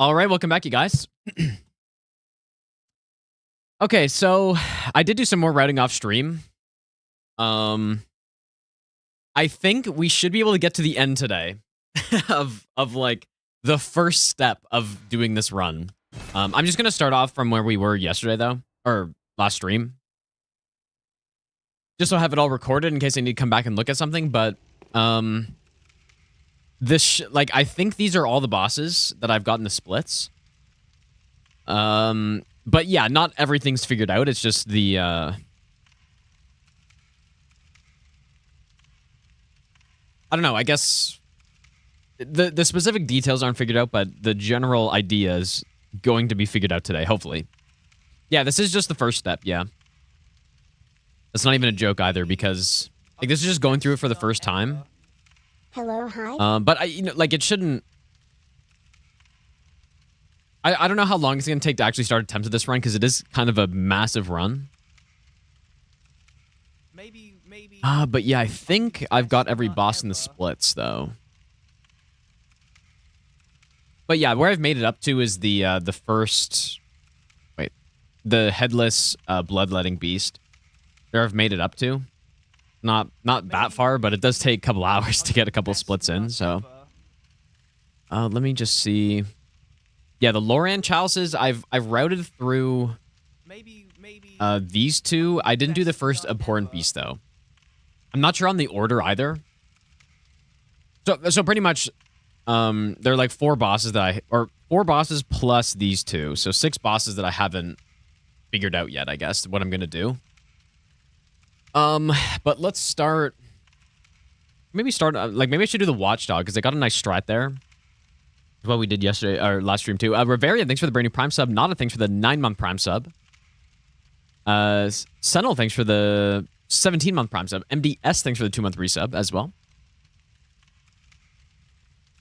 All right, welcome back, you guys. Okay, so I did do some more routing off stream. I think we should be able to get to the end today of like the first step of doing this run. I'm just gonna start off from where we were yesterday, though, or last stream, just so I have it all recorded in case I need to come back and look at something. But like I think these are all the bosses that I've gotten the splits. But yeah, not everything's figured out. It's just the I don't know, I guess the specific details aren't figured out, but the general idea is going to be figured out today, hopefully. Yeah, this is just the first step, yeah. That's not even a joke either, because like this is just going through it for the first time. Hello, hi. But like it shouldn't. I don't know how long it's gonna take to actually start attempting this run, because it is kind of a massive run. Maybe. But yeah, I think I've got every boss in the splits though. But yeah, where I've made it up to is the first, the headless bloodletting beast. There I've made it up to. Not that far, but it does take a couple hours to get a couple splits in. So, let me just see. Yeah, the Loran Chalices, I've routed through these two. I didn't do the first abhorrent beast though. I'm not sure on the order either. So pretty much, there are like 4 bosses that or 4 bosses plus these 2. So 6 bosses that I haven't figured out yet, I guess, what I'm gonna do. But let's start. Maybe I should do the Watchdog, because I got a nice strat there. What we did yesterday, or last stream too. Rivarian, thanks for the brand new Prime sub. Nada, thanks for the 9-month Prime sub. Sentinel, thanks for the 17-month Prime sub. MDS, thanks for the 2-month resub as well.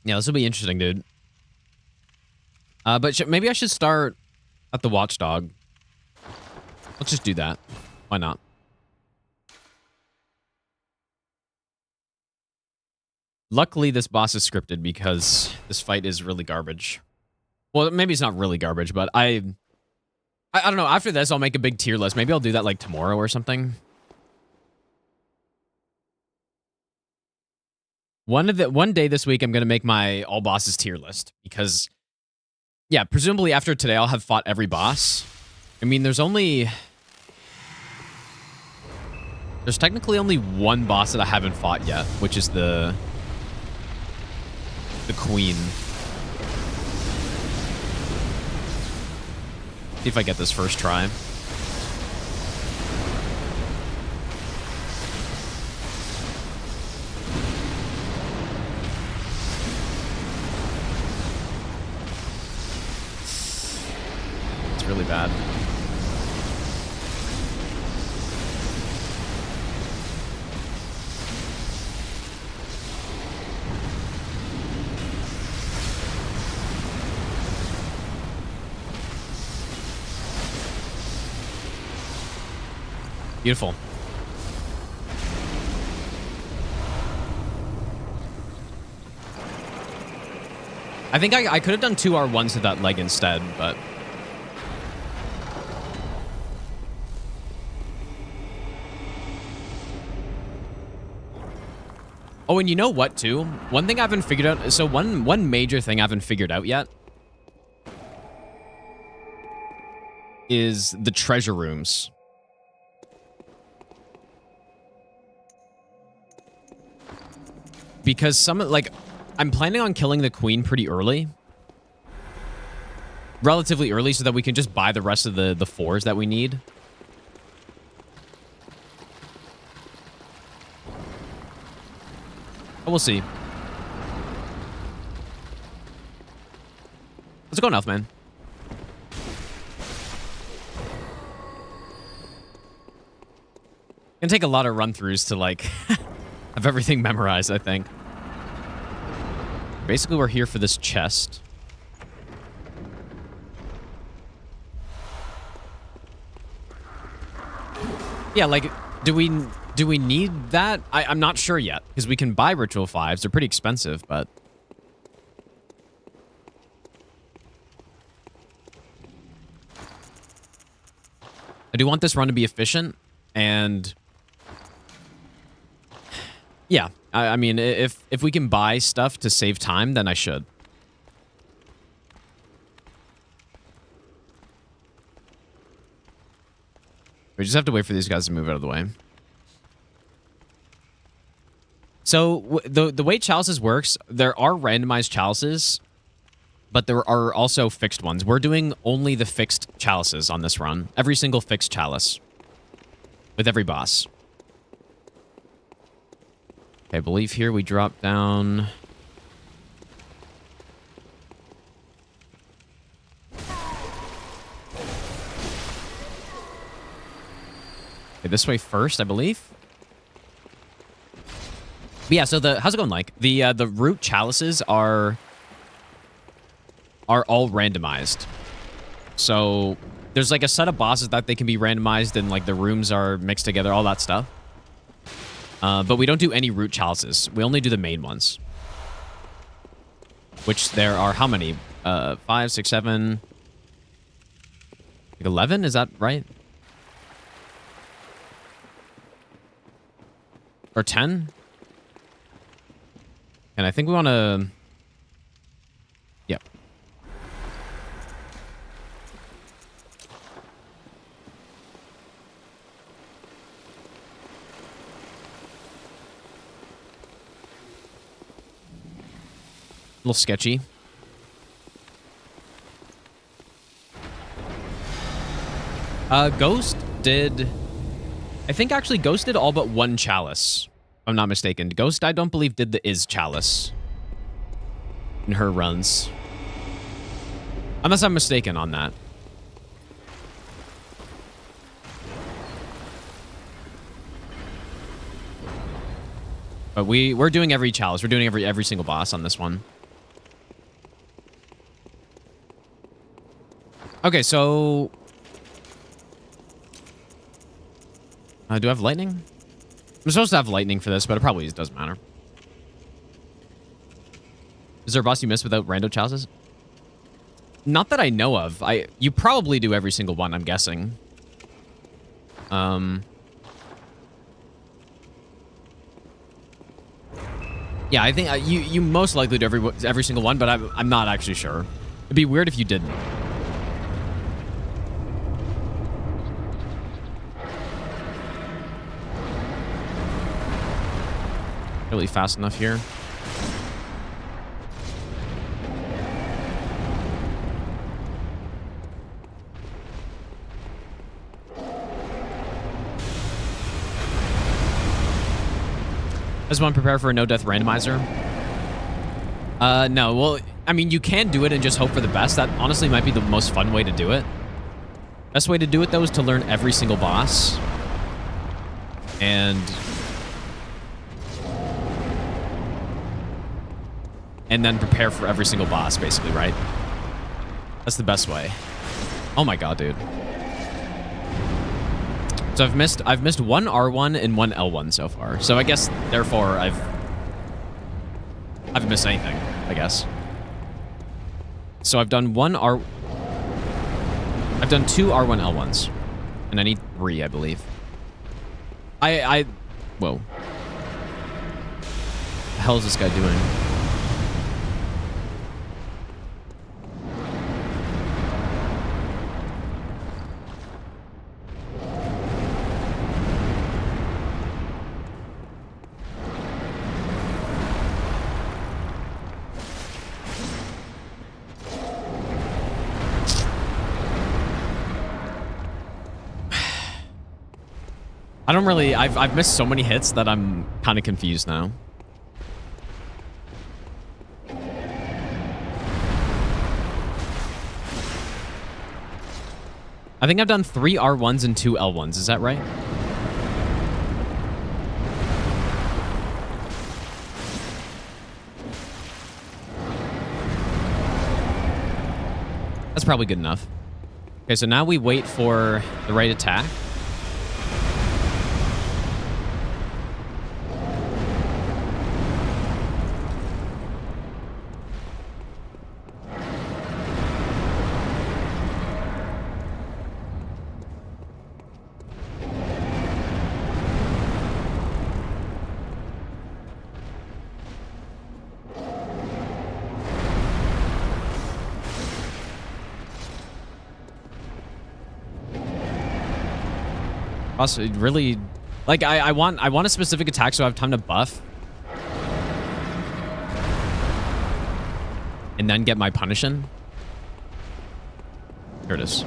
Yeah, this will be interesting, dude. But maybe I should start at the Watchdog. Let's just do that. Why not? Luckily, this boss is scripted, because this fight is really garbage. Well, maybe it's not really garbage, but I don't know. After this, I'll make a big tier list. Maybe I'll do that like tomorrow or something. One day this week, I'm gonna make my all bosses tier list, because, yeah, presumably after today, I'll have fought every boss. I mean, there's technically only 1 boss that I haven't fought yet, which is the Queen. See if I get this first try. It's really bad. Beautiful. I think I could have done 2 R1s to that leg instead, but... Oh, and you know what, too? One thing I haven't figured out... So one major thing I haven't figured out yet is the treasure rooms. Because I'm planning on killing the Queen pretty early. Relatively early, so that we can just buy the rest of the 4s that we need. But we'll see. Let's go, Elfman. Gonna take a lot of run-throughs to, like... have everything memorized, I think. Basically, we're here for this chest. Yeah, like, do we need that? I'm not sure yet, because we can buy Ritual 5s. They're pretty expensive, but... I do want this run to be efficient, and yeah, I mean, if we can buy stuff to save time, then I should. We just have to wait for these guys to move out of the way. So the way Chalices works, there are randomized Chalices, but there are also fixed ones. We're doing only the fixed Chalices on this run. Every single fixed Chalice. With every boss. Okay, I believe here we drop down... Okay, this way first, I believe. But yeah, so how's it going, like? The root Chalices are all randomized. So there's like a set of bosses that they can be randomized, and like the rooms are mixed together, all that stuff. But we don't do any root Chalices. We only do the main ones. Which there are how many? 5, 6, 7... Like 11? Is that right? Or 10? And I think we want to... Yep. A little sketchy. Ghost did... I think actually Ghost did all but one Chalice, if I'm not mistaken. Ghost, I don't believe, did the Is Chalice in her runs. Unless I'm mistaken on that. But we're doing every Chalice. We're doing every single boss on this one. Okay, so... do I have lightning? I'm supposed to have lightning for this, but it probably doesn't matter. Is there a boss you missed without rando Chalices? Not that I know of. You probably do every single one, I'm guessing. Yeah, I think you most likely do every single one, but I'm not actually sure. It'd be weird if you didn't. Really fast enough here. I just want to prepare for a no-death randomizer. No, well, I mean, you can do it and just hope for the best. That honestly might be the most fun way to do it. Best way to do it, though, is to learn every single boss. And then prepare for every single boss, basically, right? That's the best way. Oh my god, dude. So I've missed one R1 and one L1 so far. So I guess, therefore, I haven't missed anything, I guess. So I've done two R1 L1s. And I need 3, I believe. Whoa. What the hell is this guy doing? I don't really... I've missed so many hits that I'm kind of confused now. I think I've done 3 R1s and 2 L1s. Is that right? That's probably good enough. Okay, so now we wait for the right attack. Also, really, like I want a specific attack so I have time to buff, and then get my punish in. Here it is.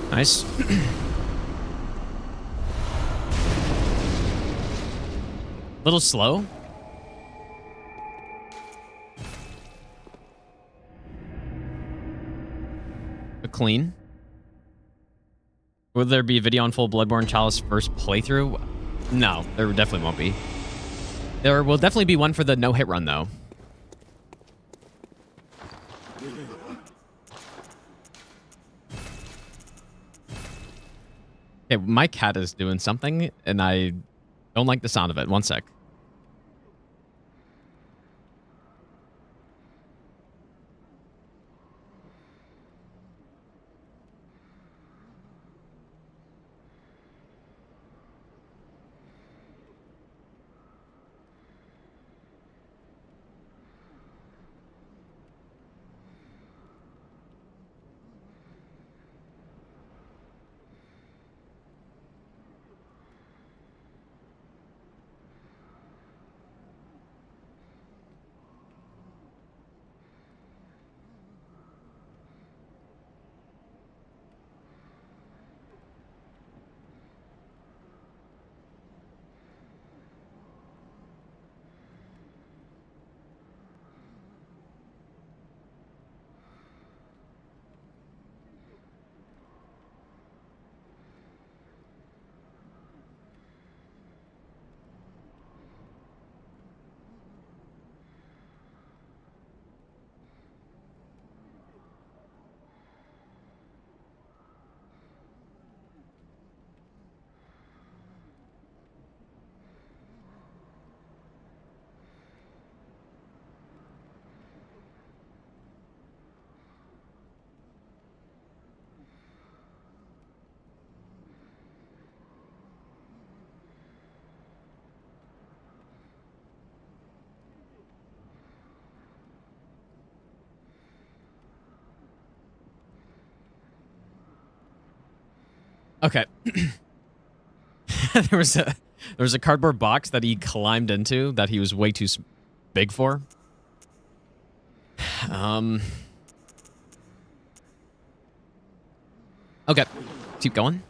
Nice. Little slow. But clean. Will there be a video on full Bloodborne Chalice first playthrough? No, there definitely won't be. There will definitely be one for the no-hit run, though. Okay, my cat is doing something, and I don't like the sound of it. One sec. Okay. there was a cardboard box that he climbed into that he was way too big for. Okay. Keep going.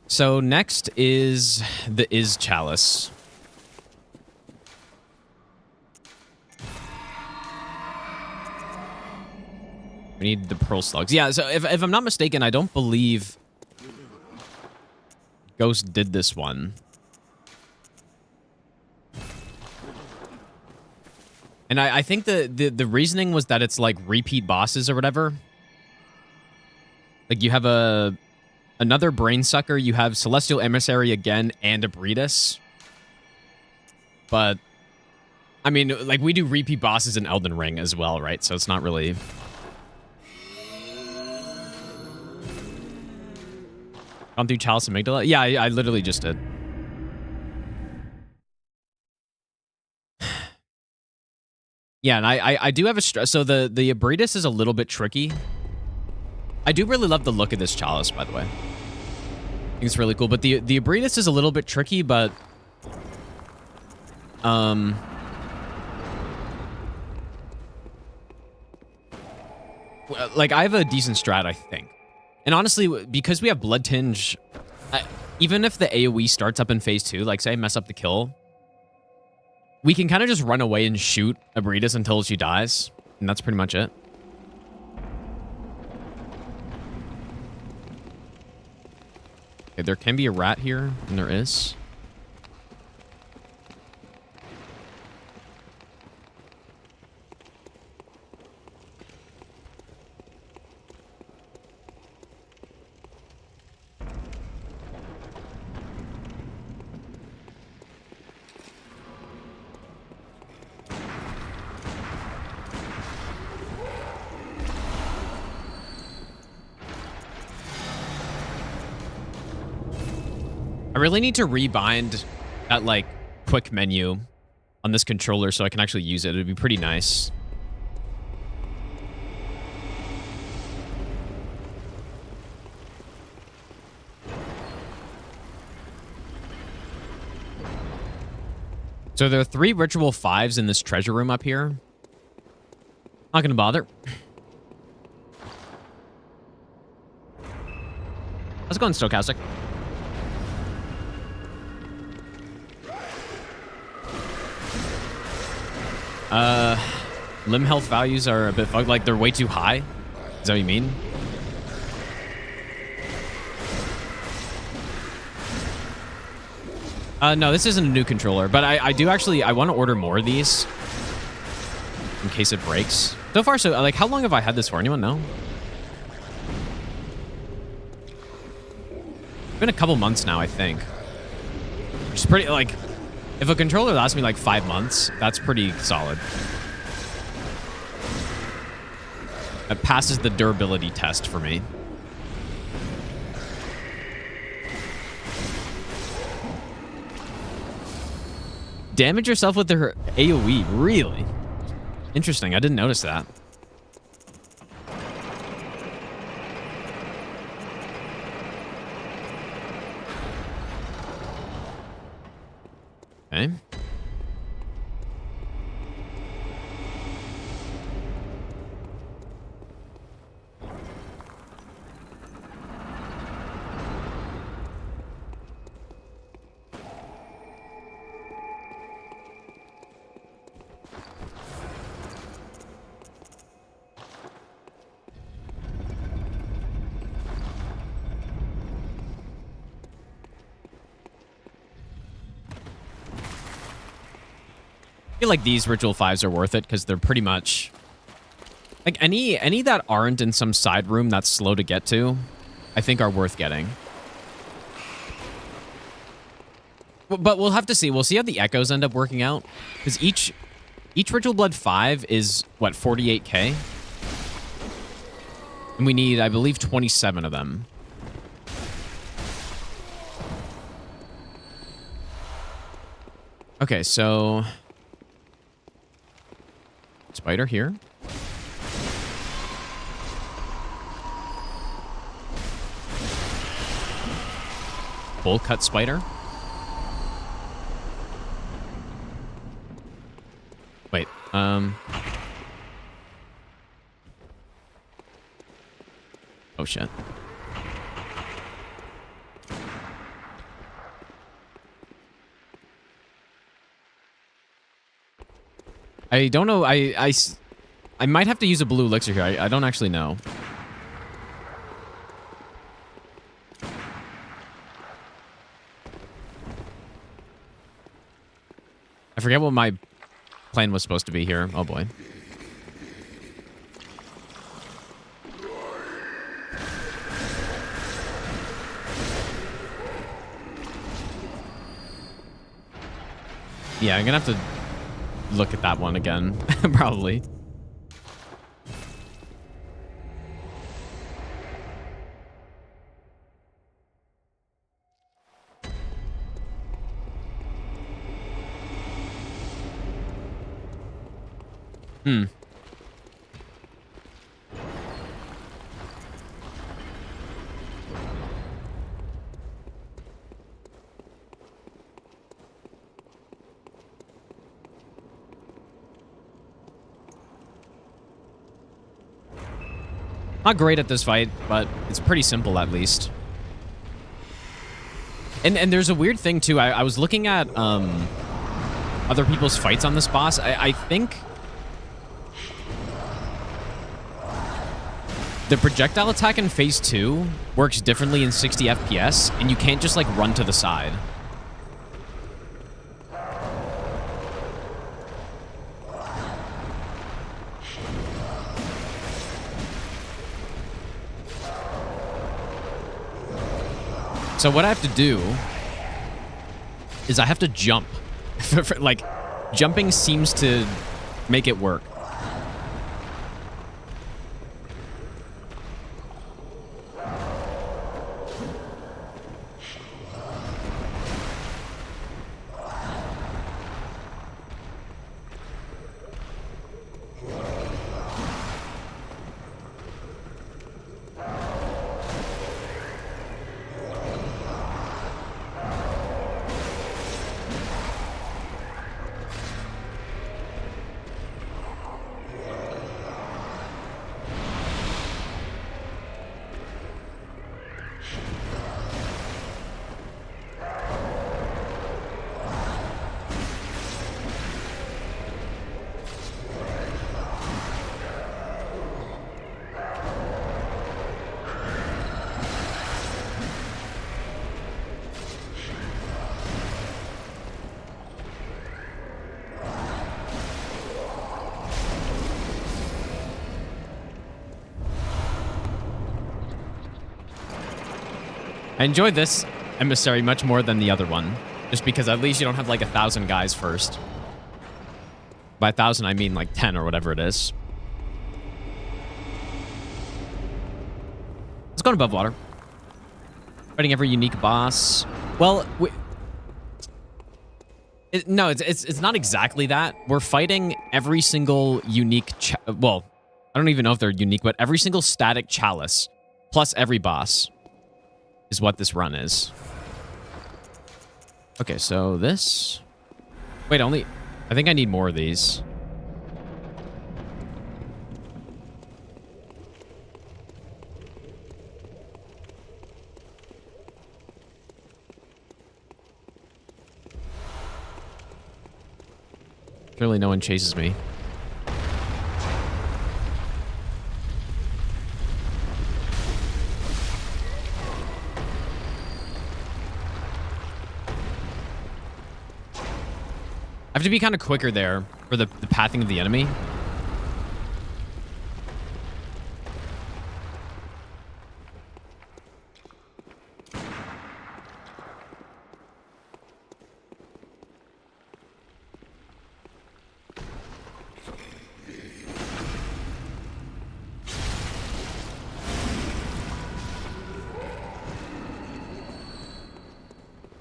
So next is the Chalice. We need the pearl slugs. Yeah, so if I'm not mistaken, I don't believe Ghost did this one. And I think the reasoning was that it's like repeat bosses or whatever. Like you have another brain sucker, you have Celestial Emissary again, and a Breedis. But I mean, like we do repeat bosses in Elden Ring as well, right? So it's not really. Gone through Chalice Amygdala? Yeah, I literally just did. Yeah, and I do have a... So the Breedis is a little bit tricky. I do really love the look of this Chalice, by the way. I think it's really cool. But the Breedis is a little bit tricky, but... like, I have a decent strat, I think. And honestly, because we have Blood Tinge, even if the AoE starts up in phase 2, like say I mess up the kill, we can kind of just run away and shoot Abritas until she dies. And that's pretty much it. Okay, there can be a rat here, and there is. I really need to rebind that, like, quick menu on this controller so I can actually use it. It'd be pretty nice. So there are 3 Ritual 5s in this treasure room up here. Not gonna bother. How's it going, Stochastic? Limb health values are a bit fucked. Like, they're way too high. Is that what you mean? No, this isn't a new controller, but I do actually, I want to order more of these in case it breaks. So far, so, like, how long have I had this for? Anyone know? It's been a couple months now, I think. Which is pretty, like, if a controller lasts me like 5 months, that's pretty solid. It passes the durability test for me. Damage yourself with her AoE, really? Interesting, I didn't notice that. Okay. I feel like these Ritual 5s are worth it because they're pretty much... Like, any that aren't in some side room that's slow to get to, I think are worth getting. But we'll have to see. We'll see how the echoes end up working out. Because each Ritual Blood 5 is, what, 48k? And we need, I believe, 27 of them. Okay, so... Spider here. Bowl cut spider. Wait, oh shit. I don't know. I might have to use a blue elixir here. I don't actually know. I forget what my plan was supposed to be here. Oh boy. Yeah, I'm gonna have to look at that one again, probably. Not great at this fight, but it's pretty simple at least. And there's a weird thing too. I was looking at other people's fights on this boss. I think the projectile attack in phase 2 works differently in 60 FPS, and you can't just like run to the side. So what I have to do is I have to jump. Like, jumping seems to make it work. I enjoyed this emissary much more than the other one, just because at least you don't have like 1,000 guys first. By 1,000, I mean like 10 or whatever it is. Let's go above water. Fighting every unique boss. Well, no, it's not exactly that. We're fighting every single unique, well, I don't even know if they're unique, but every single static chalice, plus every boss, is what this run is. Okay, so this... Wait, I think I need more of these. Surely no one chases me. I have to be kind of quicker there for the pathing of the enemy.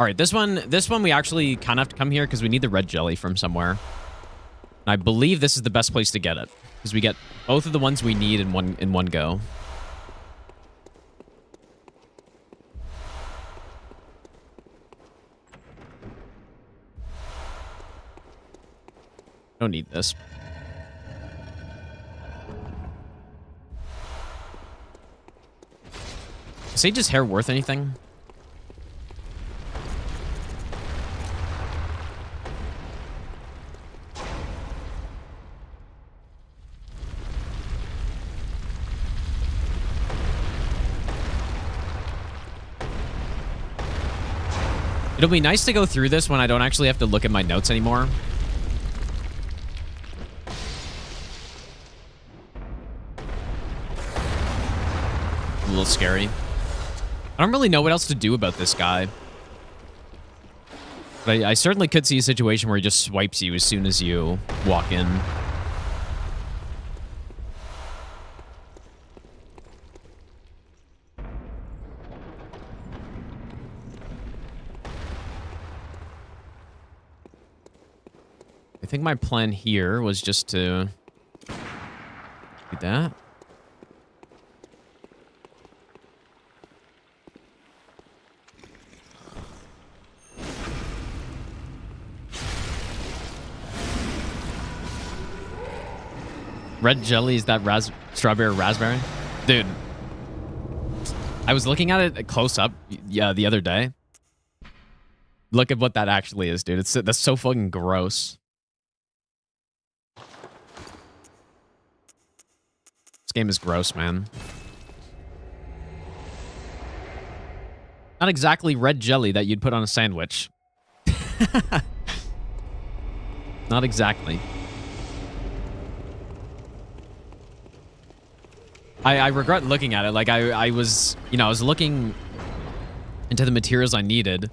All right, this one we actually kind of have to come here because we need the red jelly from somewhere. And I believe this is the best place to get it because we get both of the ones we need in one go. Don't need this. Is Sage's hair worth anything? It'll be nice to go through this when I don't actually have to look at my notes anymore. A little scary. I don't really know what else to do about this guy. But I certainly could see a situation where he just swipes you as soon as you walk in. I think my plan here was just to do that. Red jelly, is that strawberry or raspberry? Dude, I was looking at it close up the other day. Look at what that actually is, dude. That's so fucking gross. This game is gross, man. Not exactly red jelly that you'd put on a sandwich. Not exactly. I regret looking at it. Like I was, I was looking into the materials I needed. I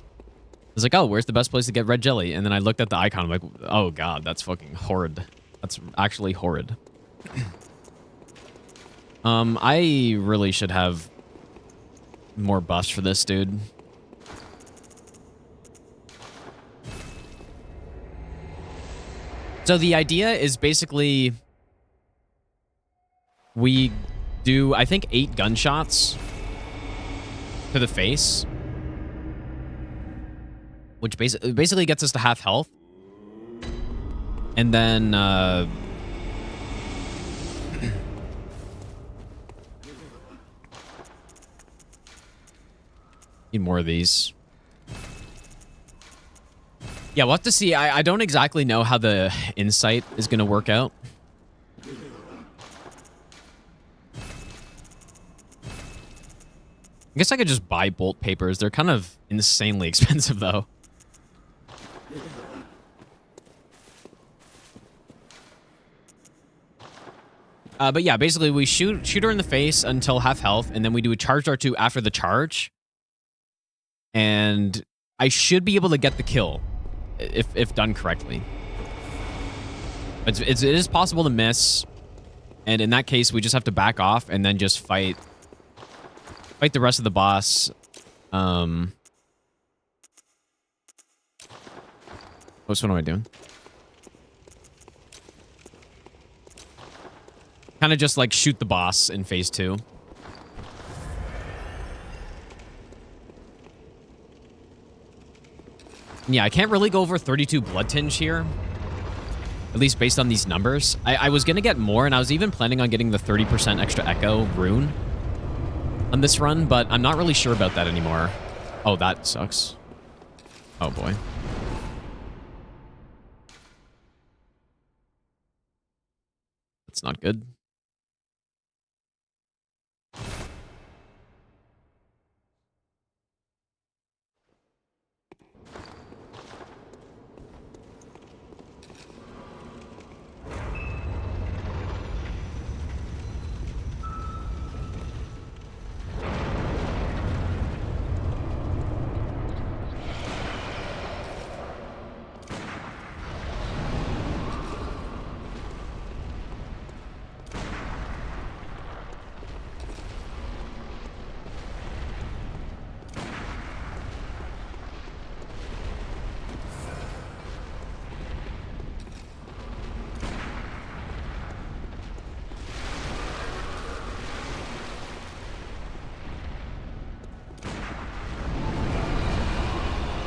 was like, oh, where's the best place to get red jelly? And then I looked at the icon. I'm like, oh god, that's fucking horrid. That's actually horrid. I really should have more buffs for this, dude. So the idea is basically we do, I think, 8 gunshots to the face, which basically gets us to half health. And then need more of these. Yeah, we'll have to see. I don't exactly know how the insight is going to work out. I guess I could just buy bolt papers. They're kind of insanely expensive, though. But yeah, basically we shoot her in the face until half health, and then we do a charged R2 after the charge. And I should be able to get the kill if done correctly. It is possible to miss, and in that case, we just have to back off and then just fight the rest of the boss. What am I doing? Kind of just like shoot the boss in phase 2. Yeah, I can't really go over 32 blood tinge here. At least based on these numbers. I was going to get more, and I was even planning on getting the 30% extra echo rune on this run, but I'm not really sure about that anymore. Oh, that sucks. Oh, boy. That's not good.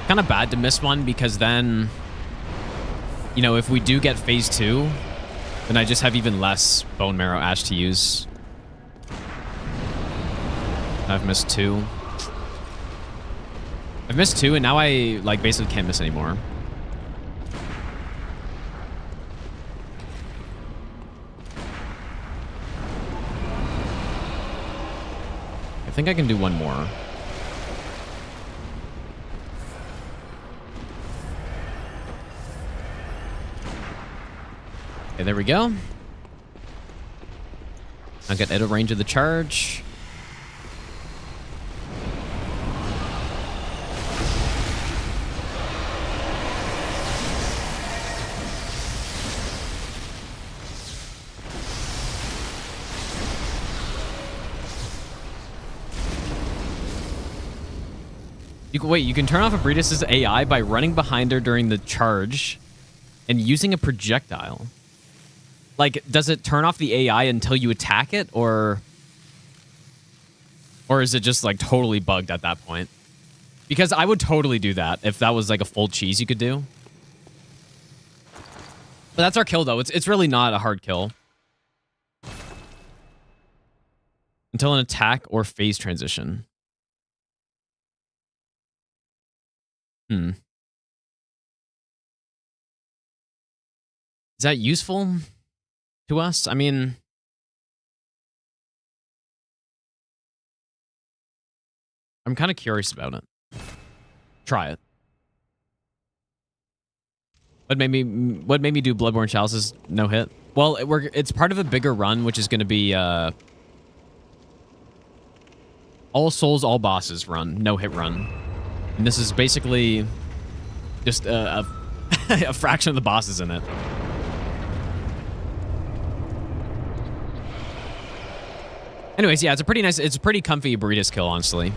Kind of bad to miss one, because then, if we do get phase 2, then I just have even less bone marrow ash to use. I've missed 2. I've missed 2, and now I basically can't miss anymore. I think I can do one more. Okay, there we go. I'll get out of range of the charge. You can turn off Abritus's AI by running behind her during the charge and using a projectile. Like, does it turn off the AI until you attack it, or is it just like totally bugged at that point? Because I would totally do that if that was like a full cheese you could do. But that's our kill, though. It's really not a hard kill. Until an attack or phase transition. Is that useful to us? I mean, I'm kind of curious about it. Try it. What made me do Bloodborne Chalices no hit? Well, it's part of a bigger run, which is going to be all souls, all bosses run, no hit run, and this is basically just a fraction of the bosses in it. Anyways, yeah, it's a pretty comfy burritos kill, honestly.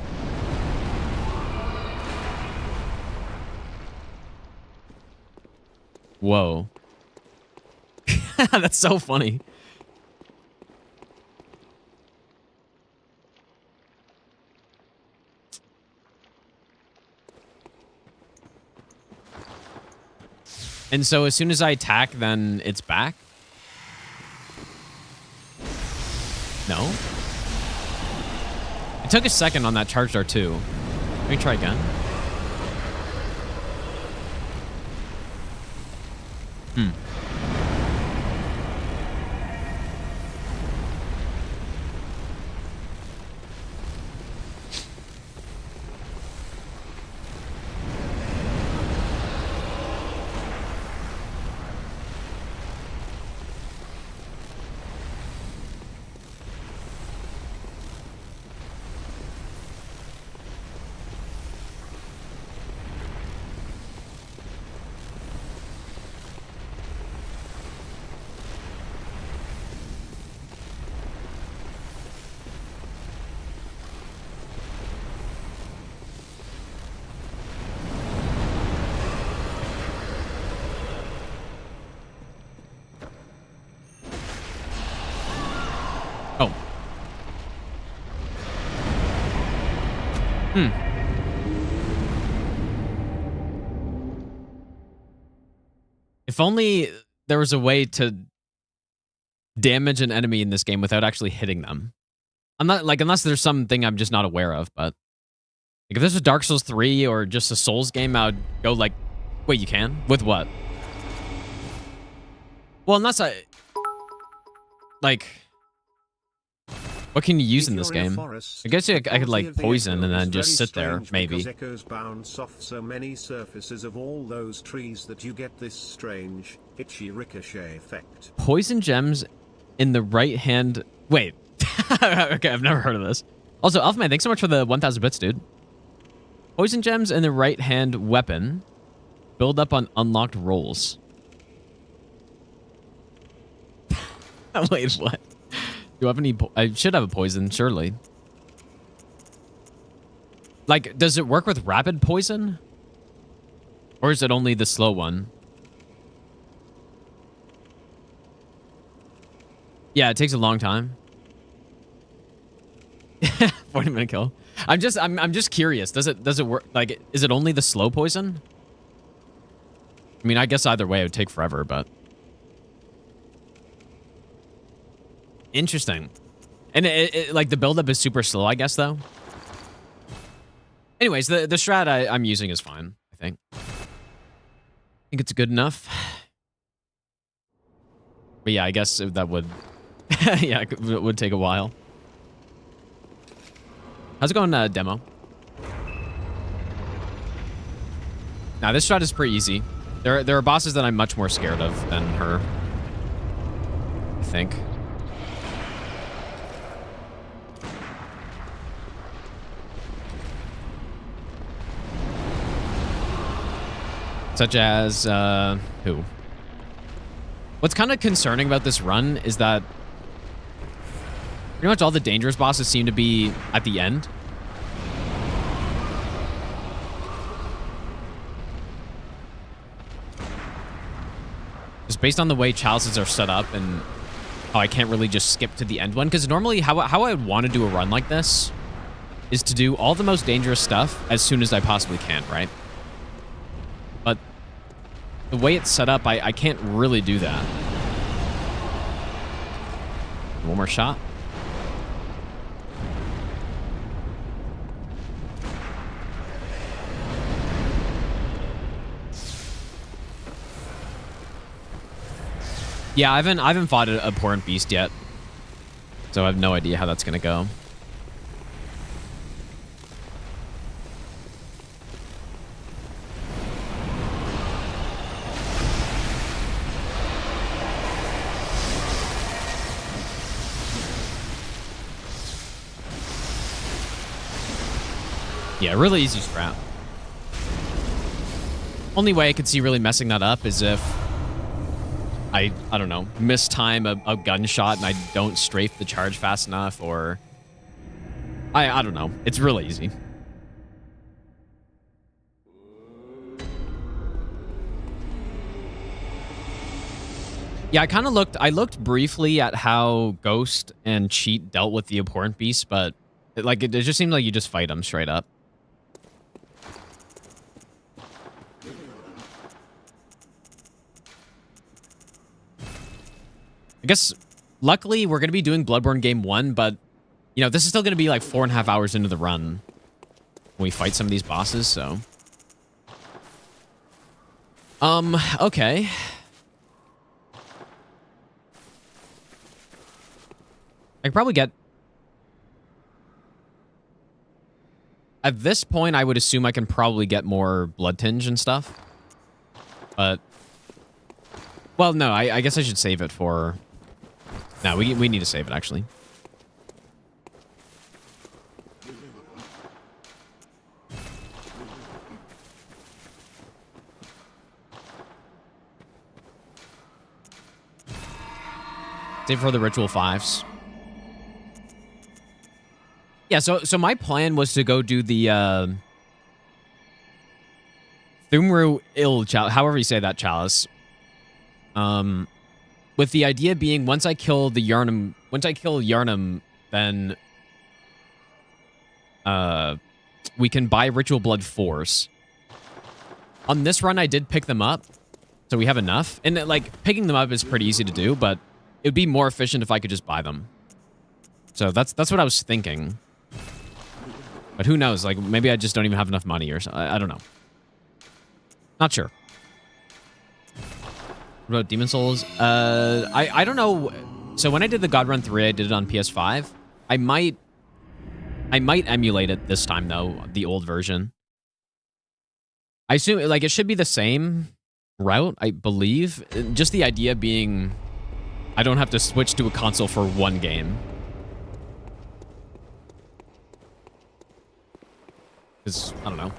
Whoa. That's so funny. And so as soon as I attack, then it's back? No? It took a second on that charge dart too. Let me try again. If only there was a way to damage an enemy in this game without actually hitting them. I'm not like, unless there's something I'm just not aware of, but like, if this was Dark Souls 3 or just a Souls game, I would go like, wait, you can? With what? Well, unless like, what can you use in this game? I guess I could like poison and then just sit there, maybe. Echoes bounce off so many surfaces of all those trees that you get this strange, itchy ricochet effect. Poison gems in the right hand. Wait. Okay, I've never heard of this. Also, Elfman, thanks so much for the 1,000 bits, dude. Poison gems in the right hand weapon. Build up on unlocked rolls. Wait, what? Do I have any? I should have a poison, surely. Like, does it work with rapid poison? Or is it only the slow one? Yeah, it takes a long time. 40-minute kill. I'm just curious. Does it work? Like, is it only the slow poison? I mean, I guess either way it would take forever, but interesting. And it like the buildup is super slow, I guess, though. Anyways, the strat I'm using is fine, I think. I think it's good enough. But yeah, I guess that would yeah, it would take a while. How's it going, demo? Now, this strat is pretty easy. There are bosses that I'm much more scared of than her, I think. Such as, who? What's kind of concerning about this run is that pretty much all the dangerous bosses seem to be at the end. Just based on the way chalices are set up and how I can't really just skip to the end one. Because normally how I would want to do a run like this is to do all the most dangerous stuff as soon as I possibly can, right? But the way it's set up, I can't really do that. One more shot. Yeah, I haven't fought a abhorrent beast yet, so I have no idea how that's gonna go. Yeah, really easy strat. Only way I could see really messing that up is if I don't know, mistime a gunshot and I don't strafe the charge fast enough, or I don't know. It's really easy. Yeah, I looked briefly at how Ghost and Cheat dealt with the abhorrent beast, but it just seemed like you just fight them straight up. I guess, luckily, we're going to be doing Bloodborne Game 1, but, you know, this is still going to be like 4.5 hours into the run when we fight some of these bosses, so. Okay. I could probably get... At this point, I would assume I can probably get more Blood Tinge and stuff. But... Well, no, I guess I should save it for... No, we need to save it, actually. Save for the Ritual 5s. Yeah, so my plan was to go do the Pthumeru Chalice, however you say that, Chalice. With the idea being once I kill Yharnam, then we can buy Ritual Blood Force. On this run, I did pick them up, so we have enough. And like picking them up is pretty easy to do, but it would be more efficient if I could just buy them. So that's what I was thinking. But who knows? Like maybe I just don't even have enough money or something. I don't know. Not sure. What about Demon Souls? I don't know. So when I did the God Run 3, I did it on PS5. I might emulate it this time though, the old version. I assume like it should be the same route, I believe. Just the idea being I don't have to switch to a console for one game. Because, I don't know,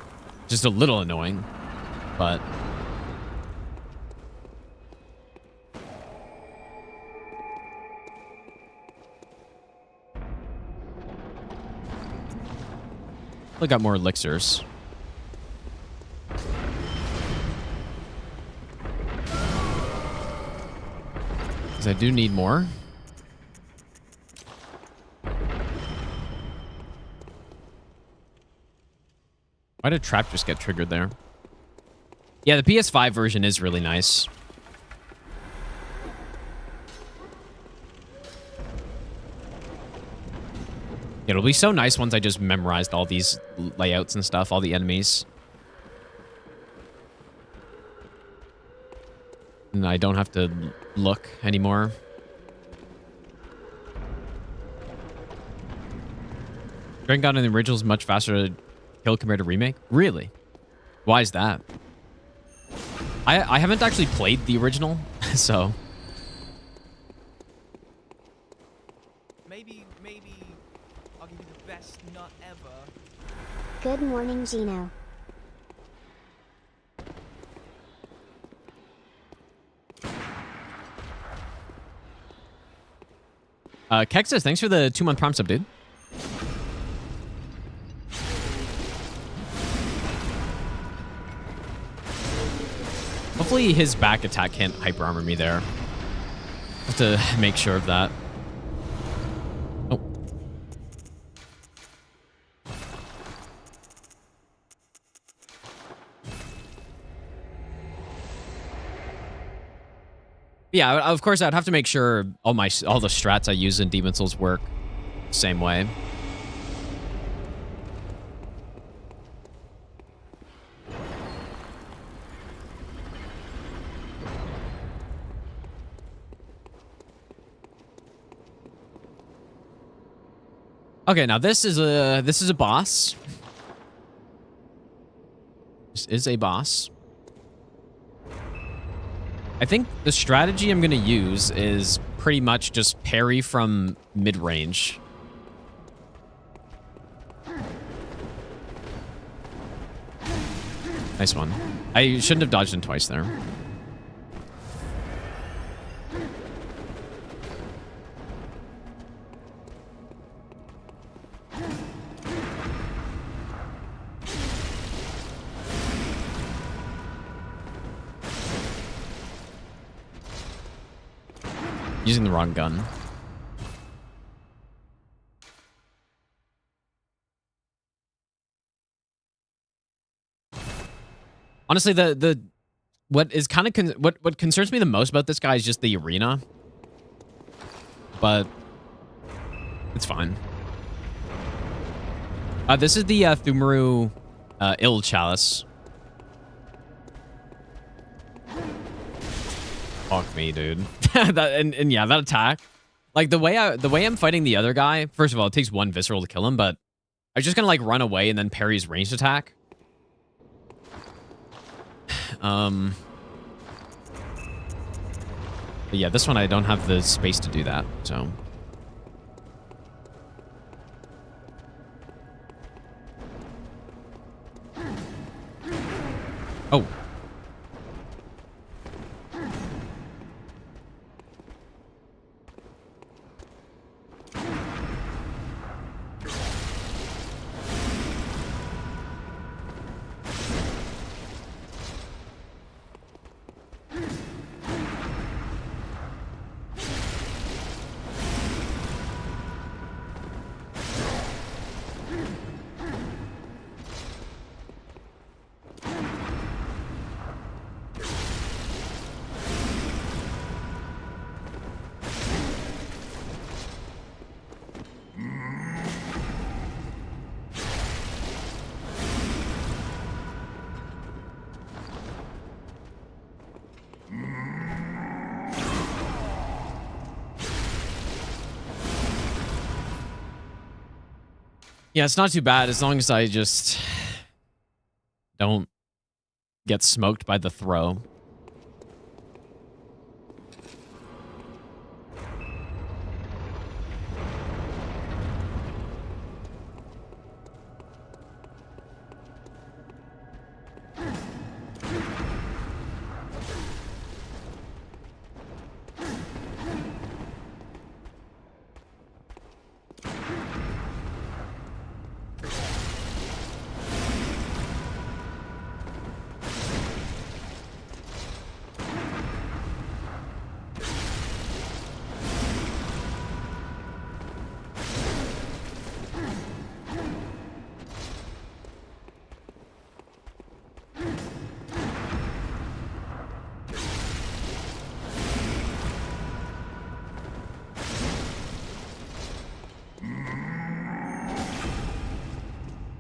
just a little annoying, but... I got more elixirs. Because I do need more. Why did trap just get triggered there? Yeah, the PS5 version is really nice. It'll be so nice once I just memorized all these layouts and stuff, all the enemies. And I don't have to look anymore. Dragon God in the original is much faster to kill compared to remake? Really? Why is that? I haven't actually played the original, so... Maybe I'll give you the best nut ever. Good morning, Gino. Keck says, thanks for the 2-month Prime sub, dude. Hopefully his back attack can't hyper armor me there. Have to make sure of that. Oh. Yeah, of course I'd have to make sure all the strats I use in Demon Souls work the same way. Okay, now this is a boss. This is a boss. I think the strategy I'm going to use is pretty much just parry from mid-range. Nice one. I shouldn't have dodged in twice there. Using the wrong gun. Honestly, what is kind of what concerns me the most about this guy is just the arena. But it's fine. This is the Pthumeru Chalice. Fuck me, dude. and yeah, that attack. Like the way I'm fighting the other guy, first of all, it takes one visceral to kill him, but I was just gonna like run away and then parry his ranged attack. But yeah, this one I don't have the space to do that, so. Oh. Yeah, it's not too bad as long as I just don't get smoked by the throw.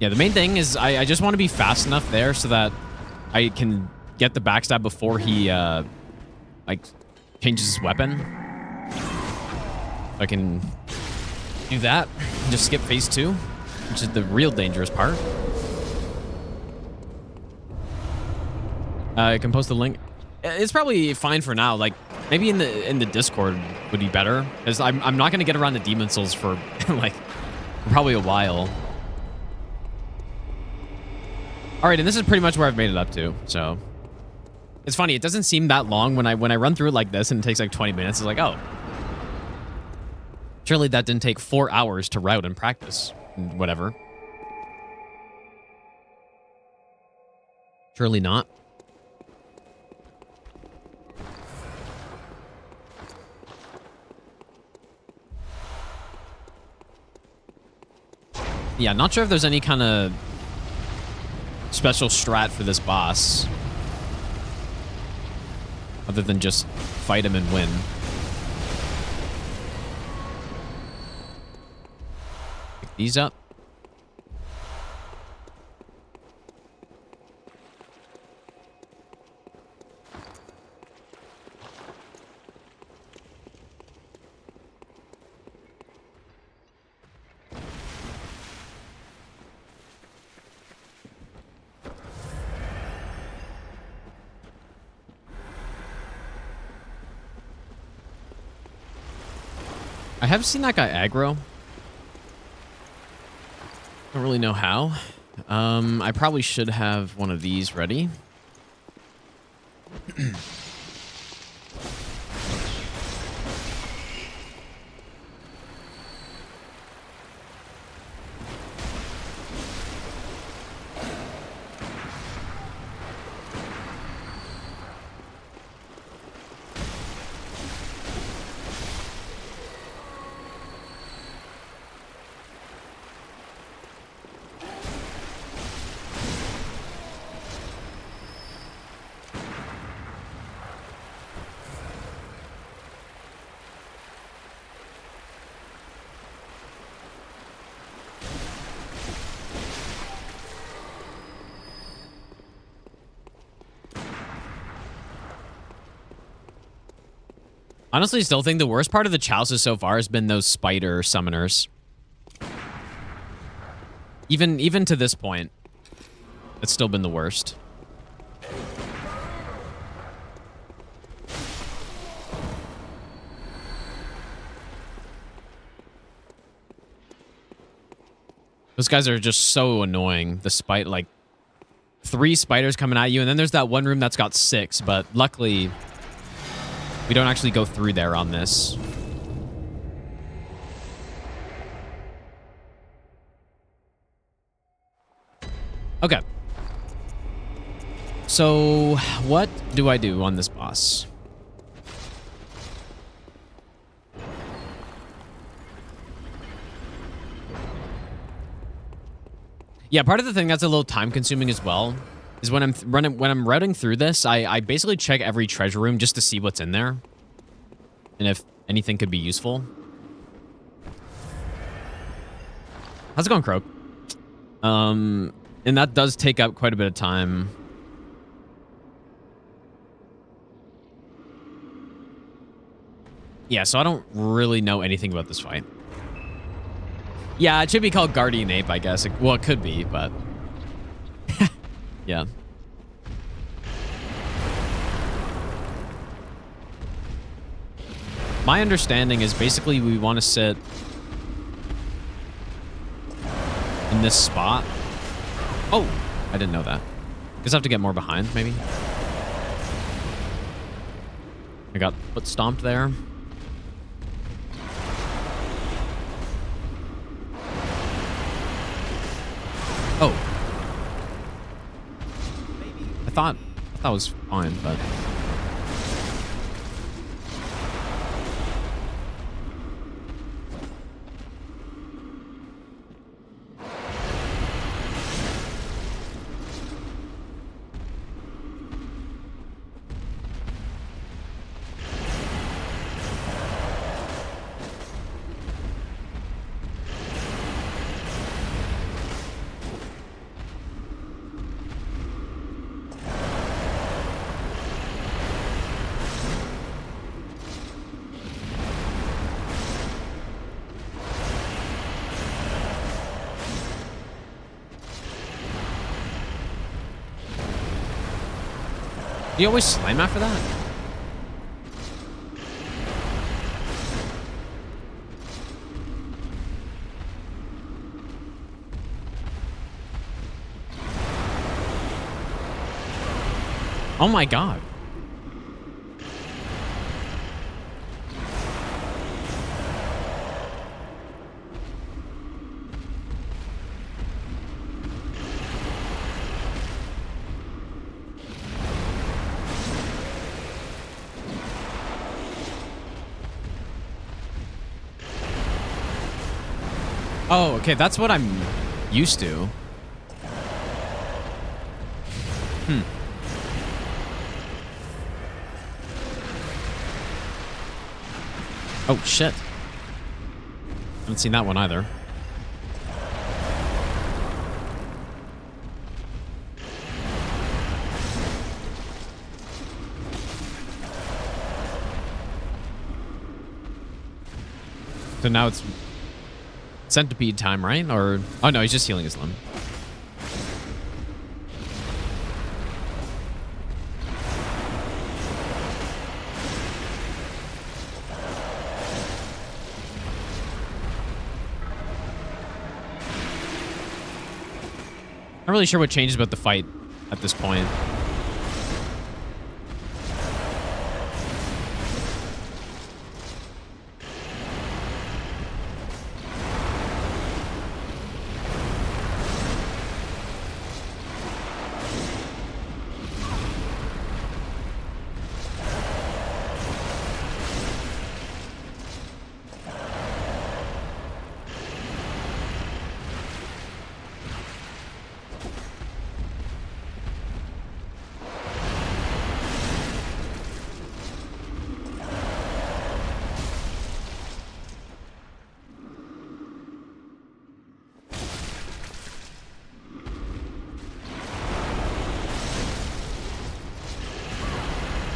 Yeah, the main thing is I just want to be fast enough there so that I can get the backstab before he, like, changes his weapon. I can do that. Just skip phase 2, which is the real dangerous part. I can post the link. It's probably fine for now. Like, maybe in the Discord would be better, because I'm not going to get around the Demon Souls for, like, probably a while. All right, and this is pretty much where I've made it up to, so. It's funny, it doesn't seem that long when I run through it like this and it takes like 20 minutes. It's like, oh. Surely that didn't take 4 hours to route and practice. And whatever. Surely not. Yeah, not sure if there's any kind of special strat for this boss, other than just fight him and win. Pick these up. I have seen that guy aggro. Don't really know how. I probably should have one of these ready. Honestly, still think the worst part of the Chalices so far has been those spider summoners. Even to this point, it's still been the worst. Those guys are just so annoying. The like 3 spiders coming at you, and then there's that one room that's got 6, but luckily we don't actually go through there on this. Okay. So, what do I do on this boss? Yeah, part of the thing that's a little time consuming as well is when I'm routing through this, I basically check every treasure room just to see what's in there and if anything could be useful. How's it going, Croak? And that does take up quite a bit of time. Yeah, so I don't really know anything about this fight. Yeah, it should be called Guardian Ape, I guess. Well, it could be, but... yeah. My understanding is basically we want to sit in this spot. Oh, I didn't know that. Guess I have to get more behind, maybe. I got foot stomped there. Oh. I thought that was fine, but... Do you always slam after that? Oh my god. Oh, okay, that's what I'm used to. Oh, shit. Haven't seen that one either. So now it's centipede time, right? Or... oh, no, he's just healing his limb. Not really sure what changes about the fight at this point.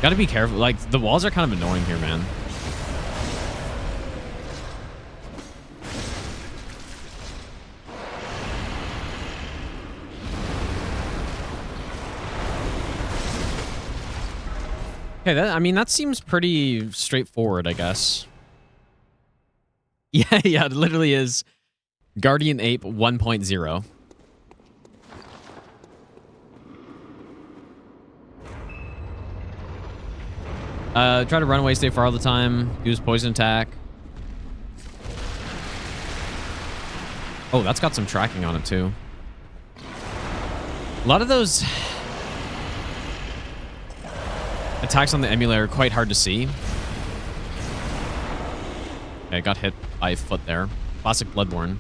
Gotta be careful. Like, the walls are kind of annoying here, man. Okay, I mean, that seems pretty straightforward, I guess. Yeah, yeah, it literally is Guardian Ape 1.0. Try to run away, stay far all the time. Use poison attack. Oh, that's got some tracking on it, too. A lot of those attacks on the emulator are quite hard to see. Okay, I got hit by a foot there. Classic Bloodborne.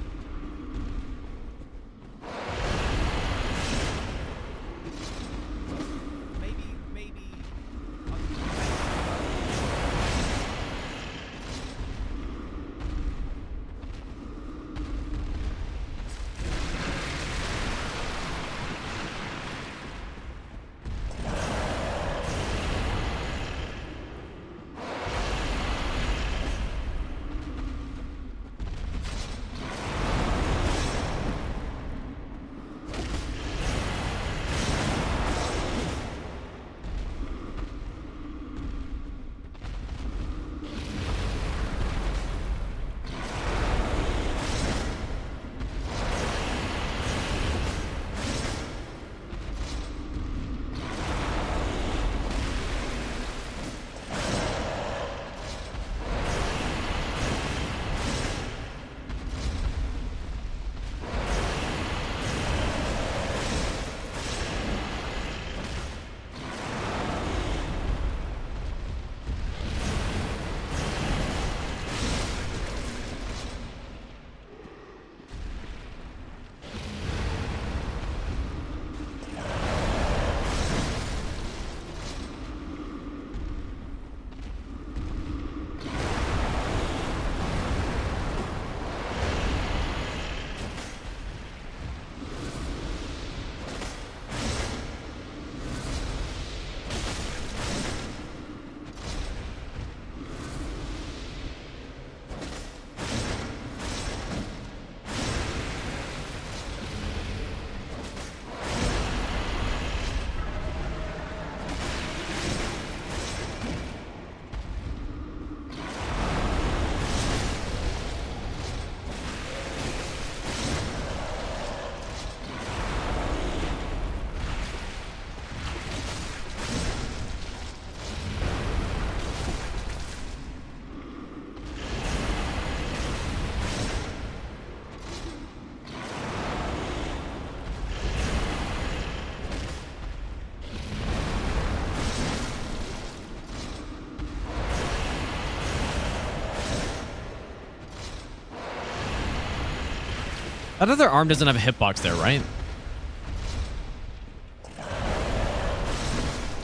That other arm doesn't have a hitbox there, right?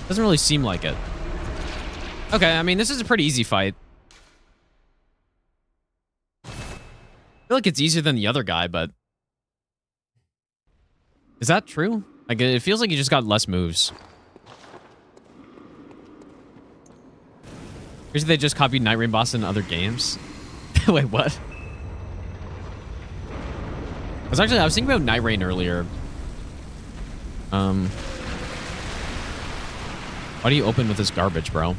Doesn't really seem like it. Okay, I mean, this is a pretty easy fight. I feel like it's easier than the other guy, but... Is that true? Like, it feels like you just got less moves. Here's they just copied Night Rain boss in other games. Wait, what? I was thinking about Night Rain earlier. Why do you open with this garbage, bro?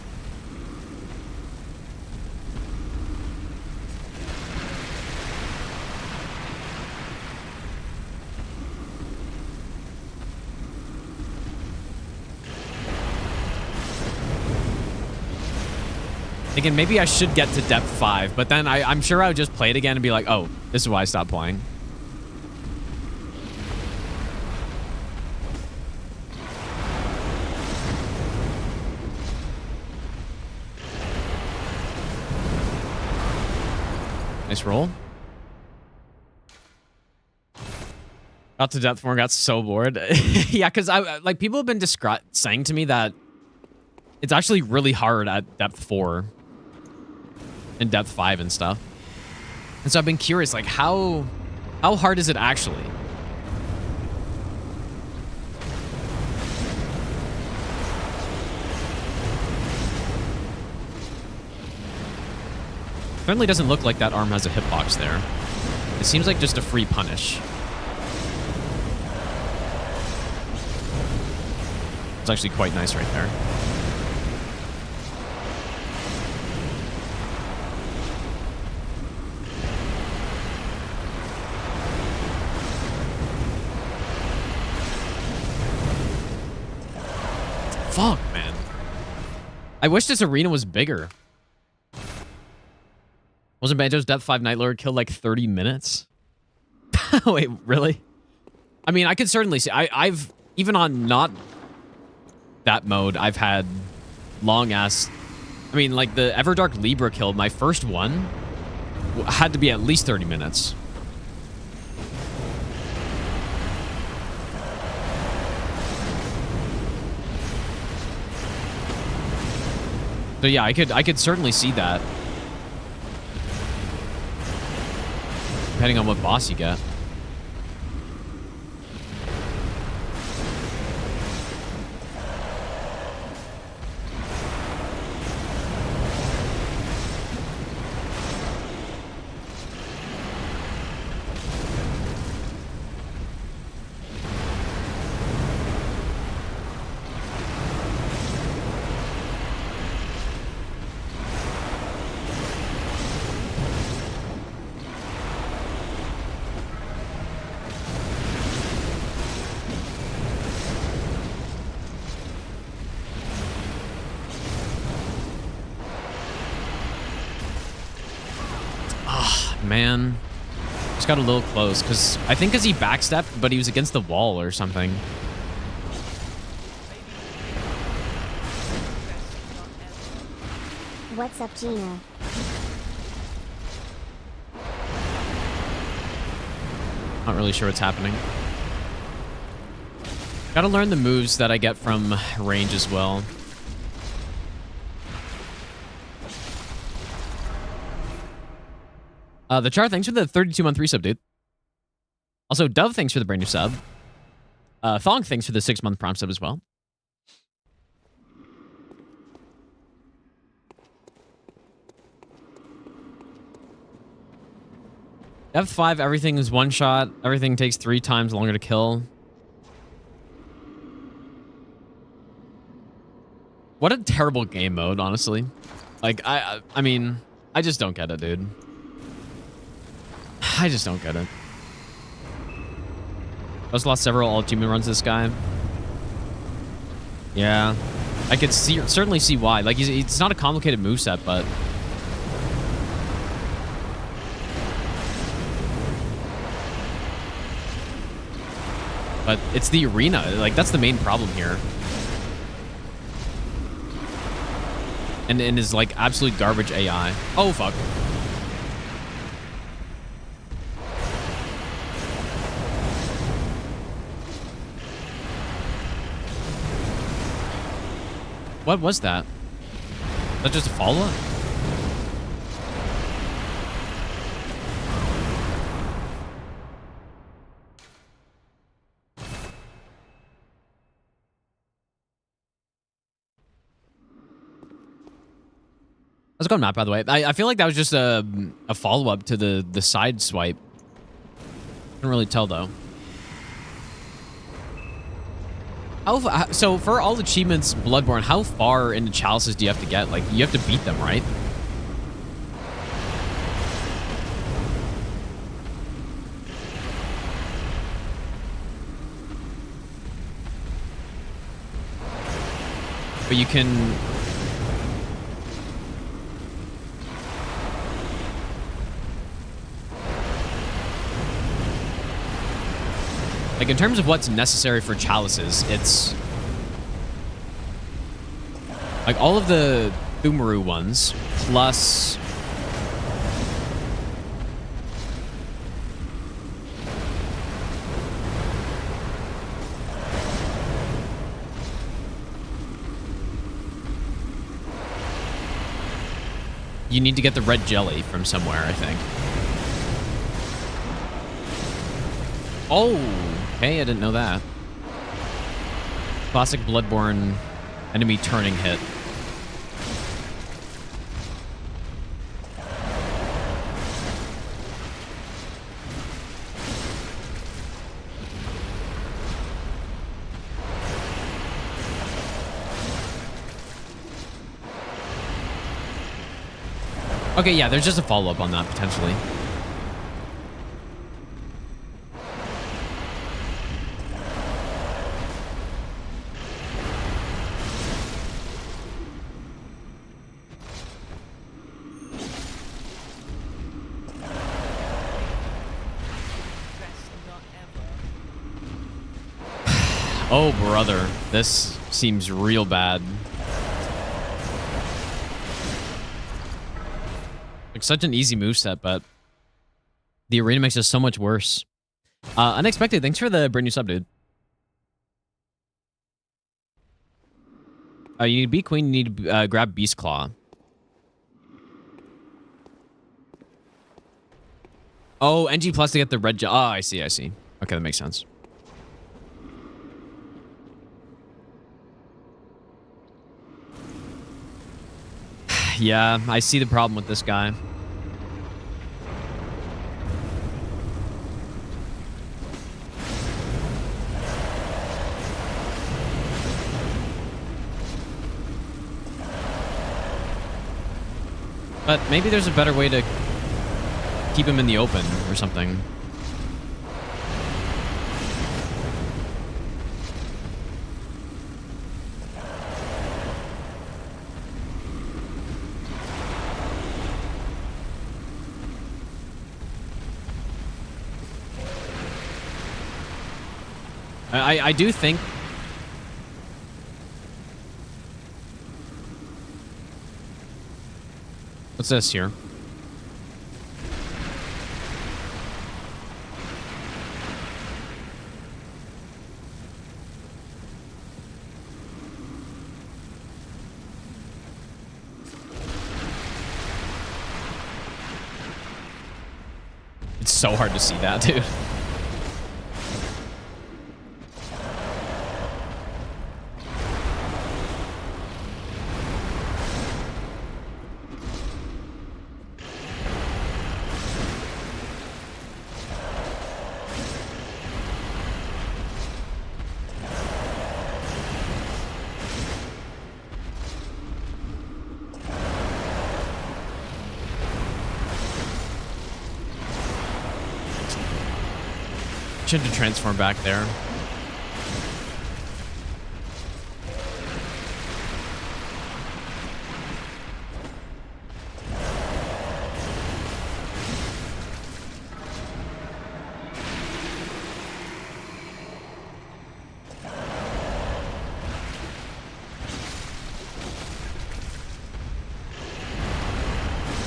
Thinking maybe I should get to depth 5, but then I'm sure I would just play it again and be like, oh, this is why I stopped playing. Nice roll. Got to depth 4 and got so bored. Yeah, because like people have been saying to me that it's actually really hard at depth 4 and depth 5 and stuff. And so I've been curious, like how hard is it actually? Certainly doesn't look like that arm has a hitbox there. It seems like just a free punish. It's actually quite nice right there. Fuck, man. I wish this arena was bigger. Wasn't Banjo's Depth 5 Night Lord killed like 30 minutes? Wait, really? I mean, I could certainly see. I've, even on not that mode, I've had long ass. I mean, like the Everdark Libra kill, my first one had to be at least 30 minutes. So yeah, I could certainly see that. Depending on what boss you get. Man, just got a little close because I think he backstepped, but he was against the wall or something. What's up, Gino? Not really sure what's happening. Gotta learn the moves that I get from range as well. The Char, thanks for the 32-month resub, dude. Also, Dove, thanks for the brand new sub. Thong, thanks for the 6-month prompt sub as well. F5, everything is one shot. Everything takes 3 times longer to kill. What a terrible game mode, honestly. Like, I mean, I just don't get it, dude. I just don't get it. I just lost several all-achievement runs this guy. Yeah. I could certainly see why. Like, it's not a complicated moveset, but... But it's the arena. Like, that's the main problem here. And is, like, absolute garbage AI. Oh, fuck. What was that? Was that just a follow-up? How's it going, Matt, by the way? I feel like that was just a follow-up to the side swipe. Couldn't really tell, though. So for all achievements, Bloodborne, how far into Chalices do you have to get? Like, you have to beat them, right? But you can... Like, in terms of what's necessary for chalices, it's... like, all of the Pthumeru ones, plus... you need to get the red jelly from somewhere, I think. Oh, okay, I didn't know that. Classic Bloodborne enemy turning hit. Okay, yeah, there's just a follow-up on that, potentially. Best nut ever. Oh, brother. This seems real bad. Like, such an easy moveset, but the arena makes it so much worse. Unexpected, thanks for the brand new sub, dude. You need Bee Queen, you need to grab Beast Claw. Oh, NG plus to get the red gel. Oh, I see, I see. Okay, that makes sense. Yeah, I see the problem with this guy. But maybe there's a better way to keep him in the open or something. I do think... what's this here? It's so hard to see that, dude. Should have transformed back there.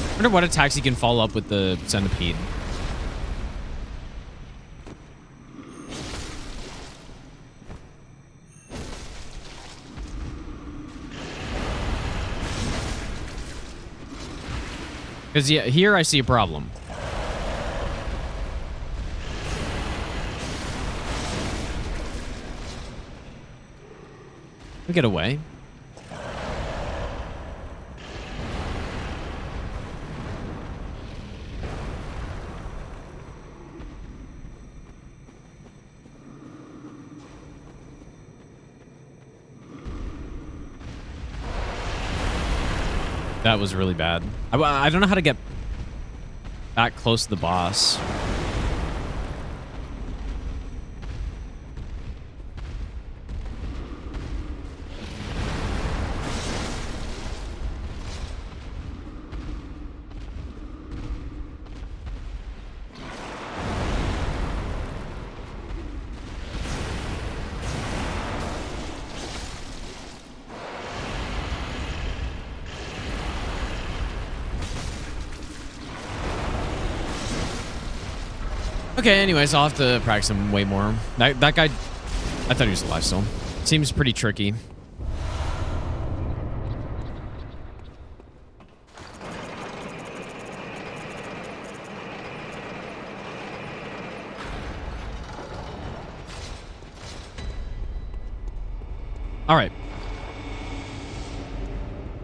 I wonder what attacks he can follow up with the centipede. Because yeah, here I see a problem. We get away. That was really bad. I don't know how to get back close to the boss. Okay, anyways, I'll have to practice him way more. That guy, I thought he was alive still. Seems pretty tricky. All right.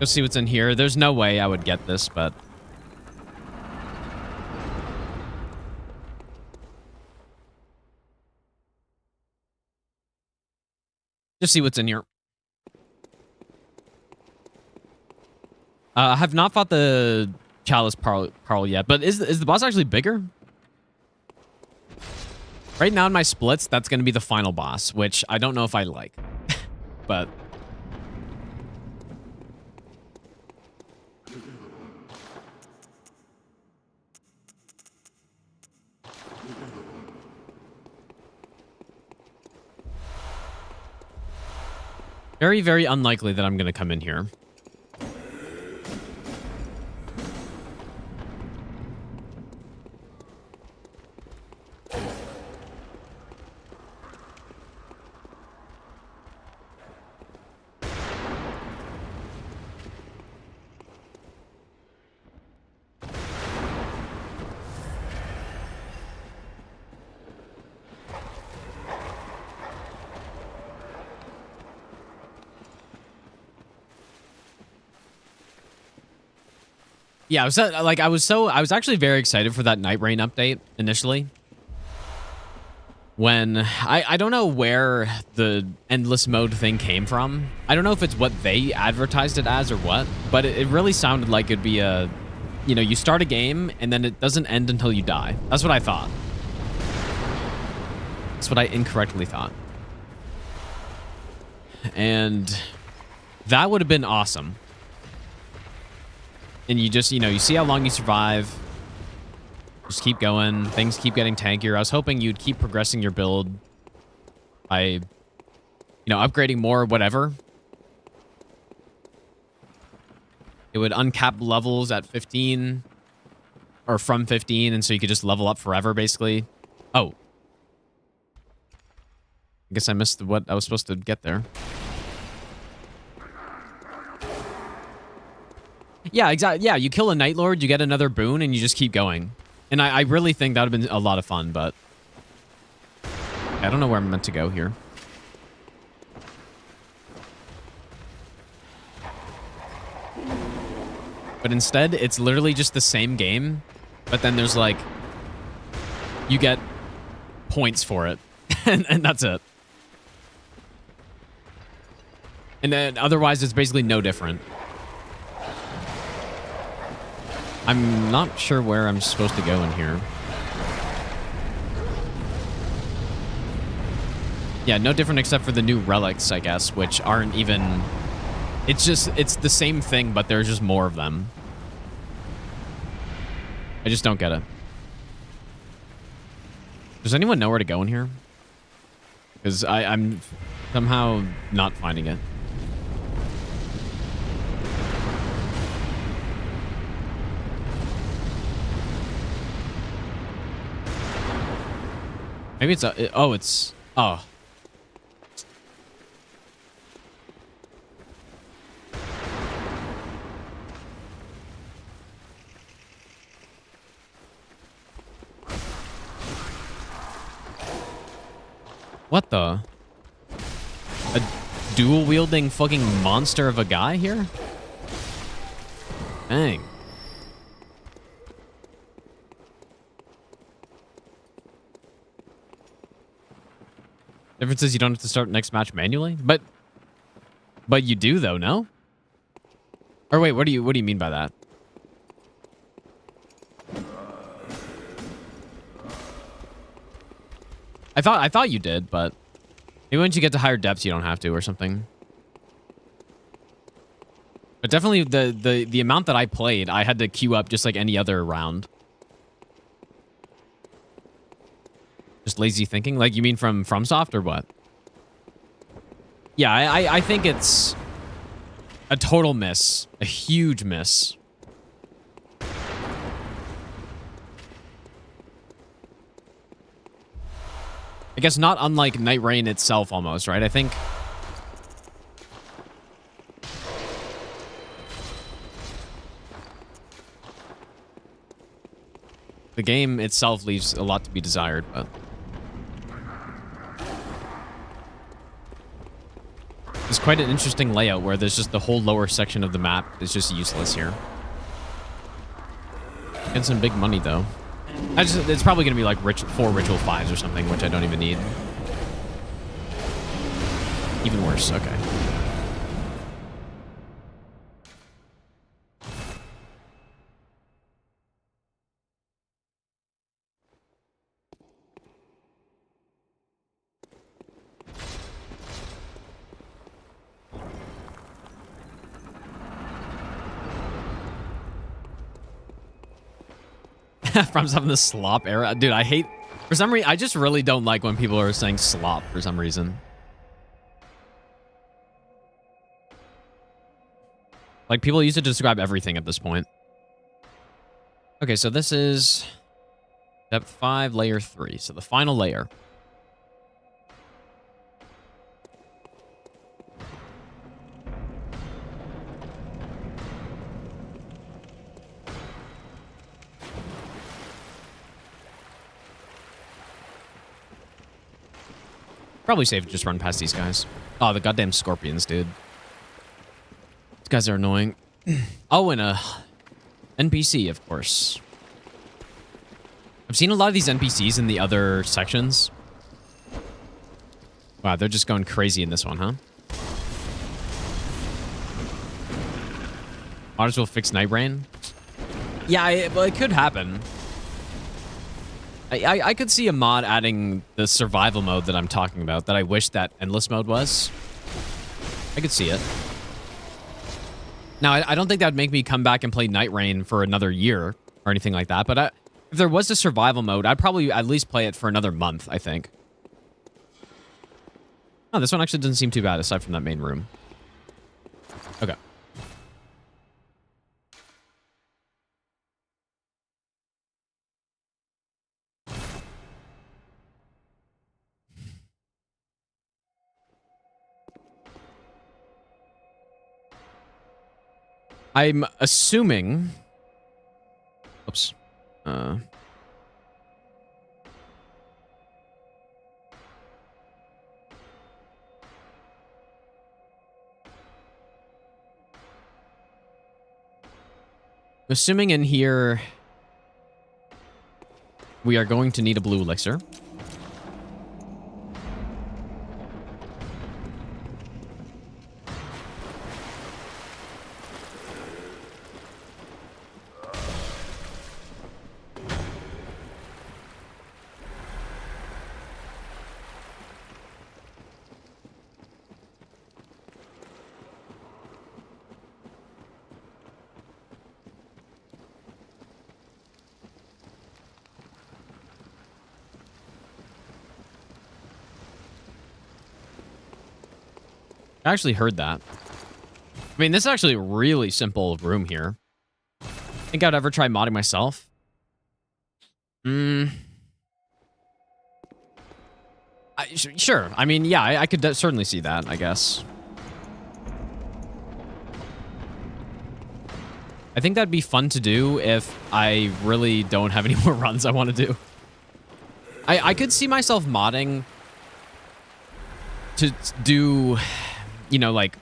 Let's see what's in here. There's no way I would get this, but... just see what's in here. I have not fought the Chalice Parl yet, but is the boss actually bigger? Right now in my splits, that's going to be the final boss, which I don't know if I like. But... very, very unlikely that I'm going to come in here. Yeah, I was actually very excited for that Night Rain update initially. When I don't know where the endless mode thing came from. I don't know if it's what they advertised it as or what, but it really sounded like it'd be a, you know, you start a game and then it doesn't end until you die. That's what I thought. That's what I incorrectly thought. And that would have been awesome. And you just, you know, you see how long you survive. Just keep going. Things keep getting tankier. I was hoping you'd keep progressing your build by, you know, upgrading more, whatever. It would uncap levels at 15 or from 15, and so you could just level up forever, basically. Oh. I guess I missed what I was supposed to get there. Yeah, exactly. Yeah, you kill a Night Lord, you get another boon, and you just keep going. And I really think that would have been a lot of fun, but... I don't know where I'm meant to go here. But instead, it's literally just the same game, but then there's like... you get points for it, and that's it. And then otherwise, it's basically no different. I'm not sure where I'm supposed to go in here. Yeah, no different except for the new relics, I guess, which aren't even... it's the same thing, but there's just more of them. I just don't get it. Does anyone know where to go in here? Because I'm somehow not finding it. Maybe it's a... oh, it's... oh. What the? A dual-wielding fucking monster of a guy here? Dang. Difference is you don't have to start next match manually, but you do though, no? Or wait, what do you mean by that? I thought you did, but maybe once you get to higher depths you don't have to or something. But definitely the amount that I played, I had to queue up just like any other round. Just lazy thinking? Like, you mean from FromSoft or what? Yeah, I think it's a total miss. A huge miss. I I guess not unlike Night Rain itself almost, right? I think... the game itself leaves a lot to be desired, but... it's quite an interesting layout where there's just the whole lower section of the map is just useless here. And some big money, though. It's probably going to be like 4 Ritual 5s or something, which I don't even need. Even worse, okay. From some of the slop era. Dude, I hate... for some reason, I just really don't like when people are saying slop for some reason. Like, people use it to describe everything at this point. Okay, so this is... step 5, layer 3. So the final layer. Probably safe to just run past these guys. Oh, the goddamn scorpions, dude. These guys are annoying. Oh, and a NPC, of course. I've seen a lot of these NPCs in the other sections. Wow, they're just going crazy in this one, huh? Might as well fix Night Rain. Yeah, well, it could happen. I could see a mod adding the survival mode that I'm talking about, that I wish that endless mode was. I could see it. Now, I don't think that would make me come back and play Night Rain for another year or anything like that, but if there was a survival mode, I'd probably at least play it for another month, I think. Oh, this one actually doesn't seem too bad, aside from that main room. Okay. I'm assuming... oops. Assuming in here we are going to need a blue elixir. I actually heard that. I mean, this is actually a really simple room here. Think I'd ever try modding myself? Sure. I mean, yeah, I could certainly see that, I guess. I think that'd be fun to do if I really don't have any more runs I want to do. I could see myself modding to do... you know, like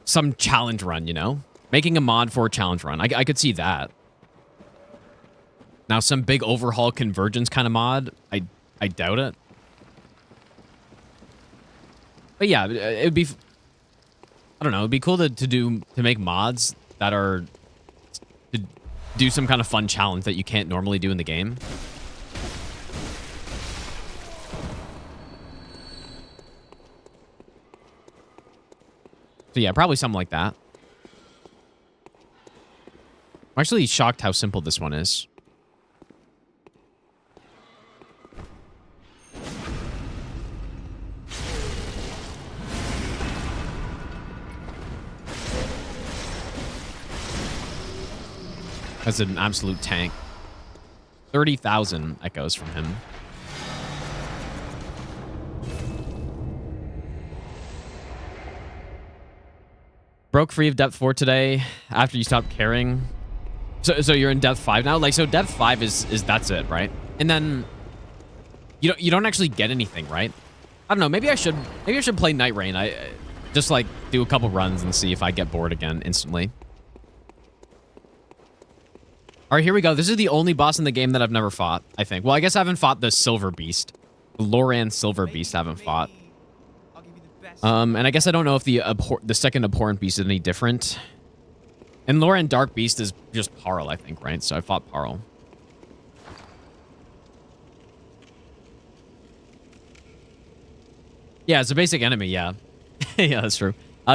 some challenge run, you know? Making a mod for a challenge run. I could see that. Now, some big overhaul convergence kind of mod, I doubt it. But yeah, it would be... I don't know, it'd be cool to make mods that are... to do some kind of fun challenge that you can't normally do in the game. So yeah, probably something like that. I'm actually shocked how simple this one is. That's an absolute tank. 30,000 echoes from him. broke free of depth 4 today after you stopped caring. So you're in depth 5 now? Like, so depth 5 is that's it, right? And then you don't actually get anything, right? I don't know. Maybe I should play Night Rain. I just like do a couple runs and see if I get bored again instantly. All right, here we go. This is the only boss in the game that I've never fought, I think. Well, I guess I haven't fought the Silver Beast. The Loran Silver Beast I haven't fought. I'll give you the best. And I guess I don't know if the second Abhorrent Beast is any different. And Loran Dark Beast is just Parl, I think, right? So I fought Parl. Yeah, it's a basic enemy, yeah. Yeah, that's true.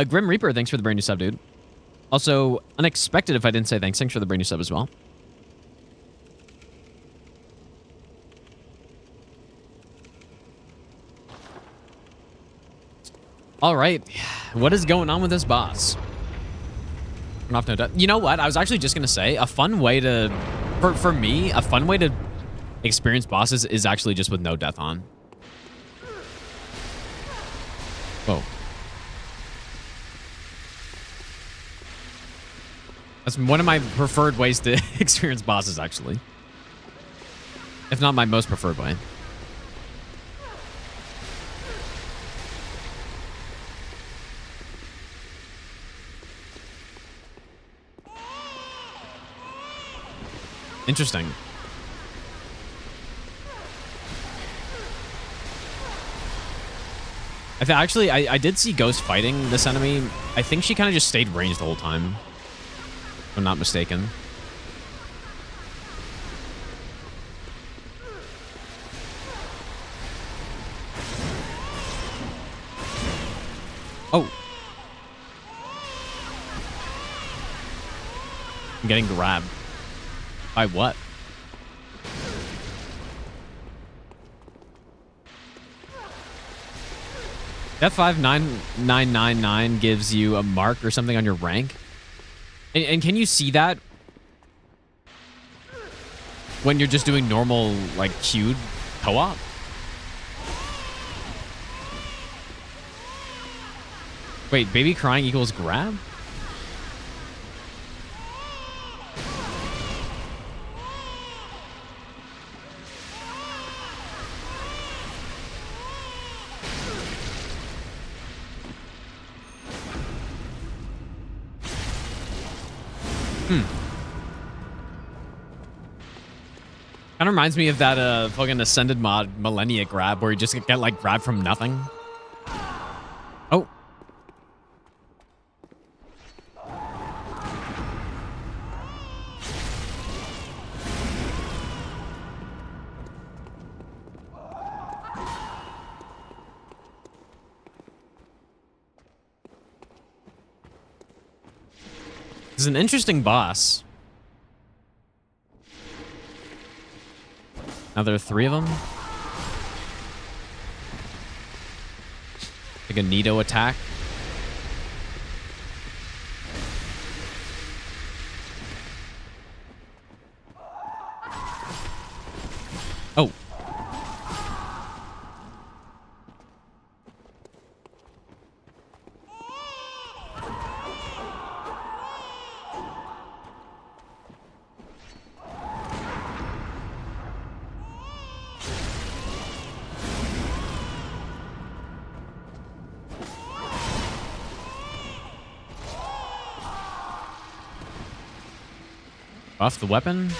Grim Reaper, thanks for the brand new sub, dude. Also, Unexpected, if I didn't say thanks. Thanks for the brand new sub as well. All right. What is going on with this boss? Off no death. You know what? I was actually just going to say a fun way to... For me, a fun way to experience bosses is actually just with no death on. Whoa. That's one of my preferred ways to experience bosses, actually. If not my most preferred way. Interesting. I did see Ghost fighting this enemy. I think she kind of just stayed ranged the whole time. If I'm not mistaken. Oh. I'm getting grabbed. By what? Death 59999 gives you a mark or something on your rank. And can you see that when you're just doing normal, like, queued co-op? Wait, baby crying equals grab? Kind of reminds me of that fucking Ascended mod Millennia grab where you just get like grabbed from nothing. Oh. This is an interesting boss. Now there are 3 of them. Like a Nito attack. Oh. Buff the weapon.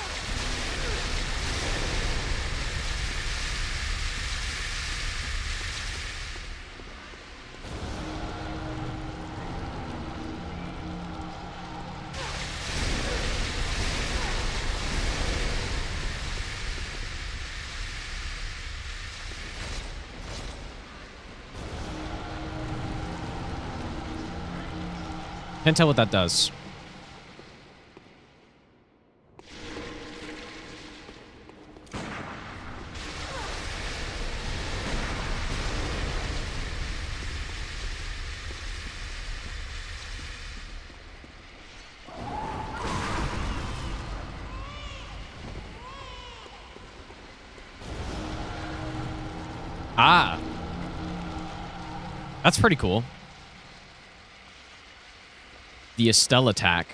Can't tell what that does. Ah. That's pretty cool. the Estelle attack.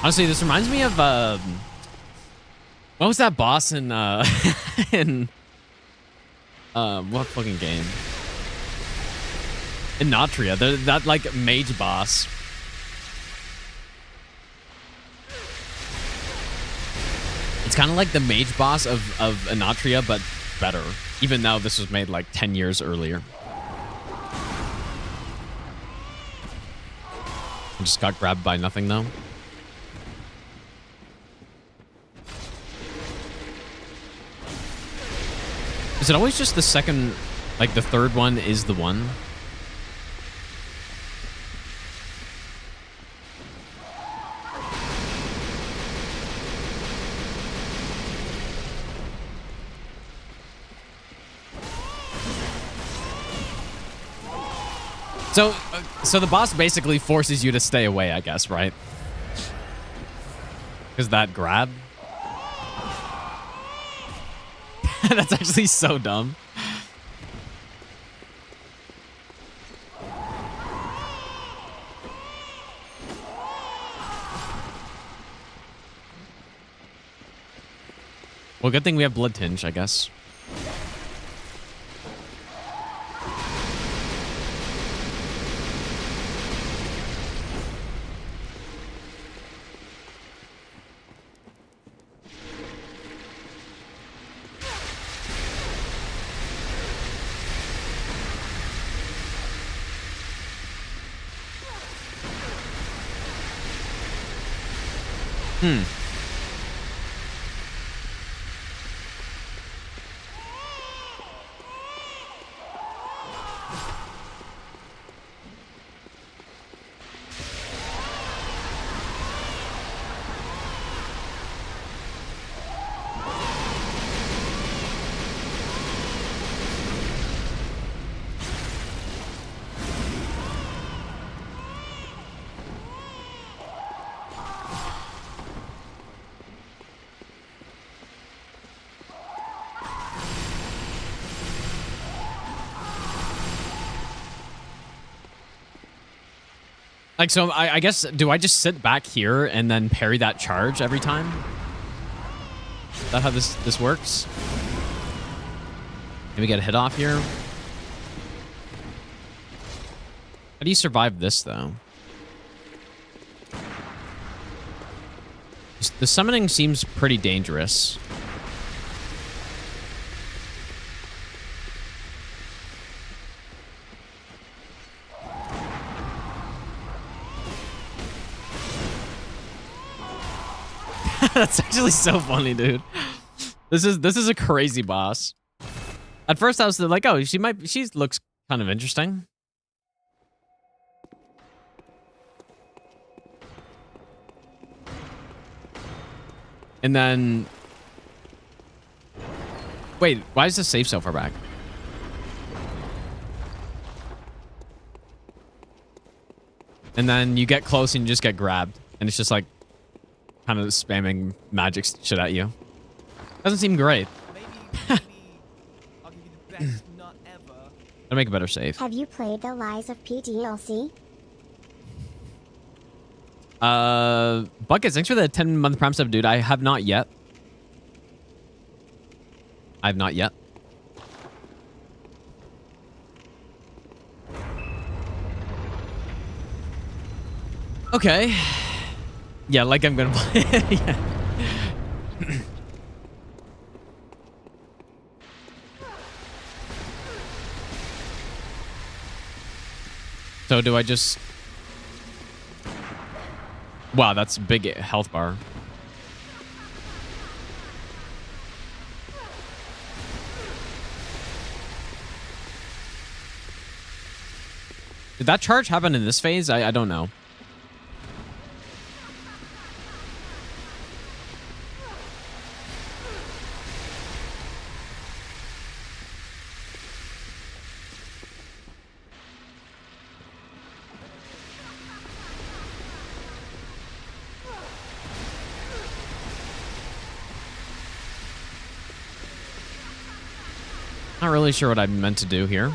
Honestly, this reminds me of what was that boss in in what fucking game? In Natria, that like mage boss. It's kind of like the mage boss of Anatria, but better. Even though this was made like 10 years earlier. I just got grabbed by nothing though. Is it always just the second, like the third one is the one? So the boss basically forces you to stay away, I guess, right? Because that grab? That's actually so dumb. Well, good thing we have Blood Tinge, I guess. Like, so I guess, do I just sit back here and then parry that charge every time? Is that how this works? Maybe get a hit off here. How do you survive this, though? The summoning seems pretty dangerous. That's actually so funny, dude. This is a crazy boss. At first I was like, oh, she looks kind of interesting. And then wait, why is the safe so far back? And then you get close and you just get grabbed. And it's just like kind of spamming magic shit at you. Doesn't seem great. Maybe I'll give you the best nut ever. I'll make a better save. Have you played the Lies of PDLC? Buckets, thanks for the 10-month Prime sub, dude. I have not yet. Okay. Yeah, like I'm gonna play it. Yeah. So do I just... Wow, that's a big health bar. Did that charge happen in this phase? I don't know. Not really sure what I meant to do here.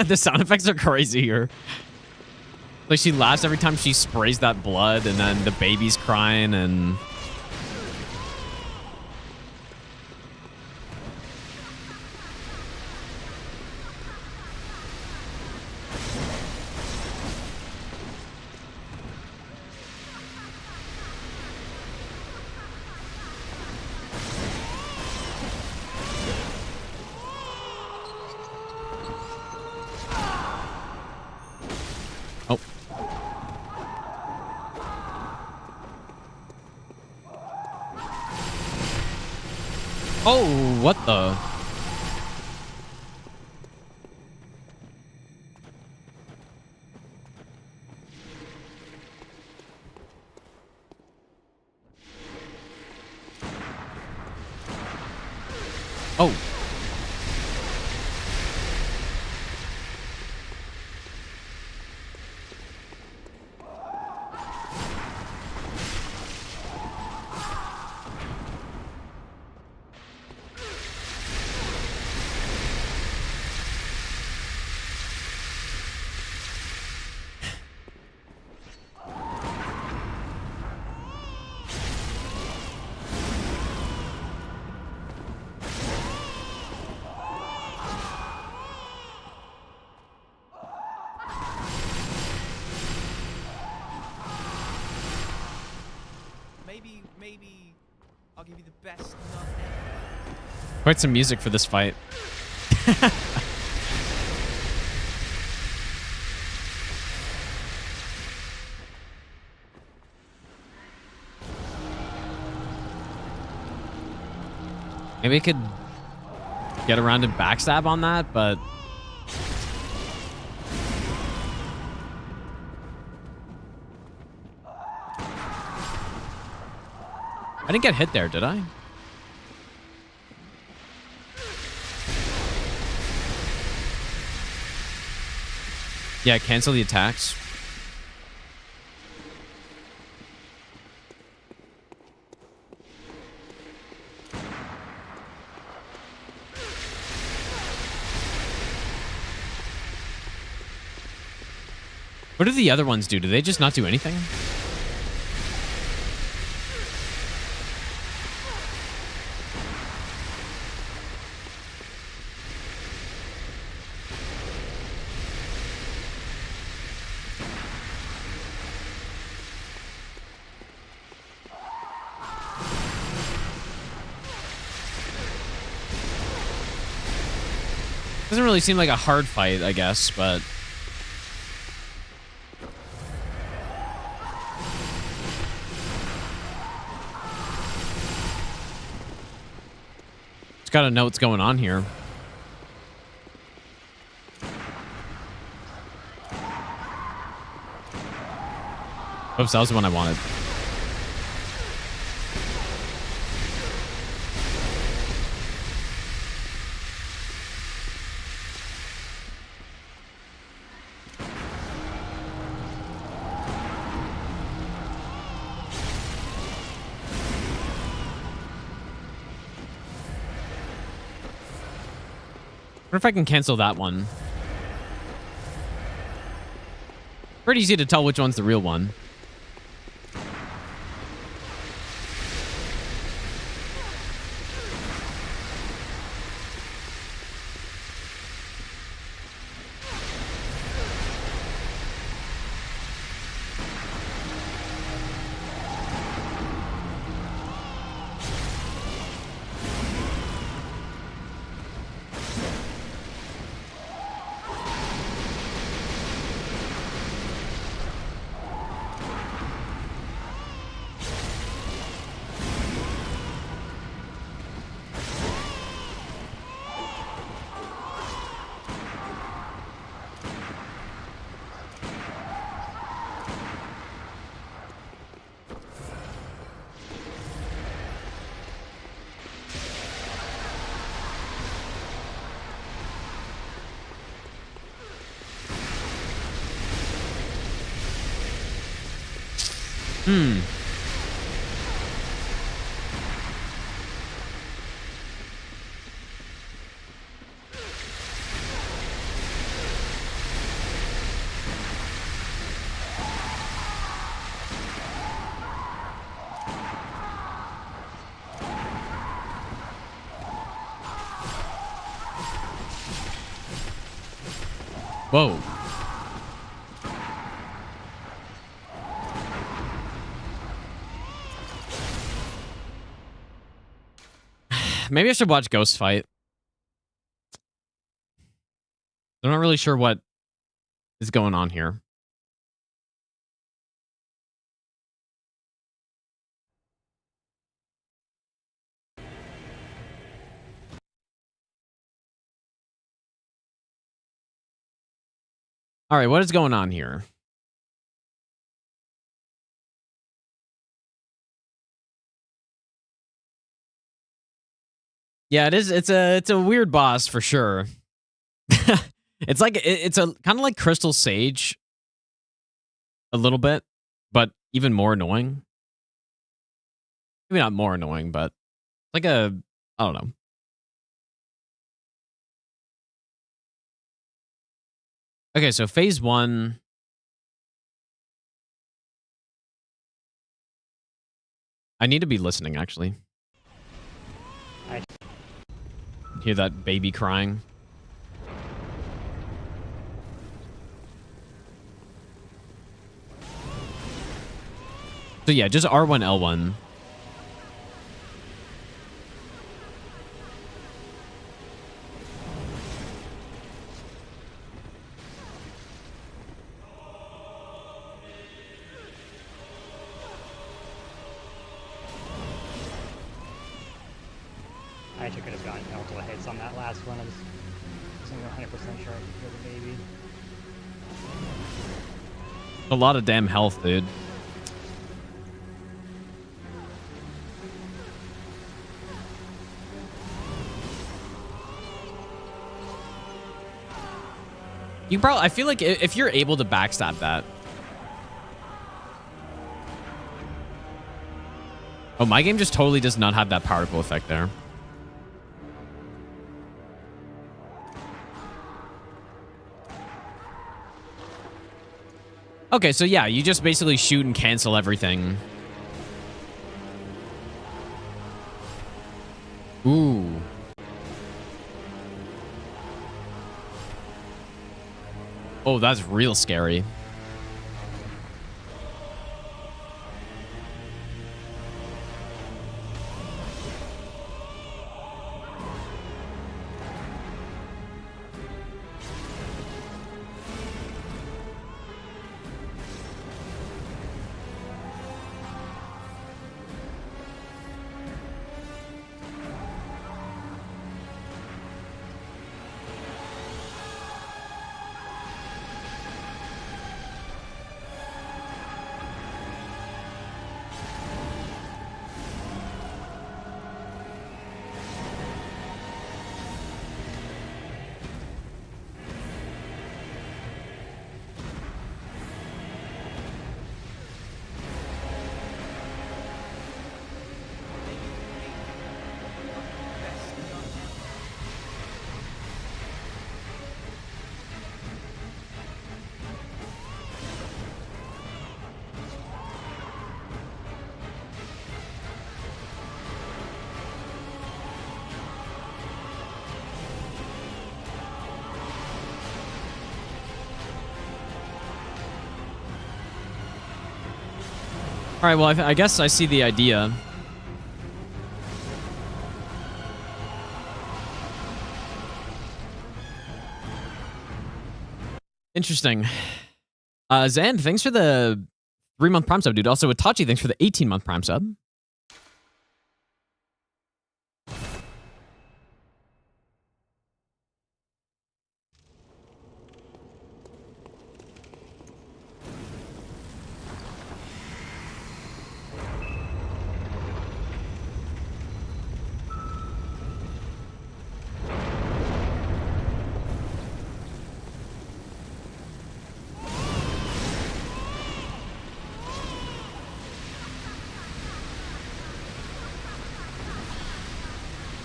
The sound effects are crazy here. Like, she laughs every time she sprays that blood, and then the baby's crying, and... Oh. Oh, what the? Oh. Maybe I'll give you the best nut ever. Quite some music for this fight. Maybe I could get around and backstab on that, but... I didn't get hit there, did I? Yeah, cancel the attacks. What do the other ones do? Do they just not do anything? Doesn't really seem like a hard fight, I guess, but... Just gotta know what's going on here. Oops, that was the one I wanted. What if I can cancel that one? Pretty easy to tell which one's the real one. Hmm. Whoa. Maybe I should watch Ghost fight. I'm not really sure what is going on here. All right, what is going on here? Yeah, it is. It's a weird boss for sure. It's like it's a kind of like Crystal Sage, a little bit, but even more annoying. Maybe not more annoying, but like a I don't know. Okay, so phase 1. I need to be listening actually. Hear that baby crying. So yeah, just R1, L1. I actually could have gotten multiple hits on that last one. I wasn't 100% sure for the baby. A lot of damn health, dude. You probably, I feel like if you're able to backstab that. Oh, my game just totally does not have that particle effect there. Okay, so yeah, you just basically shoot and cancel everything. Ooh. Oh, that's real scary. All right, well, I guess I see the idea. Interesting. Zan, thanks for the 3-month Prime sub, dude. Also, Itachi, thanks for the 18-month Prime sub.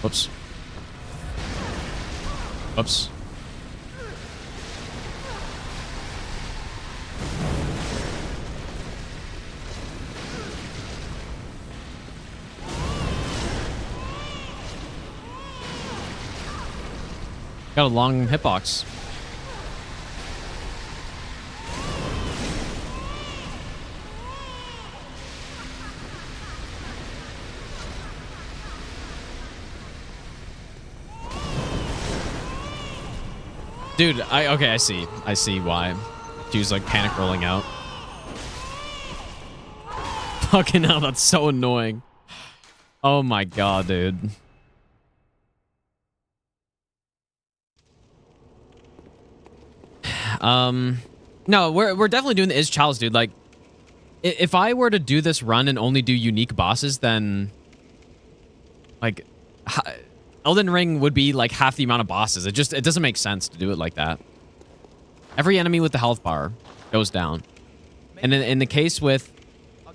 Whoops. Whoops. Got a long hitbox. Dude, okay, I see. I see why. She was like panic rolling out. Fucking hell, that's so annoying. Oh my god, dude. No, we're definitely doing the Chalice, dude. Like, if I were to do this run and only do unique bosses, then like Elden Ring would be like half the amount of bosses. It doesn't make sense to do it like that. Every enemy with the health bar goes down. And in the case with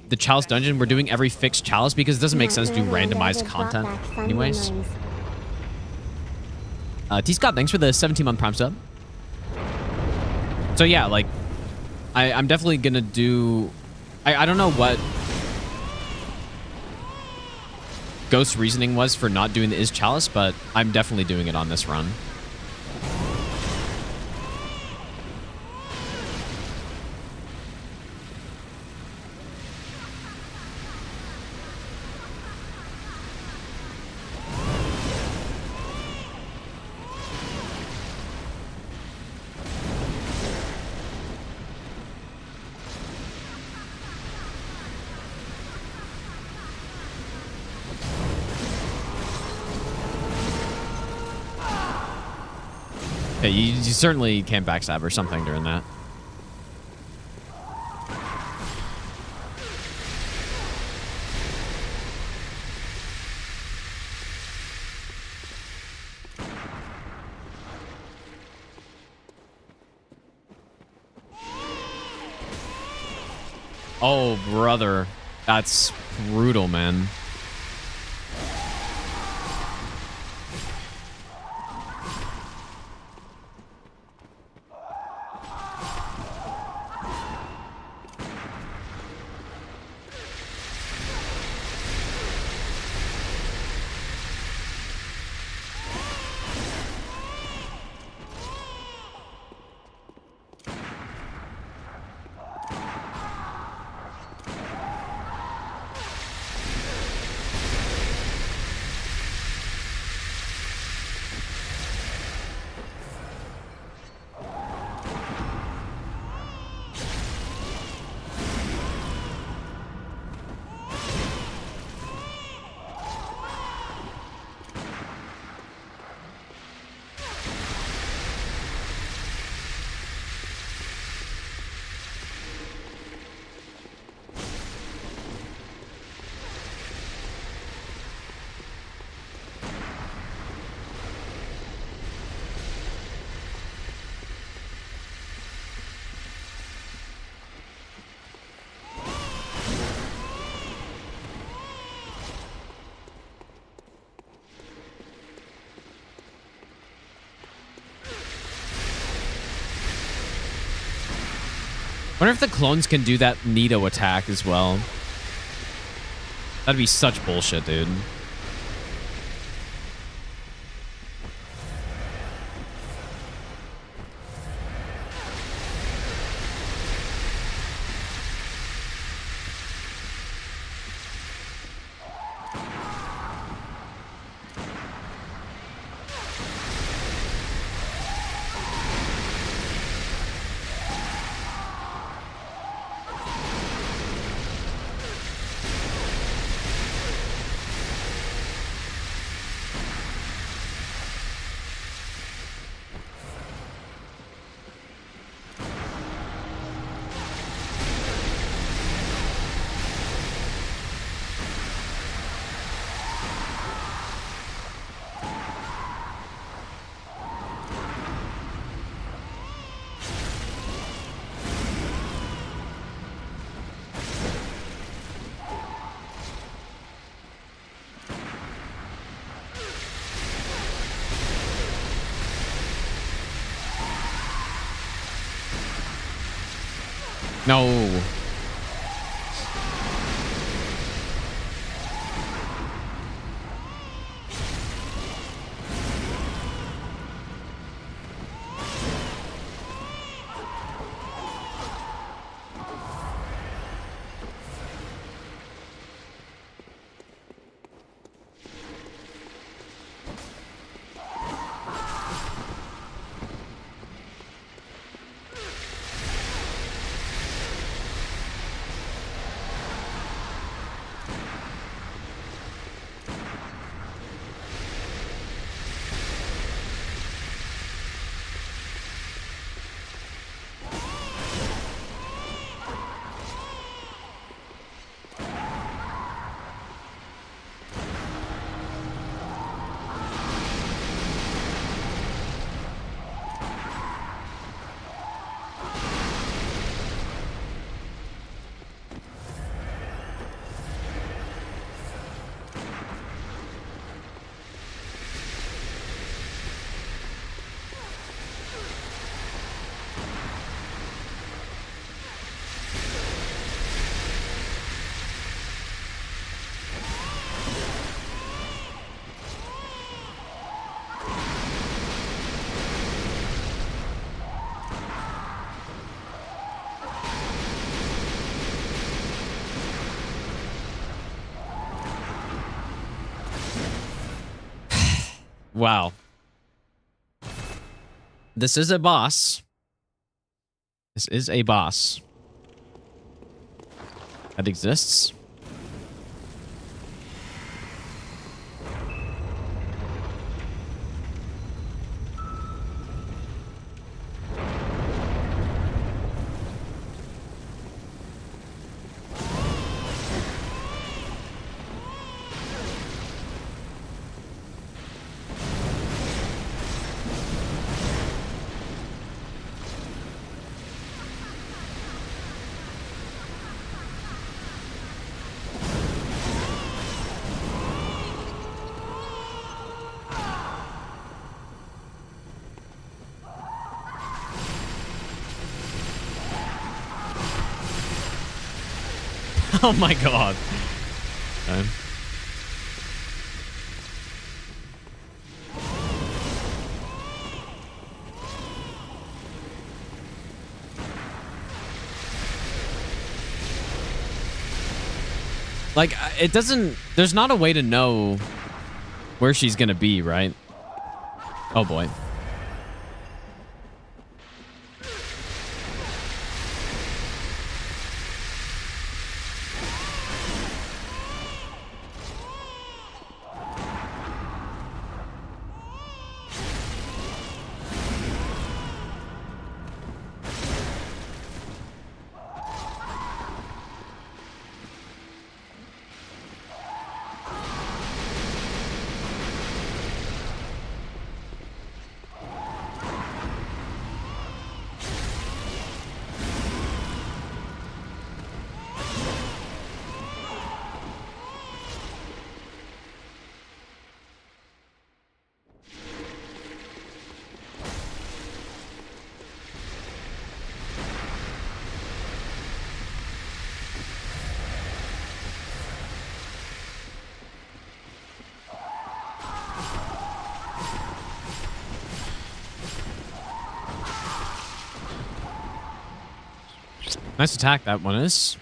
the Chalice dungeon, we're doing every fixed Chalice because it doesn't make sense to do randomized content anyways. T-Scott, thanks for the 17-month Prime sub. So yeah, like, I'm definitely gonna do... I don't know what Ghost's reasoning was for not doing the Chalice, but I'm definitely doing it on this run. Yeah, you certainly can't backstab or something during that. Oh, brother. That's brutal, man. Wonder if the clones can do that Nito attack as well. That'd be such bullshit, dude. No. Wow. This is a boss. This is a boss that exists. Oh my god. Okay. Like, it doesn't... There's not a way to know where she's gonna be, right? Oh boy. Nice attack that one is.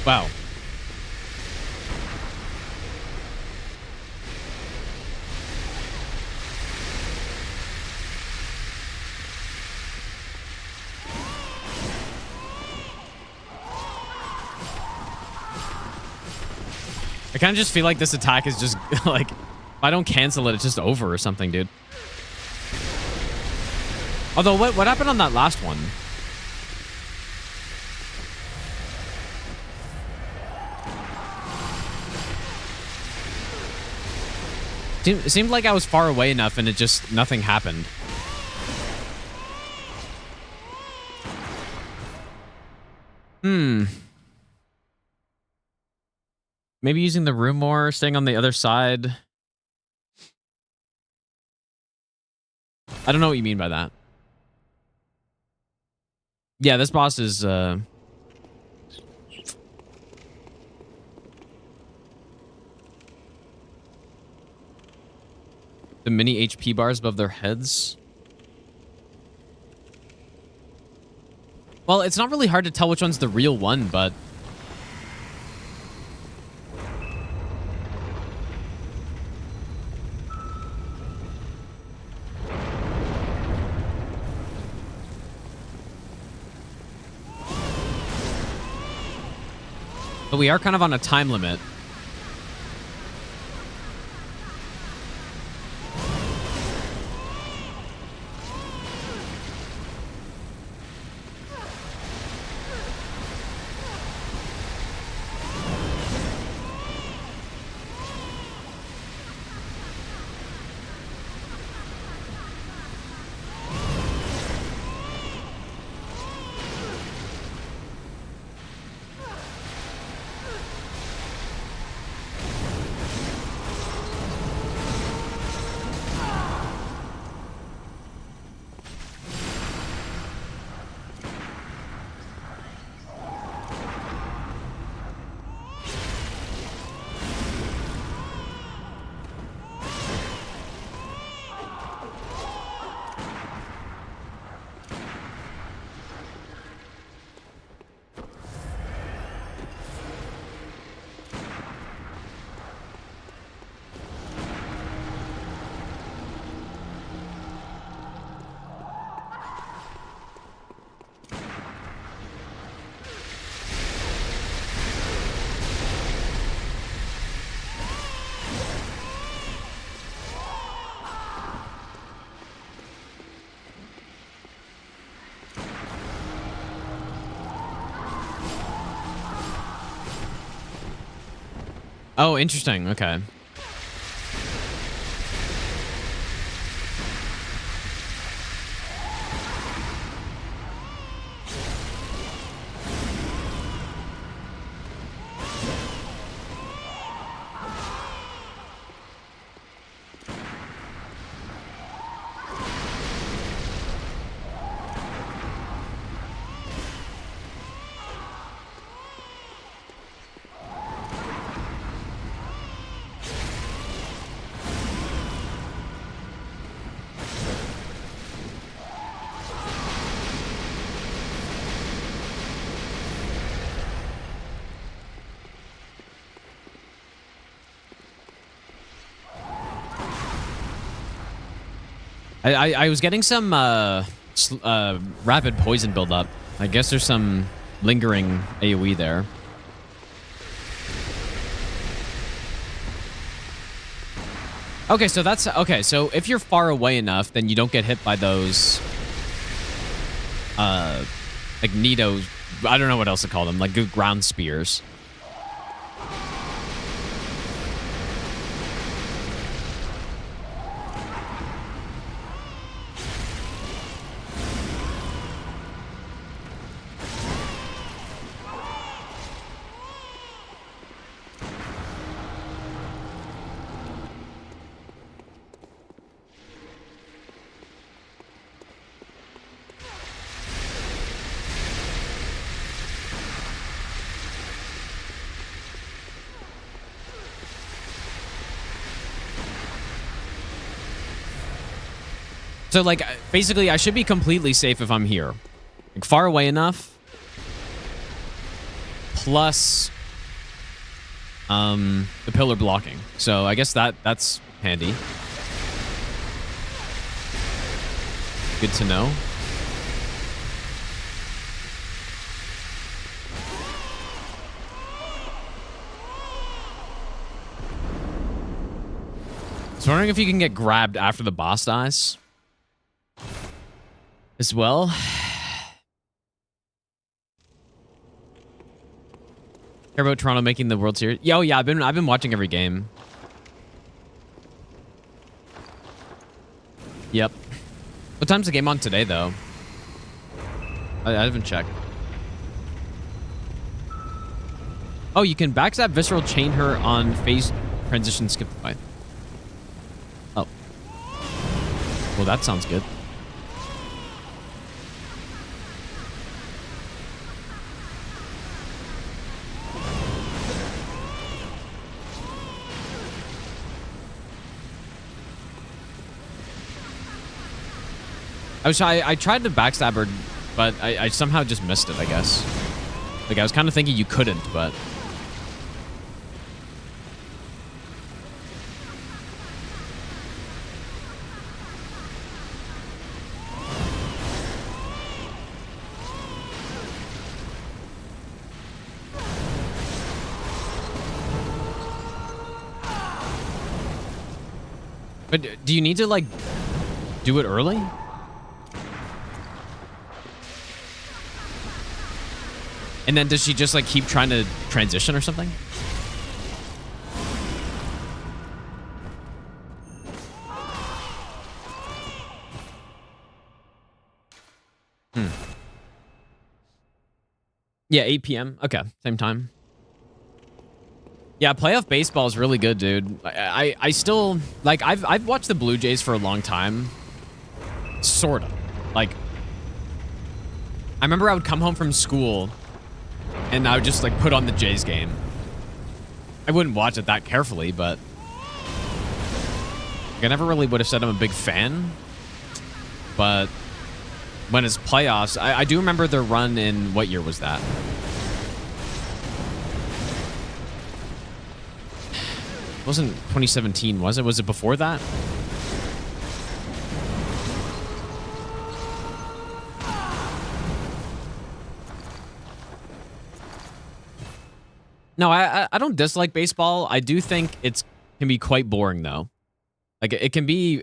Wow. I kind of just feel like this attack is just like, if I don't cancel it, it's just over or something, dude. Although, what happened on that last one? It seemed like I was far away enough and it just, nothing happened. Maybe using the room more, staying on the other side. I don't know what you mean by that. Yeah, this boss is, the mini HP bars above their heads. Well, it's not really hard to tell which one's the real one, but... But we are kind of on a time limit. Oh, interesting. Okay. I was getting some rapid poison buildup. I guess there's some lingering AoE there. Okay, so that's okay. So if you're far away enough, then you don't get hit by those like Nidos. I don't know what else to call them, like ground spears. So, like, basically, I should be completely safe if I'm here. Like, far away enough. Plus, the pillar blocking. So I guess that's handy. Good to know. I was wondering if you can get grabbed after the boss dies as well. Care about Toronto making the World Series? Yeah, oh yeah, I've been watching every game. Yep. What time's the game on today, though? I haven't checked. Oh, you can backstab Visceral chain her on phase transition skip the fight. Oh. Well, that sounds good. I tried to backstab her, but I somehow just missed it, I guess. Like, I was kind of thinking you couldn't, but... But do you need to, like, do it early? And then does she just, like, keep trying to transition or something? Yeah, 8 p.m. Okay, same time. Yeah, playoff baseball is really good, dude. I still, like, I've watched the Blue Jays for a long time. Sort of. Like, I remember I would come home from school and I would just, like, put on the Jays game. I wouldn't watch it that carefully, but like, I never really would have said I'm a big fan. But when it's playoffs, I do remember their run in, what year was that? It wasn't 2017, was it? Was it before that? No, I don't dislike baseball. I do think it can be quite boring, though. Like, it can be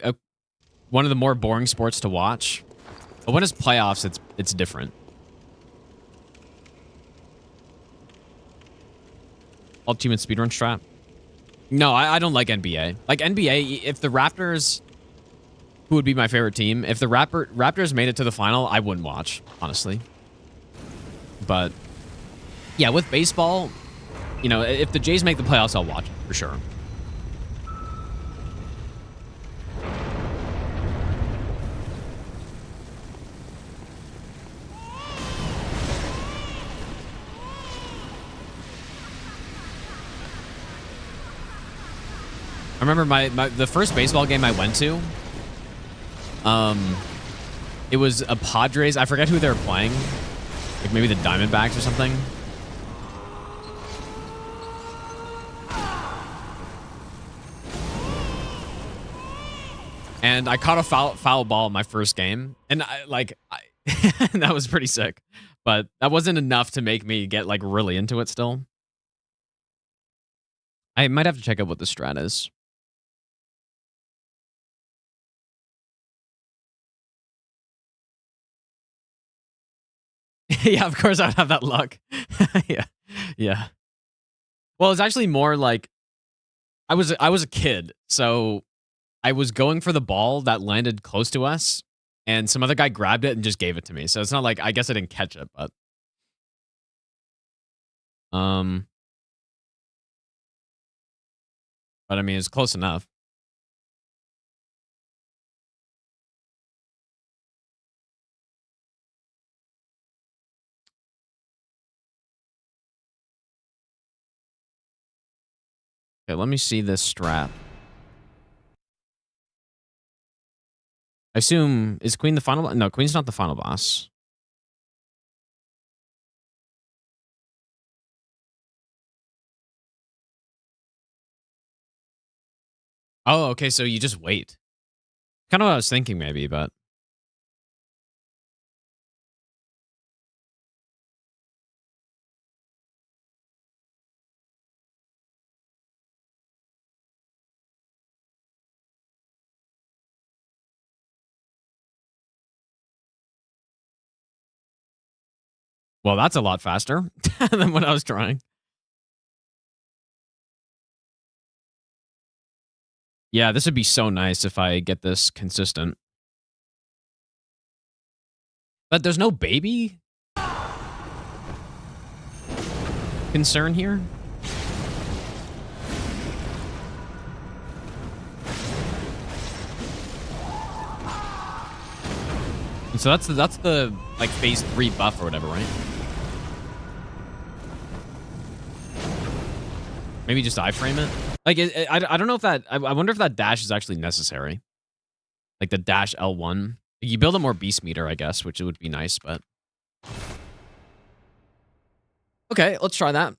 one of the more boring sports to watch. But when it's playoffs, it's different. Ultimate speedrun strat? No, I don't like NBA. Like, NBA, if the Raptors, who would be my favorite team, if the Raptors made it to the final, I wouldn't watch, honestly. But, yeah, with baseball... You know, if the Jays make the playoffs, I'll watch it, for sure. I remember the first baseball game I went to, it was a Padres. I forget who they were playing. Like, maybe the Diamondbacks or something. And I caught a foul ball in my first game. And that was pretty sick. But that wasn't enough to make me get, like, really into it still. I might have to check out what the strat is. Yeah, of course I'd have that luck. Yeah. Yeah. Well, it's actually more like I was a kid, so I was going for the ball that landed close to us, and some other guy grabbed it and just gave it to me. So it's not like, I guess I didn't catch it, but I mean, it's close enough. Okay, let me see this strat. I assume, is Queen the final? No, Queen's not the final boss. Oh, okay, so you just wait. Kind of what I was thinking maybe, but... Well, that's a lot faster than what I was trying. Yeah, this would be so nice if I get this consistent. But there's no baby concern here. And so that's the like phase 3 buff or whatever, right? Maybe just iframe it. Like I don't know if that I wonder if that dash is actually necessary. Like the dash L1. You build a more beast meter, I guess, which would be nice, but okay, let's try that.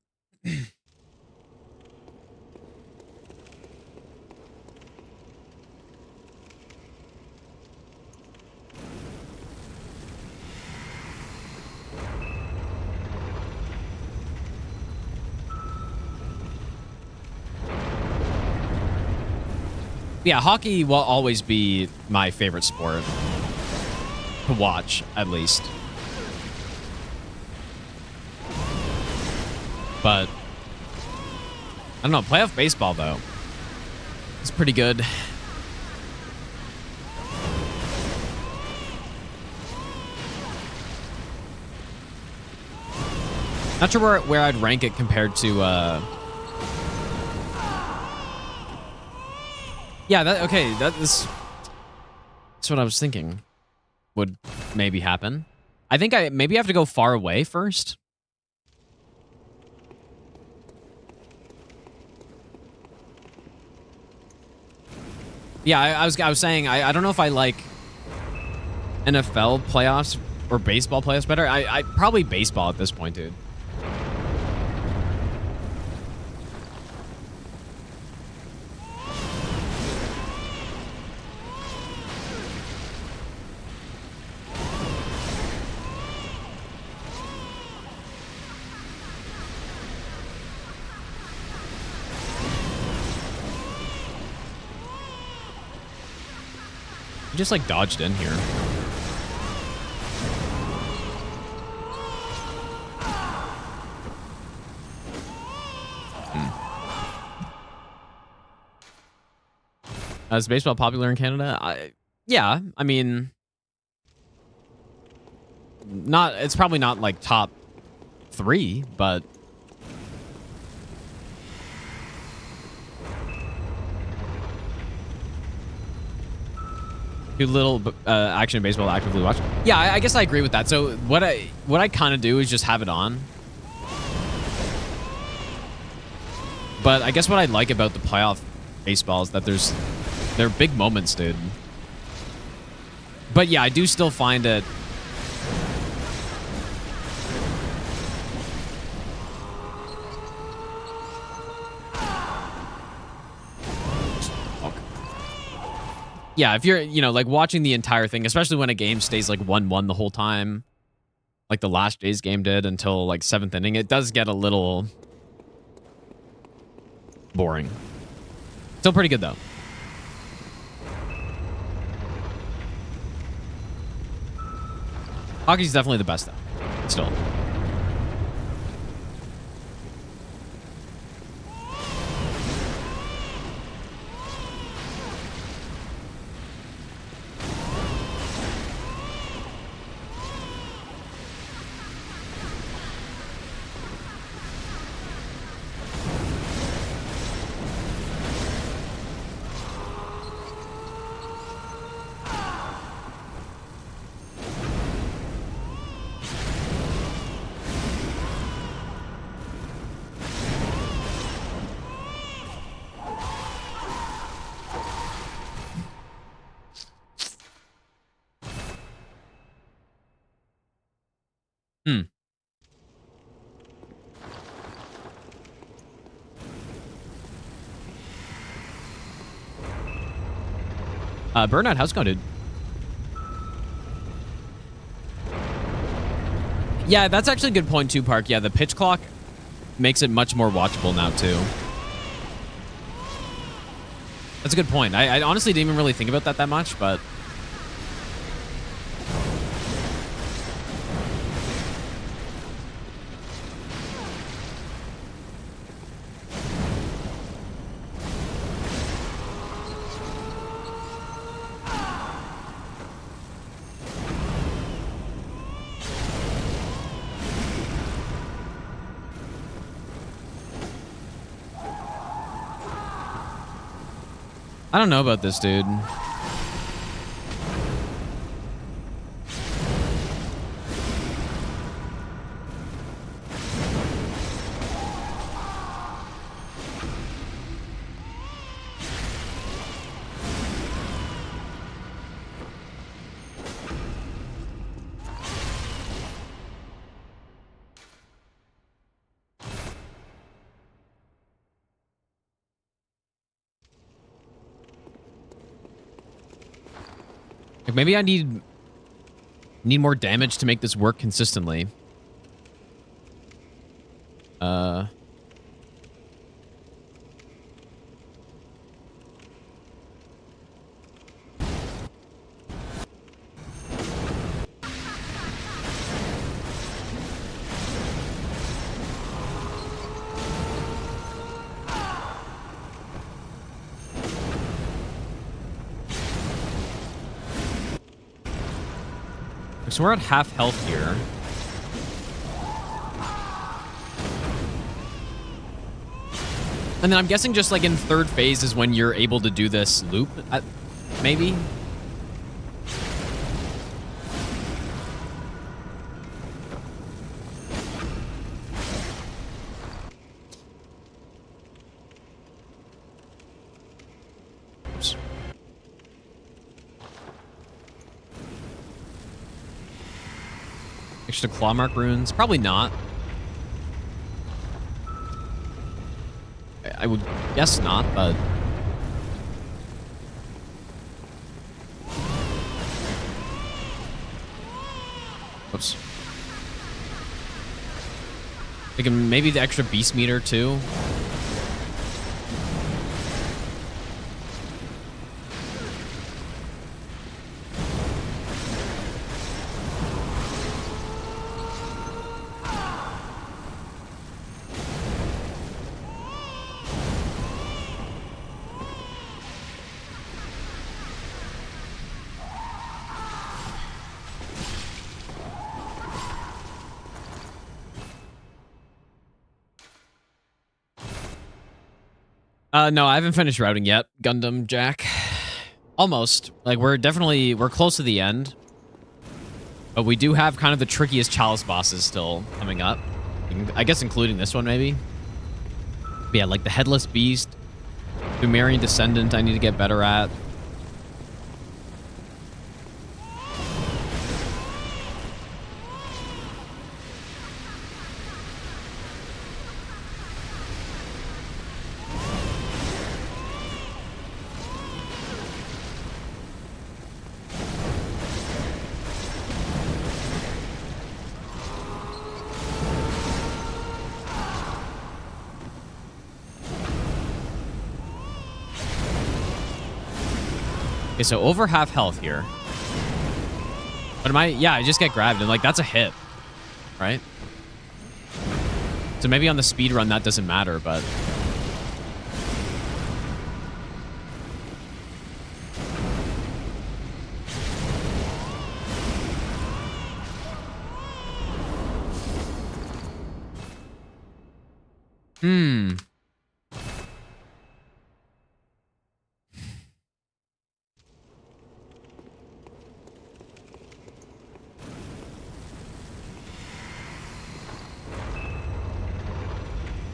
Yeah, hockey will always be my favorite sport to watch, at least. But I don't know, playoff baseball though. It's pretty good. Not sure where I'd rank it compared to yeah, that's what I was thinking would maybe happen. I think I maybe have to go far away first. Yeah, I was saying I don't know if I like NFL playoffs or baseball playoffs better. I probably baseball at this point, dude. Just like dodged in here. Is baseball popular in Canada? Yeah, I mean, it's probably not like top 3, but too little action in baseball to actively watch. Yeah, I guess I agree with that. So what I kind of do is just have it on. But I guess what I like about the playoff baseball is that there are big moments, dude. But yeah, I do still find it yeah, if you're, like watching the entire thing, especially when a game stays like 1-1 the whole time, like the last Jays game did until like 7th inning, it does get a little boring. Still pretty good though. Hockey's definitely the best though. Still. Burnout, how's it going, dude? Yeah, that's actually a good point too, Park. Yeah, the pitch clock makes it much more watchable now too. That's a good point. I honestly didn't even really think about that much, but... I don't know about this, dude. Like maybe I need more damage to make this work consistently. So we're at half health here. And then I'm guessing just like in third phase is when you're able to do this loop, maybe? Oops. Extra claw mark runes? Probably not. I would guess not, but... Oops. Thinking maybe the extra beast meter too. No, I haven't finished routing yet, Gundam Jack. Almost. Like, we're close to the end. But we do have kind of the trickiest Chalice bosses still coming up. I guess including this one, maybe. But yeah, like the Headless Beast, Pthumerian Descendant I need to get better at. Okay, so over half health here. But am I... Yeah, I just get grabbed and like that's a hit. Right? So maybe on the speed run that doesn't matter, but...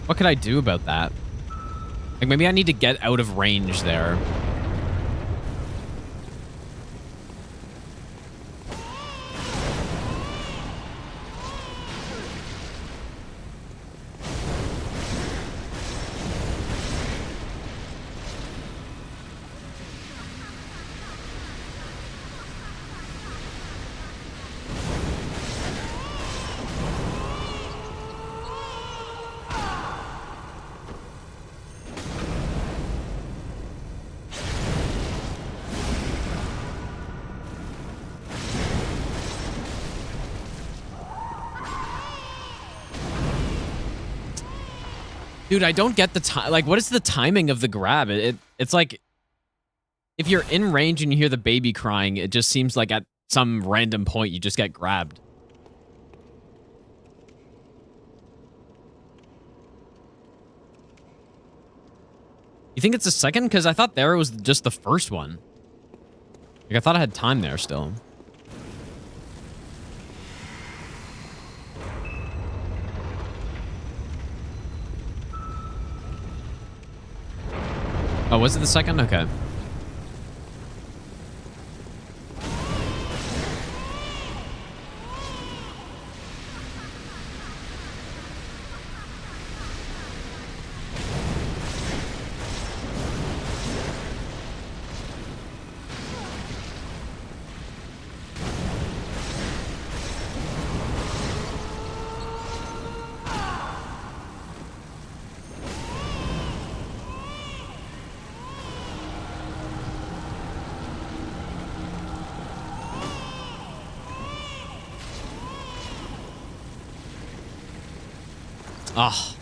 What could I do about that? Like, maybe I need to get out of range there. Dude, I don't get the time. Like, what is the timing of the grab? It's like, if you're in range and you hear the baby crying, it just seems like at some random point you just get grabbed. You think it's the second? Because I thought there was just the first one. Like, I thought I had time there still. Oh, was it the second? Okay. Oh.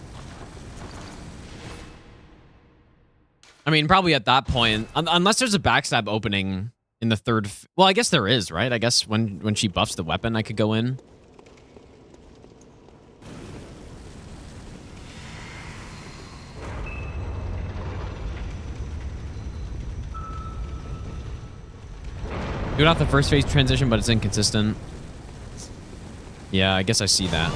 I mean, probably at that point, unless there's a backstab opening in the third. Well, I guess there is, right? I guess when she buffs the weapon, I could go in. Do it off the first phase transition, but it's inconsistent. Yeah, I guess I see that.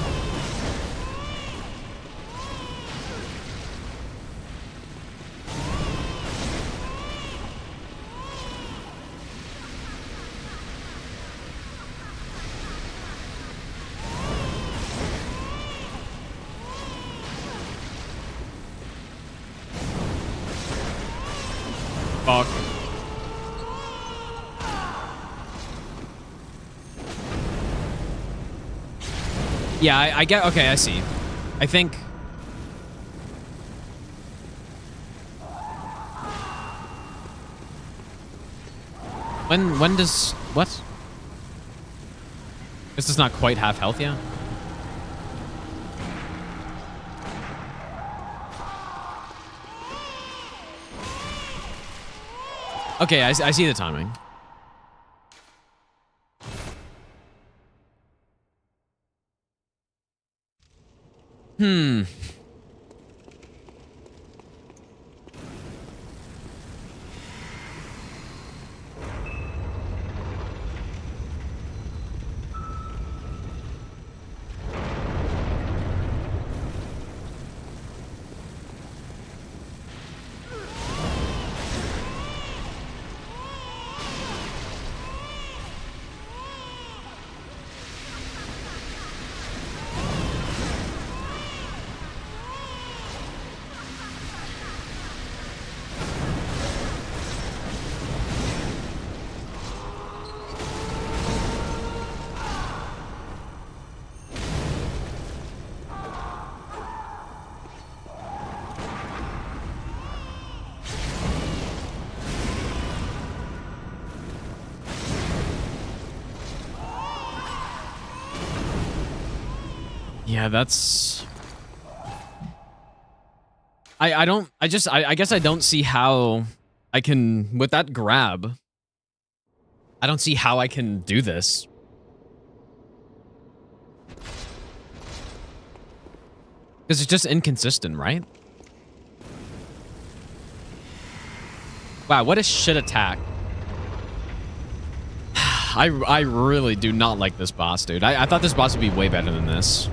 Fuck. Yeah, I get. Okay, I see. I think. When does what? This is not quite half health yet. Okay, I see the timing. Yeah, that's... I guess I don't see how I can, with that grab, I don't see how I can do this. Because it's just inconsistent, right? Wow, what a shit attack. I really do not like this boss, dude. I thought this boss would be way better than this.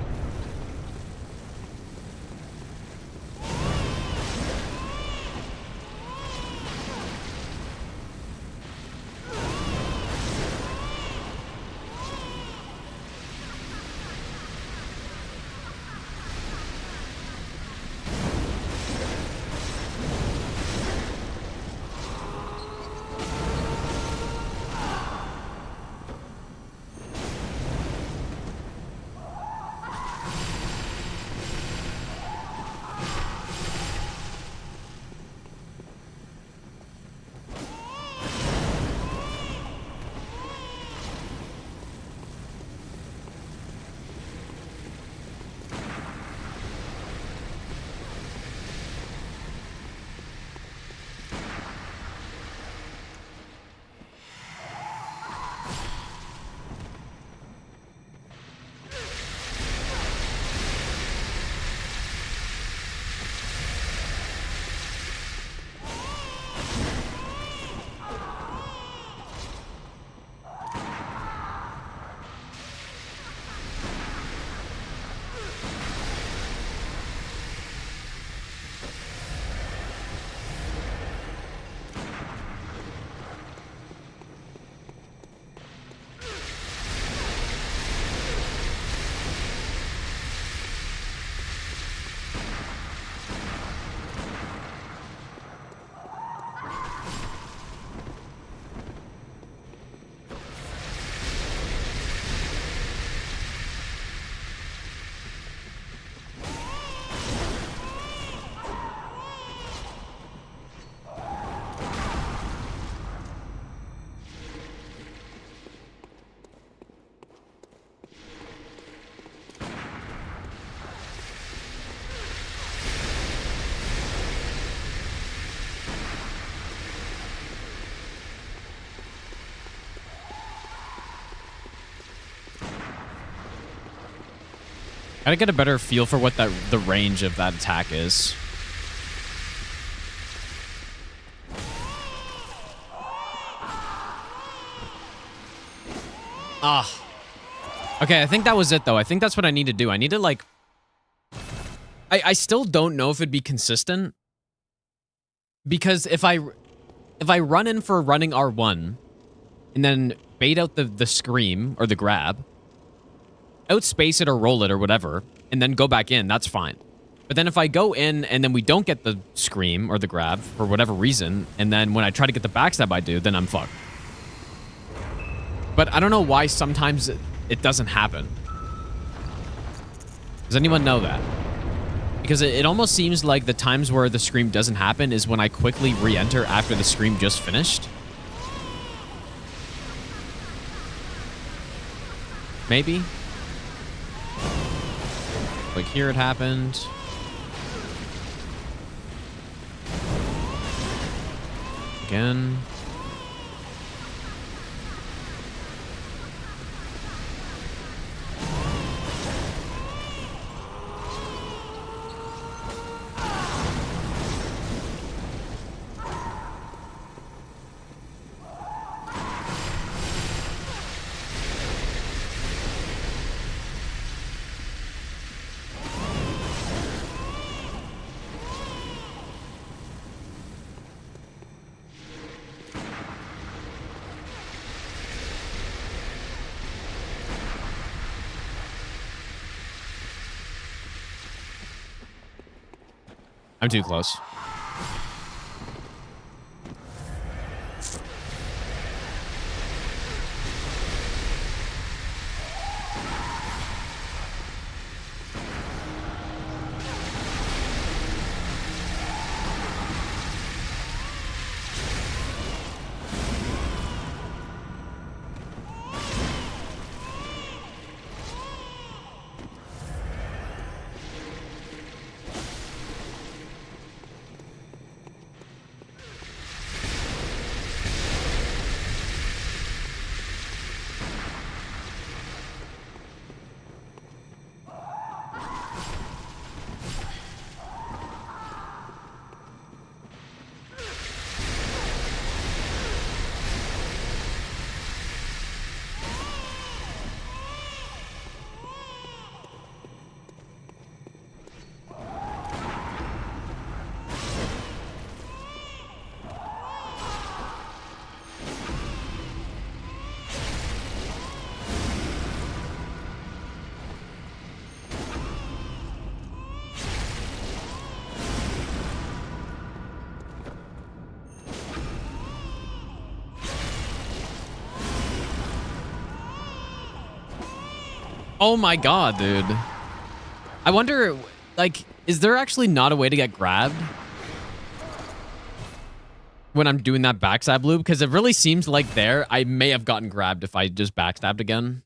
Gotta get a better feel for what the range of that attack is. Ah. Okay, I think that was it, though. I think that's what I need to do. I need to, like... I still don't know if it'd be consistent. Because if I run in for running R1, and then bait out the scream, or the grab, outspace it or roll it or whatever, and then go back in, that's fine. But then if I go in, and then we don't get the scream or the grab, for whatever reason, and then when I try to get the backstab I do, then I'm fucked. But I don't know why sometimes it doesn't happen. Does anyone know that? Because it almost seems like the times where the scream doesn't happen is when I quickly re-enter after the scream just finished. Maybe? Like here it happened. Again. I'm too close. Oh my god, dude. I wonder, like, is there actually not a way to get grabbed when I'm doing that backstab loop? Because it really seems like there, I may have gotten grabbed if I just backstabbed again.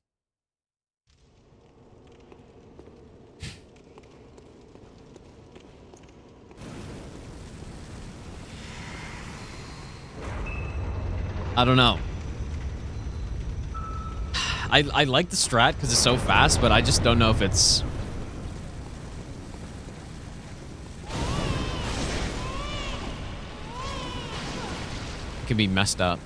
I don't know. I like the strat because it's so fast, but I just don't know if it's... It could be messed up.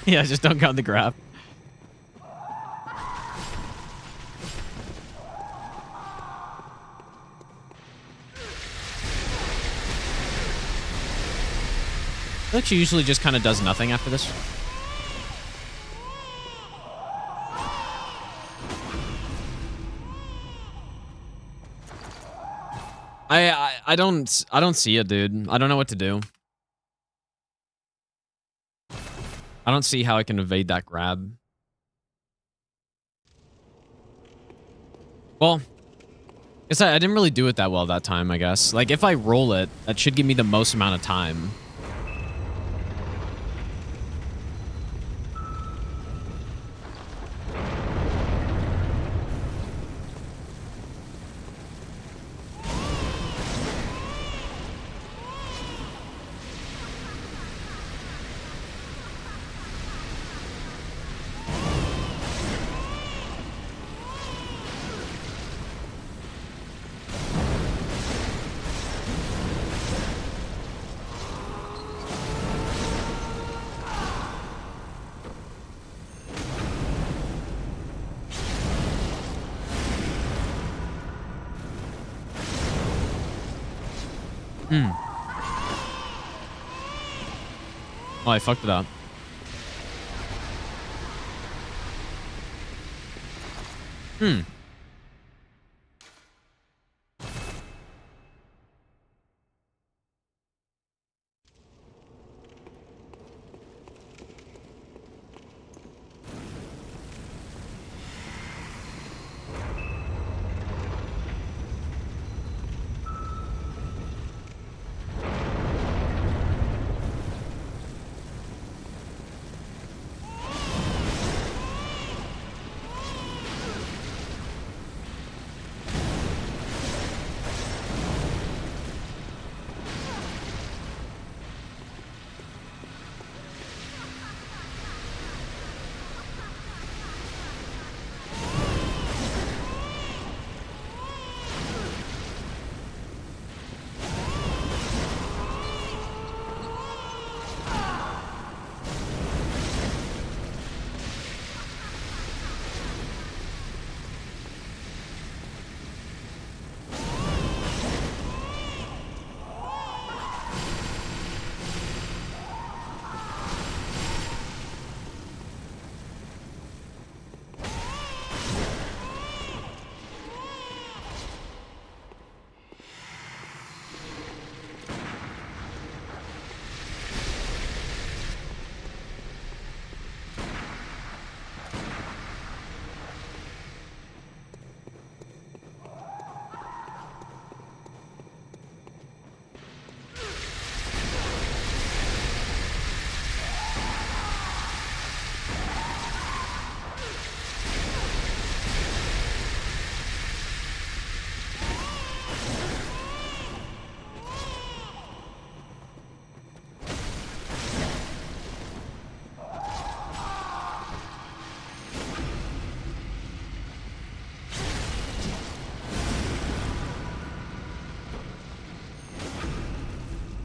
Yeah, just don't count the grab. feel like she usually just kind of does nothing after this. I don't see it, dude. I don't know what to do. I don't see how I can evade that grab. Well, I guess I didn't really do it that well that time, I guess. Like, if I roll it, that should give me the most amount of time. Oh, I fucked it up.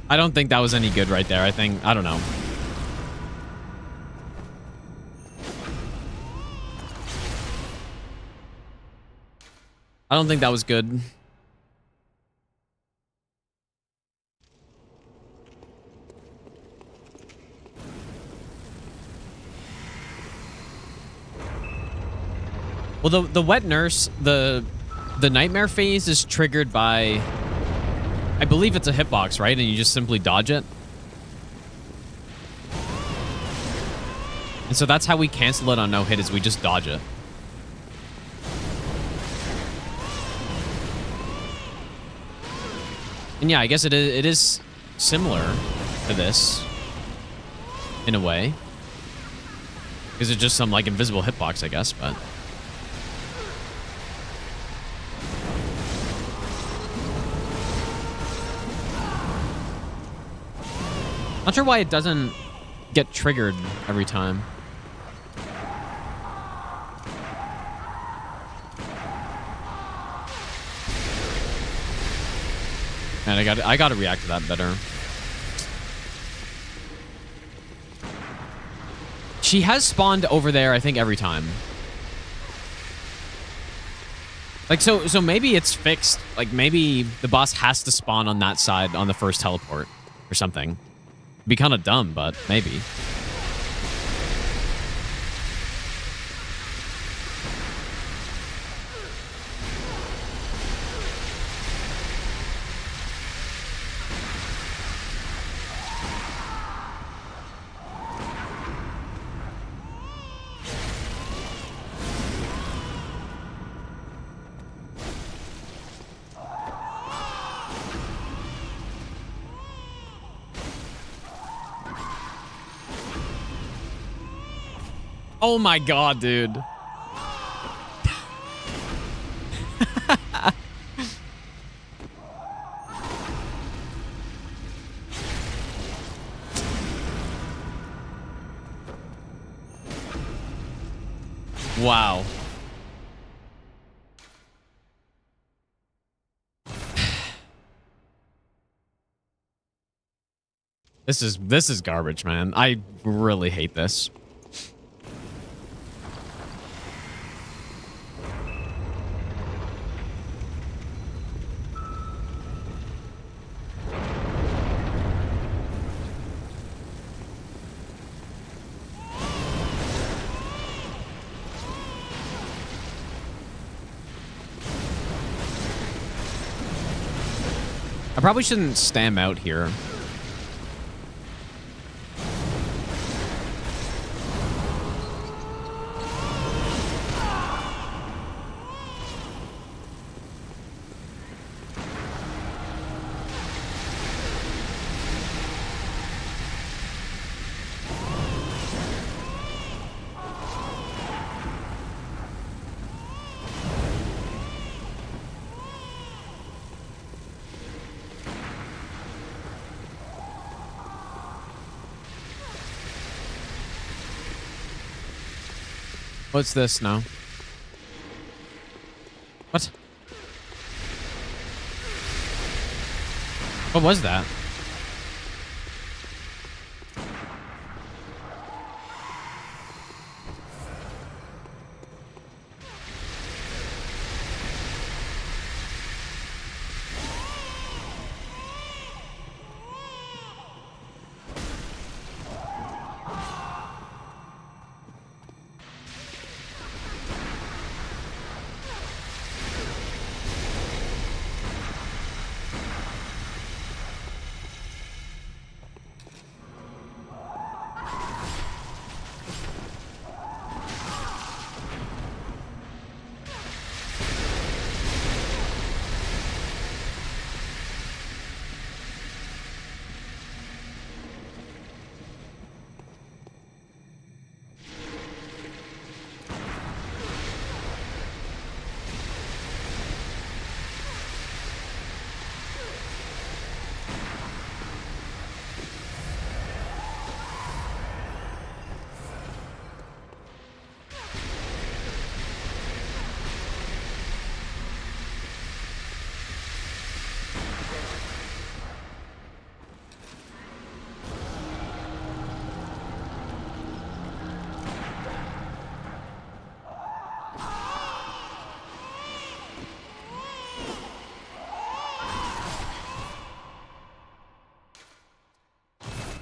I don't think that was any good right there. I don't know. I don't think that was good. Well, the wet nurse, the nightmare phase is triggered by, I believe it's a hitbox, right? And you just simply dodge it. And so that's how we cancel it on no hit, is we just dodge it. And yeah, I guess it is similar to this in a way. Because it's just some like invisible hitbox, I guess, but not sure why it doesn't get triggered every time. Man, I gotta react to that better. She has spawned over there, I think, every time. Like, so maybe it's fixed. Like, maybe the boss has to spawn on that side on the first teleport or something. Be kind of dumb, but maybe. Oh my god, dude. Wow. This is garbage, man. I really hate this. I probably shouldn't stam out here. What's this now? What? What was that?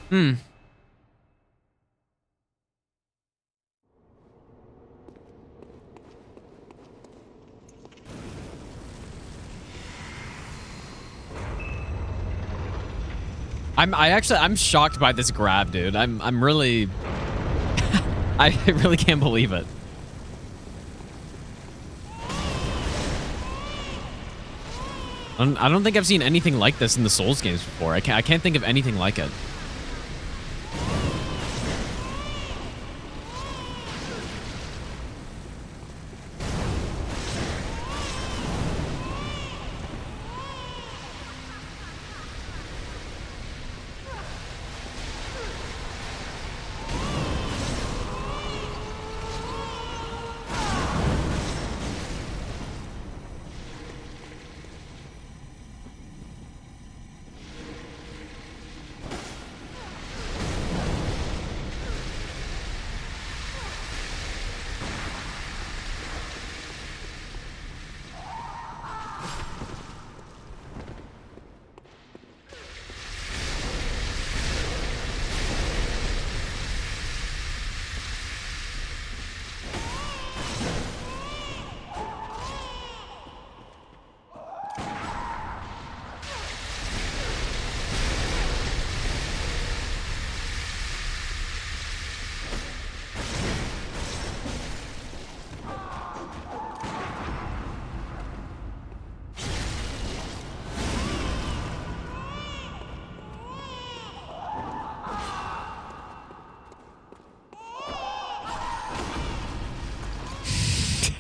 Hmm. I'm shocked by this grab, dude. I'm really I really can't believe it. I don't think I've seen anything like this in the Souls games before. I can't think of anything like it.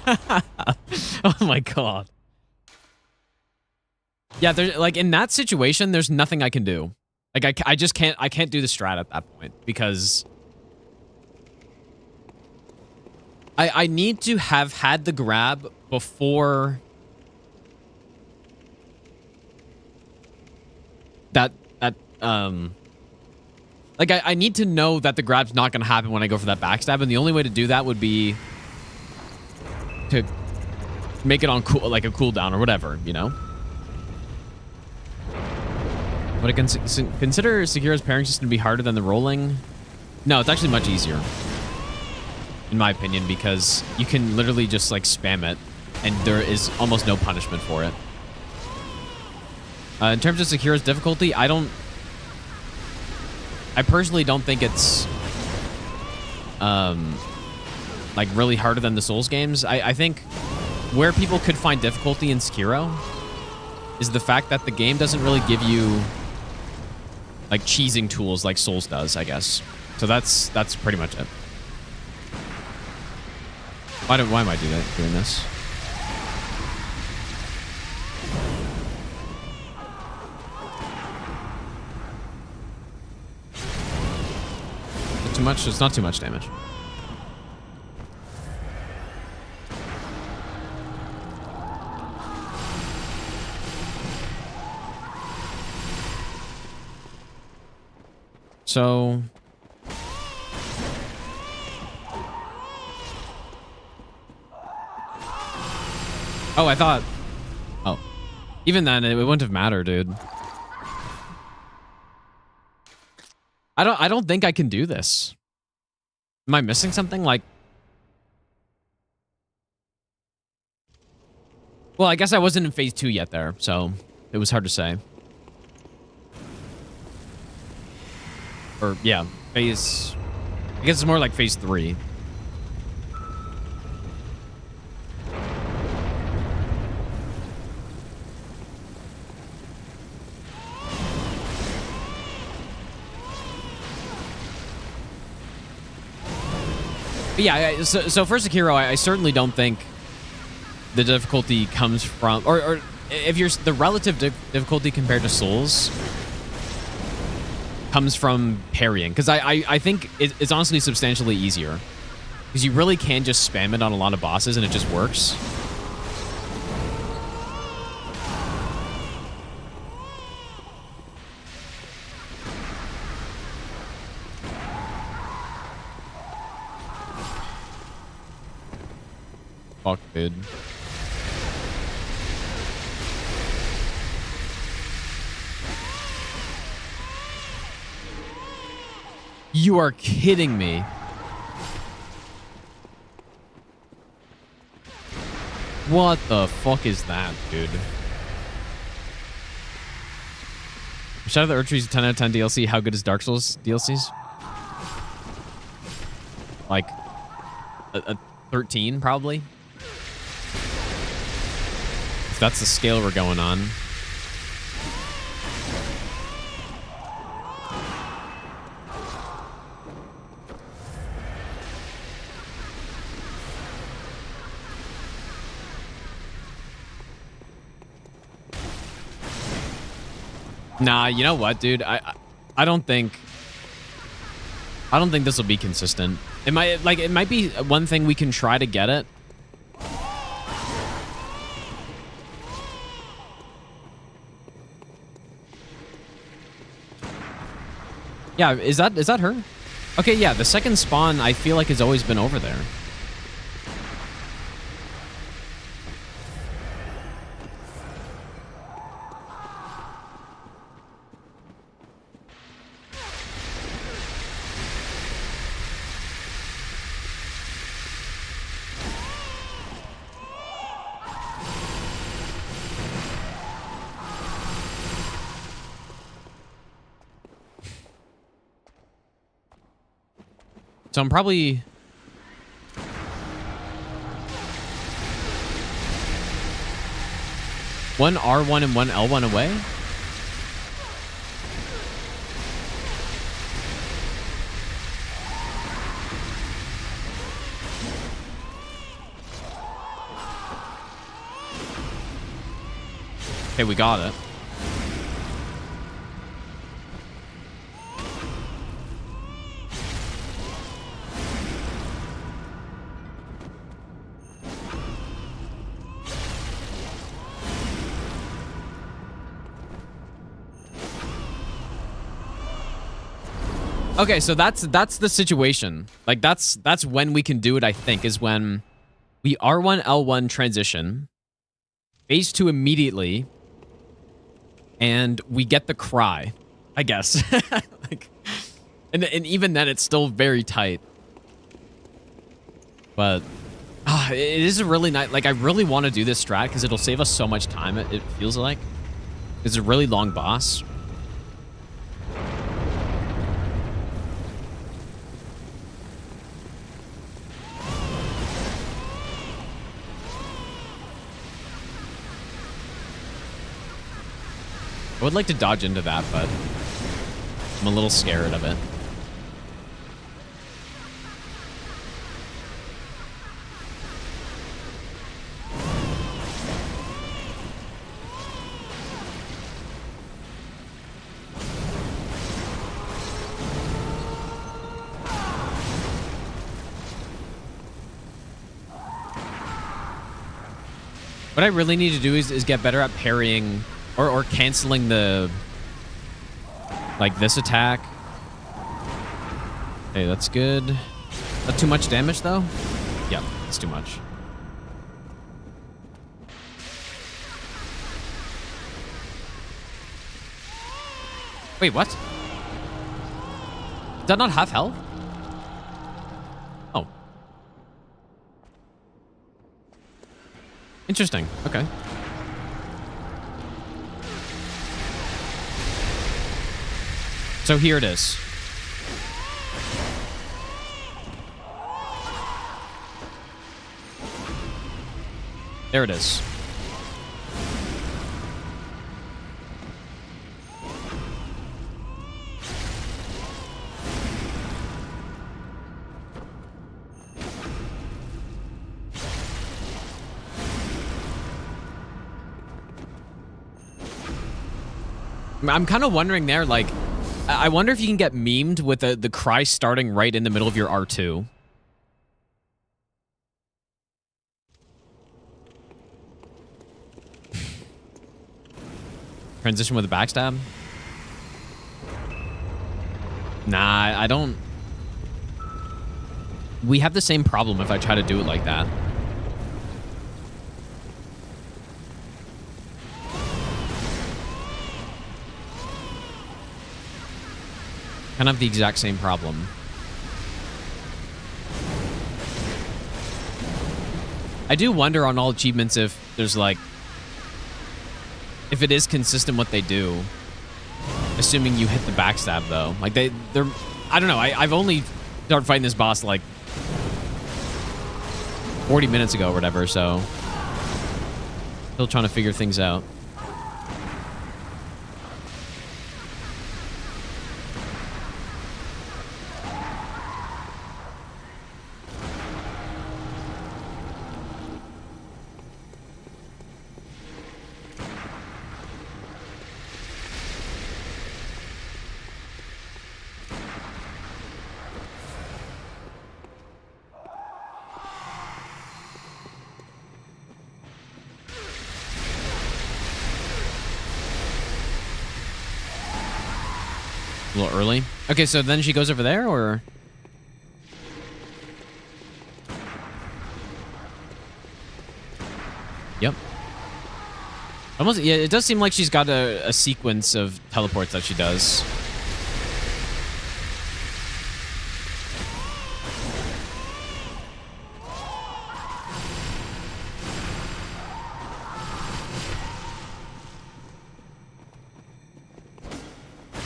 Oh my god. Yeah, there's like in that situation, there's nothing I can do. Like I just can't. I can't do the strat at that point because I need to have had the grab before that like I need to know that the grab's not gonna happen when I go for that backstab, and the only way to do that would be to make it on cool, like a cooldown or whatever, you know. Would I consider Sekira's pairing system to be harder than the rolling? No, it's actually much easier, in my opinion, because you can literally just like spam it, and there is almost no punishment for it. In terms of Sekira's difficulty, I personally don't think it's like really harder than the Souls games. I think where people could find difficulty in Sekiro is the fact that the game doesn't really give you like cheesing tools like Souls does, I guess. So that's pretty much it. Why am I doing this? Too much? It's not too much damage. So oh, I thought, oh, even then it wouldn't have mattered, dude. I don't think I can do this. Am I missing something? Like, well, I guess I wasn't in phase 2 yet there, so it was hard to say. Or, yeah, phase... I guess it's more like phase 3. But yeah, so for Sekiro, I certainly don't think the difficulty comes from... Or if you're... The relative difficulty compared to Souls comes from parrying, because I think it's honestly substantially easier, because you really can just spam it on a lot of bosses and it just works. Fuck, dude. You are kidding me. What the fuck is that, dude? Shadow of the Erdtree's 10 out of 10 DLC. How good is Dark Souls DLCs? Like a 13, probably. If that's the scale we're going on. Nah, you know what, dude? I don't think this will be consistent. It might be one thing we can try to get it. Yeah, is that her? Okay, yeah, the second spawn I feel like has always been over there. So I'm probably... one R1 and one L1 away? Okay, we got it. Okay, so that's the situation. Like that's when we can do it, I think, is when we R1 L1 transition, phase 2 immediately, and we get the cry, I guess. Like, and even then it's still very tight. But it is a really nice, like I really want to do this strat because it'll save us so much time, it feels like. It's a really long boss. I would like to dodge into that, but I'm a little scared of it. What I really need to do is get better at parrying or canceling the, like, this attack. Hey, that's good. Not too much damage, though? Yep, it's too much. Wait, what? Did that not have health? Oh. Interesting. Okay. So here it is. There it is. I'm kind of wondering there, like, I wonder if you can get memed with the cry starting right in the middle of your R2. Transition with a backstab? Nah, I don't... We have the same problem if I try to do it like that. Kind of the exact same problem. I do wonder on all achievements if there's like... If it is consistent what they do. Assuming you hit the backstab though. Like they're... I don't know, I've only started fighting this boss like 40 minutes ago or whatever, so... Still trying to figure things out. A little early. Okay, so then she goes over there, or? Yep. Almost, yeah, it does seem like she's got a sequence of teleports that she does.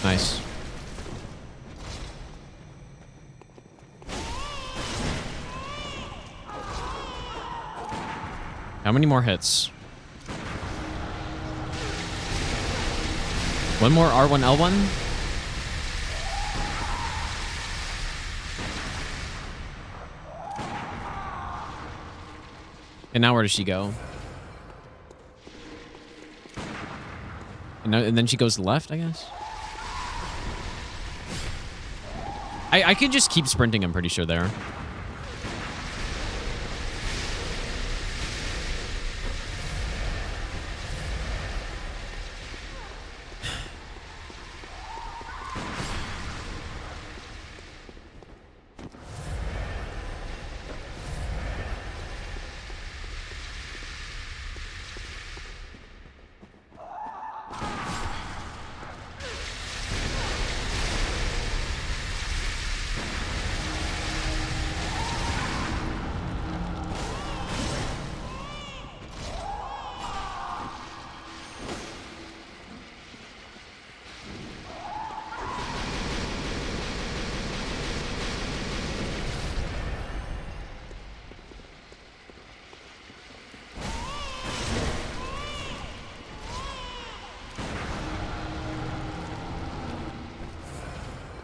Nice. How many more hits? One more R1 L1? And now where does she go? And then she goes left, I guess. I could just keep sprinting, I'm pretty sure there.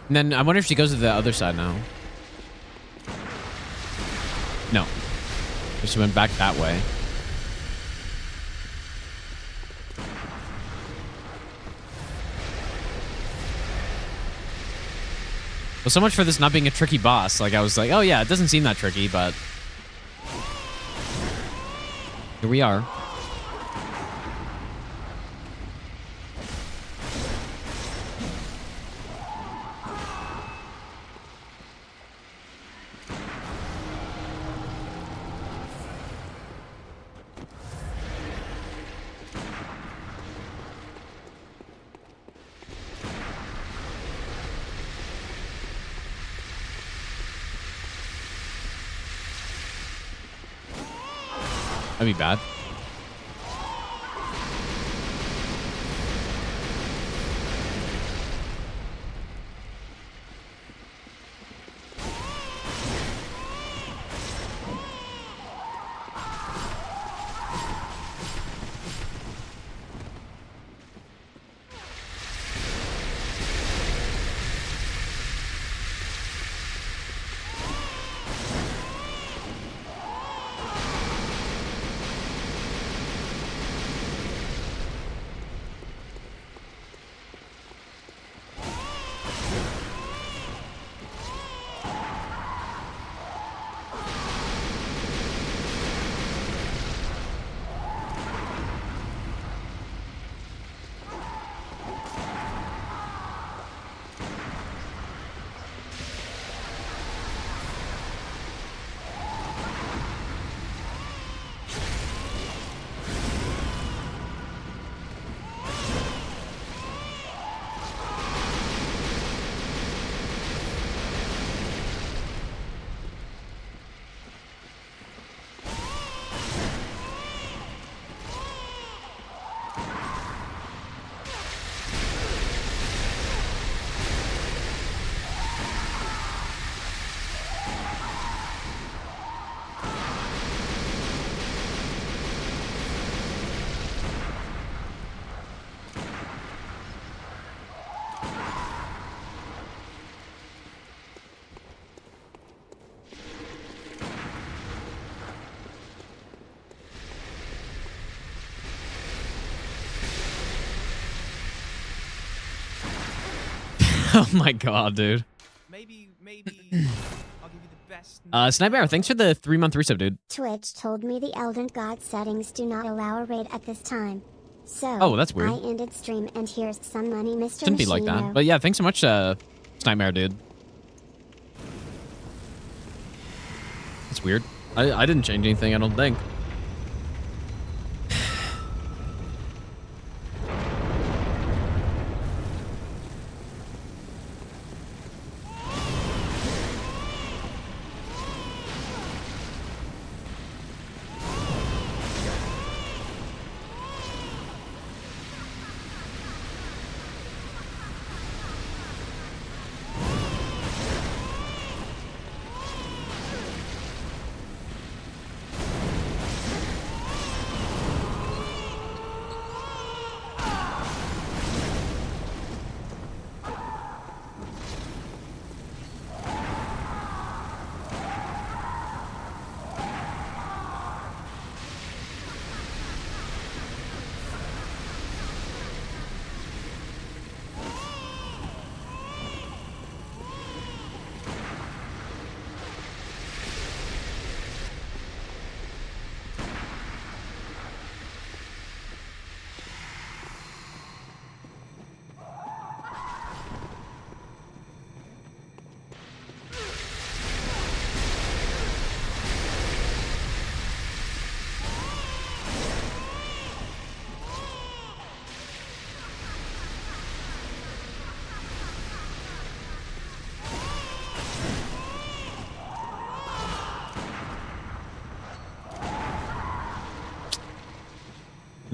And then I wonder if she goes to the other side now. No. She went back that way. Well, so much for this not being a tricky boss. Like, I was like, oh yeah, it doesn't seem that tricky, but... here we are. That'd be bad. Oh my god, dude. Maybe I'll give you the best. Sniper, thanks for the 3-month resub, dude. Twitch told me the Elden God settings do not allow a raid at this time. So, Oh, that's weird. I ended stream and here's some money, Mr. Shouldn't be like Machino. that. But yeah, thanks so much, Nightmare, dude. That's weird. I didn't change anything, I don't think.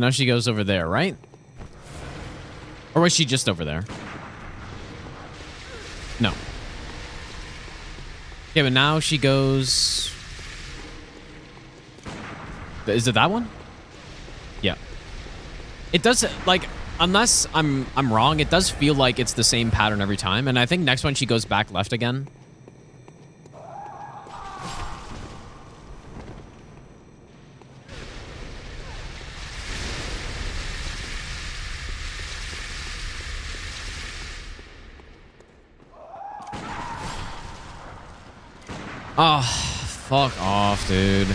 Now she goes over there, right? Or was she just over there? No. Okay, but now she goes... Is it that one? Yeah. It does, like, unless I'm wrong, it does feel like it's the same pattern every time. And I think next one she goes back left again. Oh, fuck off, dude.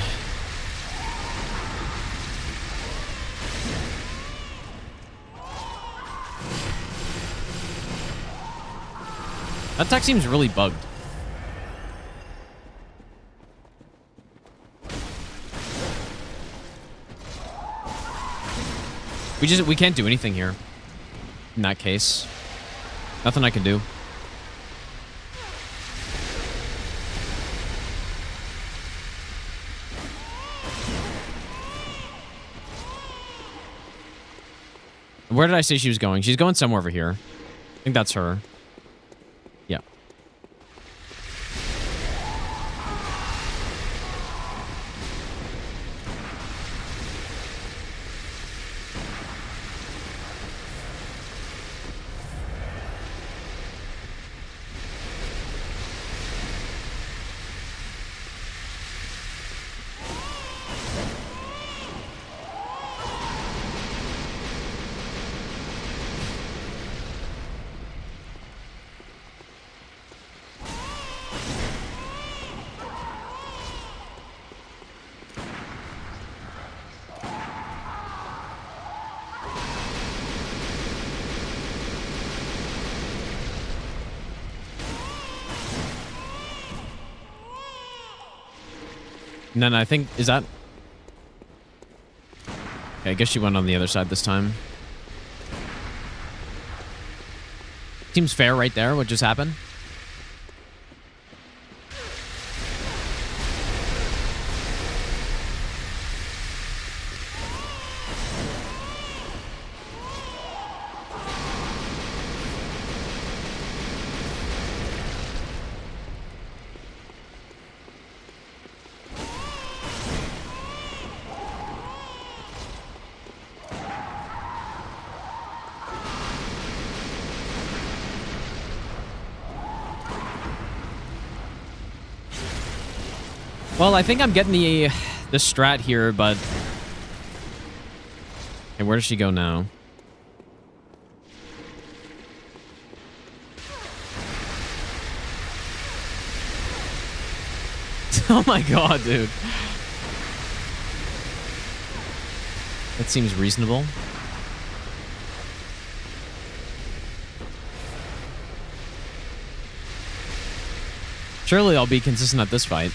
That tech seems really bugged. We can't do anything here. In that case. Nothing I can do. Where did I say she was going? She's going somewhere over here. I think that's her. Yeah. And then I think, is that... Okay, I guess she went on the other side this time. Seems fair right there, what just happened. Well, I think I'm getting the strat here, but... Okay, where does she go now? Oh my god, dude. That seems reasonable. Surely I'll be consistent at this fight.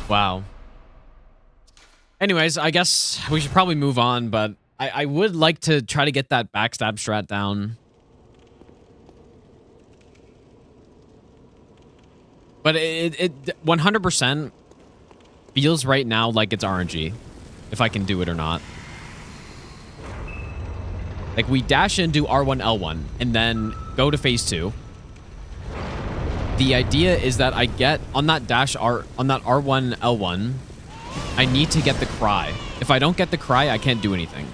Wow. Anyways, I guess we should probably move on, but I would like to try to get that backstab strat down. But it 100% feels right now like it's RNG, if I can do it or not. Like, we dash in, do R1, L1, and then go to phase 2. The idea is that I get on that on that R1, L1, I need to get the cry. If I don't get the cry, I can't do anything.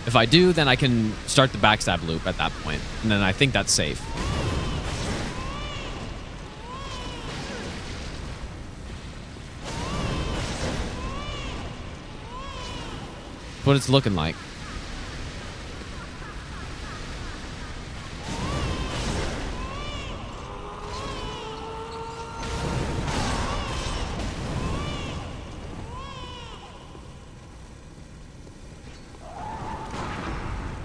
If I do, then I can start the backstab loop at that point, and then I think that's safe. That's what it's looking like.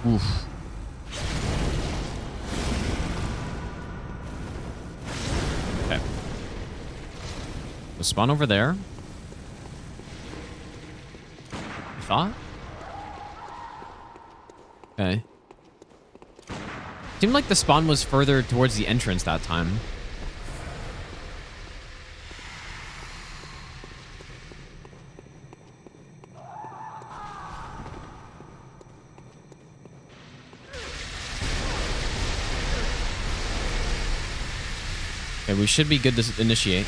Oof. Okay. The spawn over there. I thought? Okay. Seemed like the spawn was further towards the entrance that time. Okay, we should be good to initiate.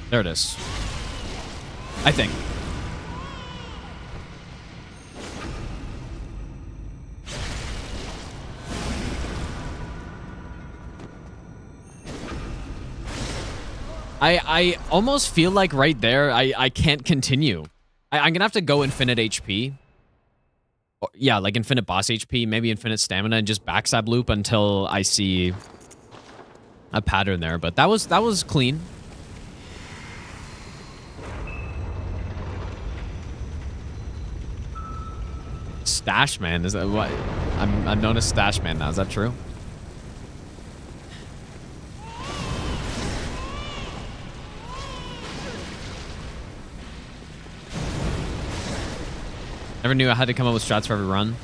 There it is. I think. I almost feel like right there, I can't continue. I'm gonna have to go infinite HP. Or, yeah, like infinite boss HP, maybe infinite stamina, and just backstab loop until I see a pattern there. But that was clean. Stash Man, is that what? I'm known as Stash Man now. Is that true? Never knew I had to come up with strats for every run.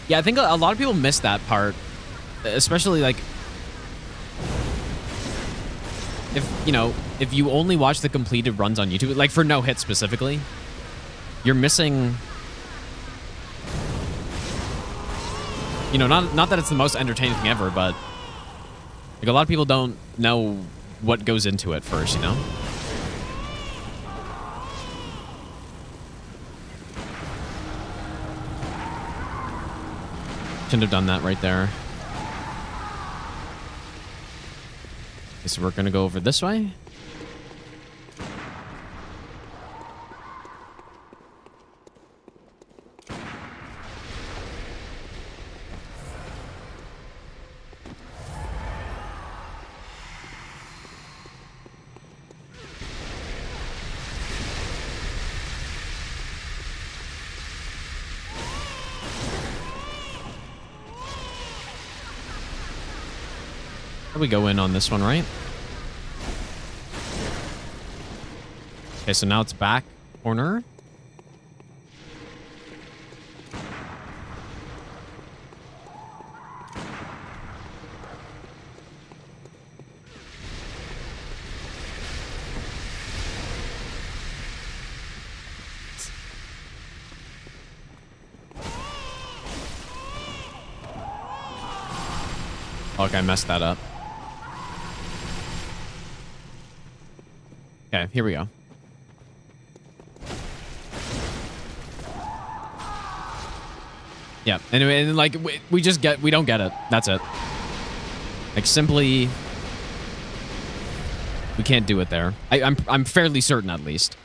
Yeah, I think a lot of people miss that part, especially like if you only watch the completed runs on YouTube, like for no hit specifically, you're missing. Not that it's the most entertaining thing ever, but like a lot of people don't know what goes into it first, Shouldn't have done that right there. Okay, so we're gonna go over this way. We go in on this one, right? Okay, so now it's back corner. Okay, I messed that up. Okay, here we go. Yeah, anyway, and like we don't get it. That's it. Like simply, we can't do it there. I'm fairly certain, at least,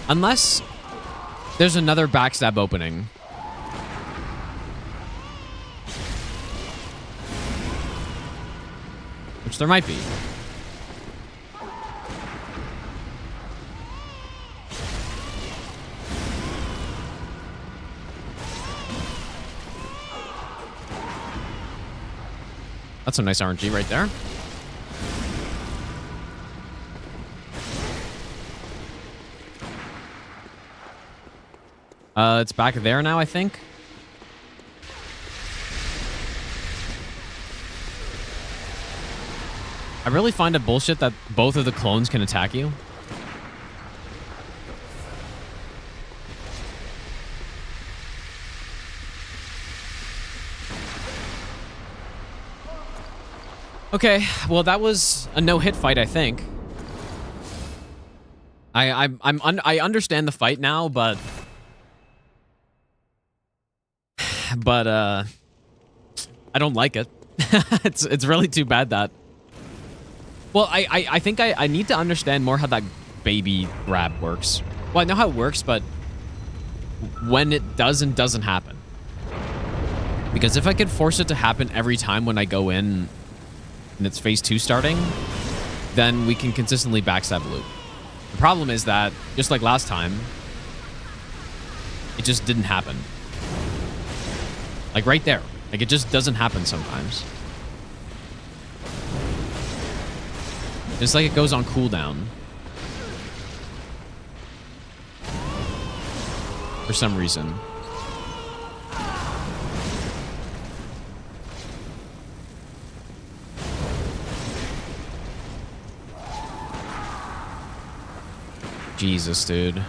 unless there's another backstab opening. Which there might be. That's some nice RNG right there. It's back there now, I think. I really find it bullshit that both of the clones can attack you. Okay, well that was a no-hit fight, I think. I understand the fight now, but I don't like it. It's really too bad that. Well, I think I need to understand more how that baby grab works. Well, I know how it works, but when it does and doesn't happen. Because if I could force it to happen every time when I go in and it's phase 2 starting, then we can consistently backstab loop. The problem is that, just like last time, it just didn't happen. Like right there. Like it just doesn't happen sometimes. It's like it goes on cooldown. For some reason. Jesus, dude.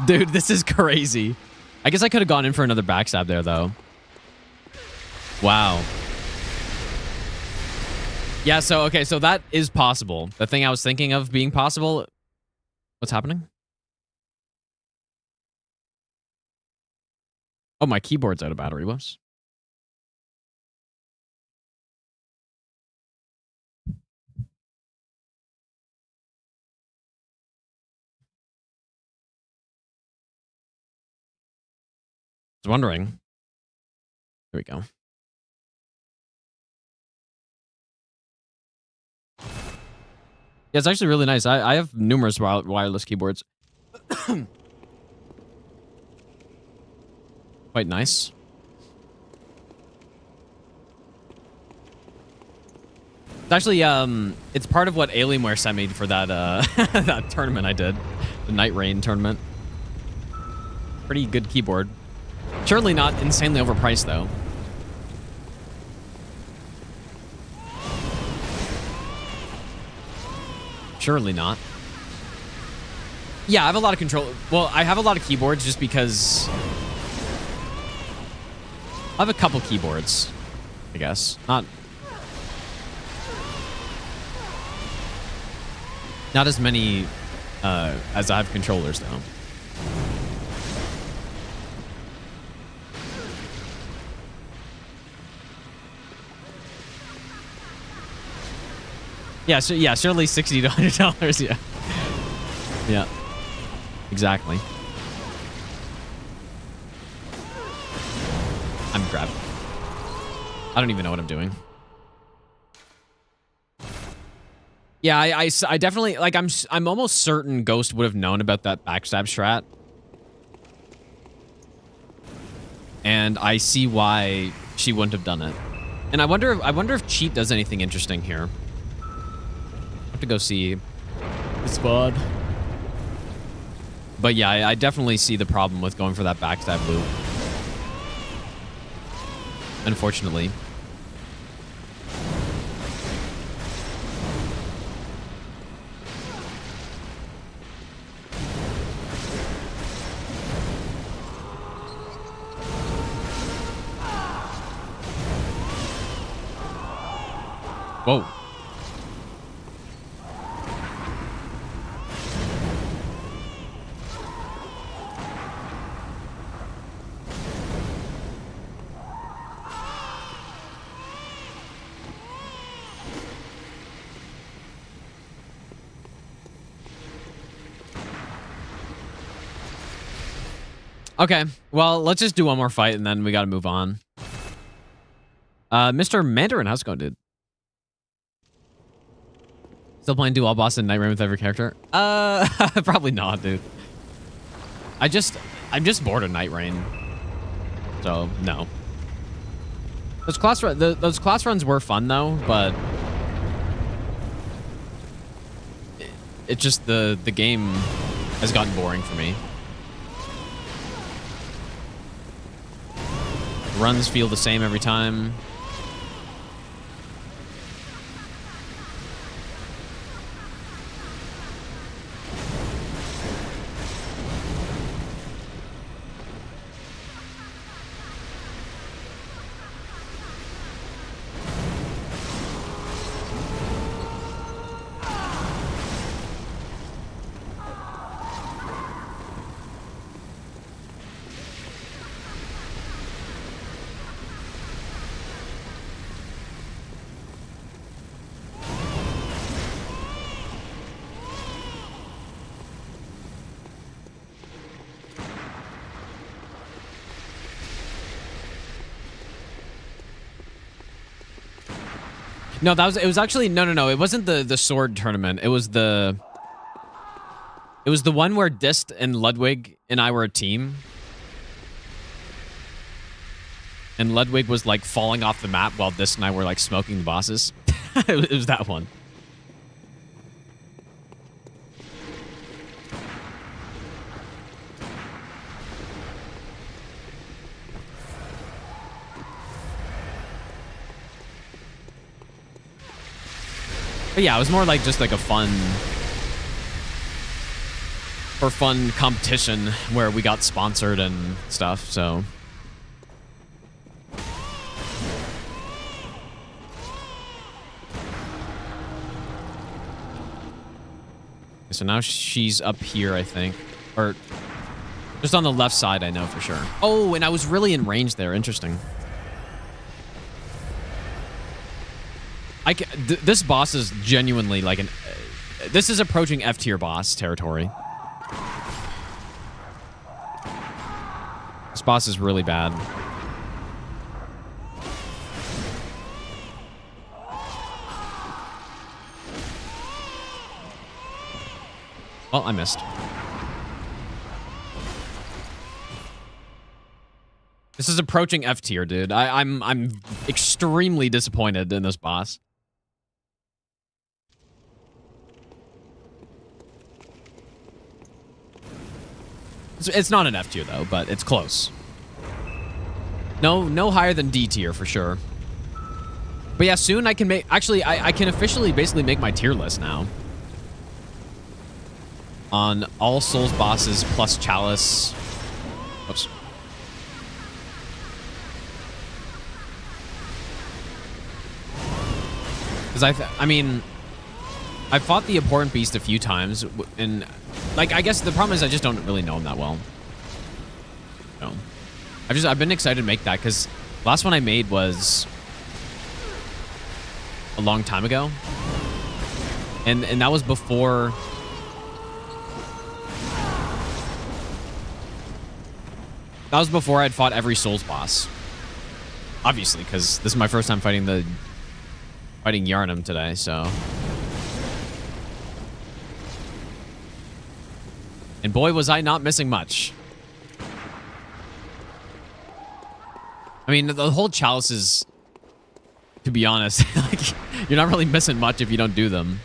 Dude, this is crazy. I guess I could have gone in for another backstab there, though. Wow. Yeah, so, okay, so that is possible. The thing I was thinking of being possible... What's happening? Oh, my keyboard's out of battery. Whoops. I was wondering. Here we go. Yeah, it's actually really nice. I have numerous wireless keyboards. Quite nice. It's actually, it's part of what Alienware sent me for that, that tournament I did. The Night Rain tournament. Pretty good keyboard. Surely not insanely overpriced, though. Surely not. Yeah, I have a lot of control. Well, I have a lot of keyboards just because... I have a couple keyboards, I guess. Not as many as I have controllers, though. Yeah, so yeah, certainly $60 to $100. Yeah, yeah, exactly. I'm grabbing. I don't even know what I'm doing. Yeah, I definitely like. I'm almost certain Ghost would have known about that backstab strat, and I see why she wouldn't have done it. And I wonder if cheat does anything interesting here. I have to go see the squad. But yeah, I definitely see the problem with going for that backstab loop. Unfortunately. Whoa. Okay, well, let's just do one more fight and then we gotta move on. Mr. Mandarin, how's it going, dude? Still playing dual boss and Night Rain with every character? Probably not, dude. I'm just bored of Night Rain. So, no. Those class runs were fun, though, but... It just, the game has gotten boring for me. Runs feel the same every time. No, it was actually no. It wasn't the sword tournament. It was the one where Dist and Ludwig and I were a team. And Ludwig was like falling off the map while Dist and I were like smoking the bosses. It was that one. But yeah, it was more like just like a fun for fun competition where we got sponsored and stuff, so. So now she's up here, I think. Or just on the left side, I know for sure. Oh, and I was really in range there. Interesting. This boss is genuinely like an... this is approaching F tier boss territory. This boss is really bad. Oh, I missed. This is approaching F tier, dude. I'm extremely disappointed in this boss. It's not an F tier though, but it's close. No higher than D tier for sure. But yeah, soon I can make... actually, I can officially basically make my tier list now. On all Souls bosses plus Chalice. Oops. Because I mean, I've fought the Abhorrent Beast a few times, and like I guess the problem is I just don't really know him that well. So I've been excited to make that because last one I made was a long time ago, and that was before. That was before I'd fought every Souls boss. Obviously, because this is my first time fighting Yharnam today, so. And boy, was I not missing much. I mean, the whole Chalices, to be honest, like, you're not really missing much if you don't do them.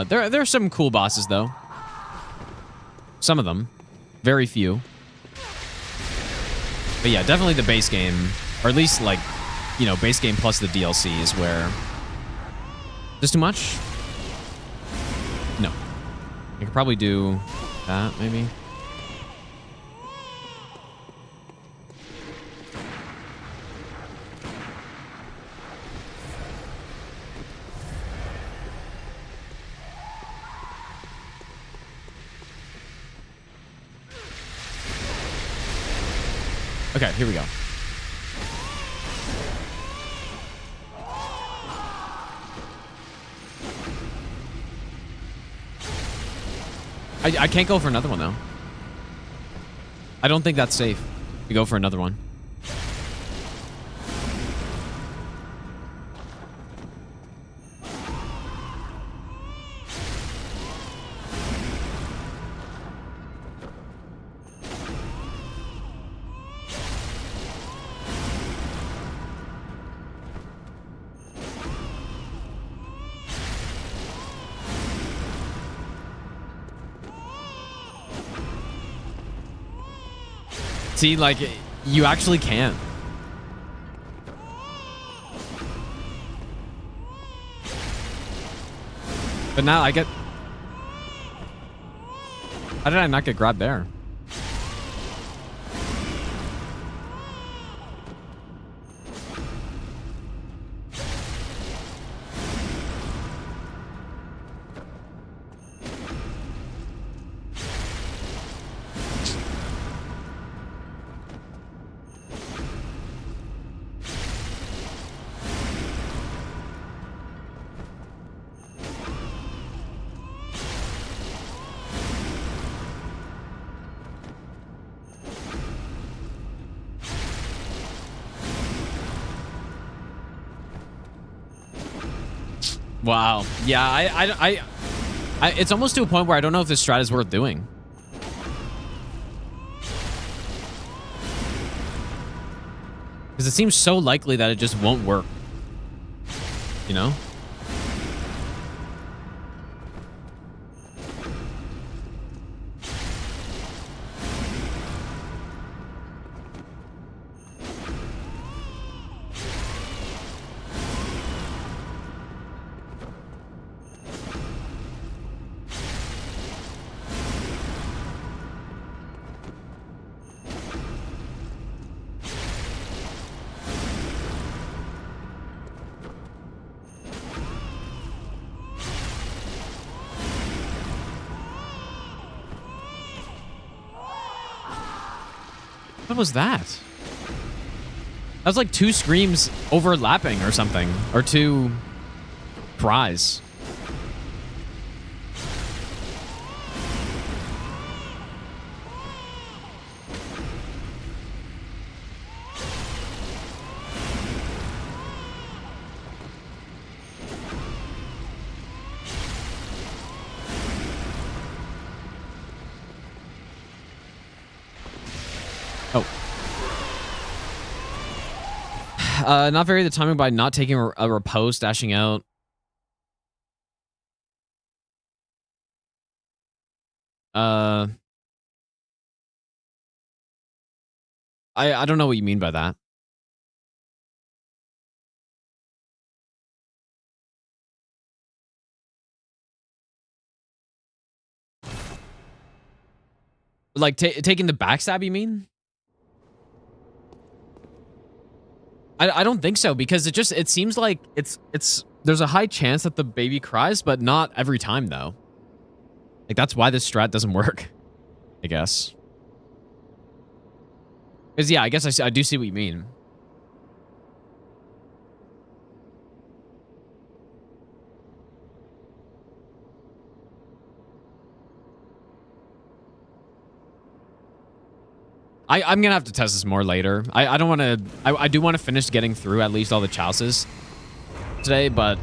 There are some cool bosses, though. Some of them. Very few. But yeah, definitely the base game. Or at least, like, you know, base game plus the DLCs where... Just too much? No. I could probably do that, maybe. Okay, here we go. I can't go for another one, though. I don't think that's safe to go for another one. See, like, you actually can. But now I get... How did I not get grabbed there? Wow. Yeah, it's almost to a point where I don't know if this strat is worth doing. Because it seems so likely that it just won't work. You know? What was that? That was like 2 screams overlapping or something. Or 2 cries. Not vary the timing by not taking a repose, dashing out. I don't know what you mean by that. Like taking the backstab, you mean? I don't think so, because it seems like there's a high chance that the baby cries, but not every time though. Like that's why this strat doesn't work, I guess. Because yeah, I guess I do see what you mean. I'm gonna have to test this more later. I don't want to. I do want to finish getting through at least all the chalices today, but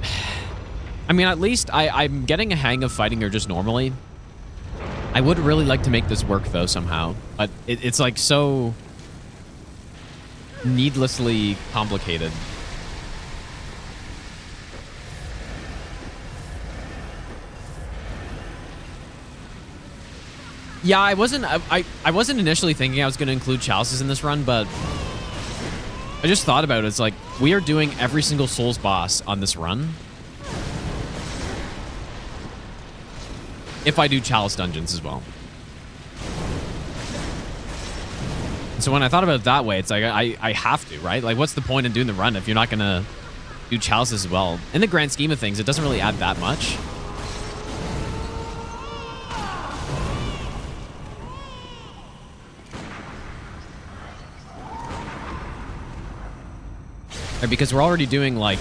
I mean, at least I'm getting a hang of fighting her just normally. I would really like to make this work though somehow, but it's like so needlessly complicated. Yeah, I wasn't initially thinking I was going to include chalices in this run, but I just thought about it. It's like we are doing every single Souls boss on this run. If I do chalice dungeons as well. So when I thought about it that way, it's like I have to, right? Like what's the point in doing the run if you're not going to do chalices as well? In the grand scheme of things, it doesn't really add that much. Because we're already doing, like,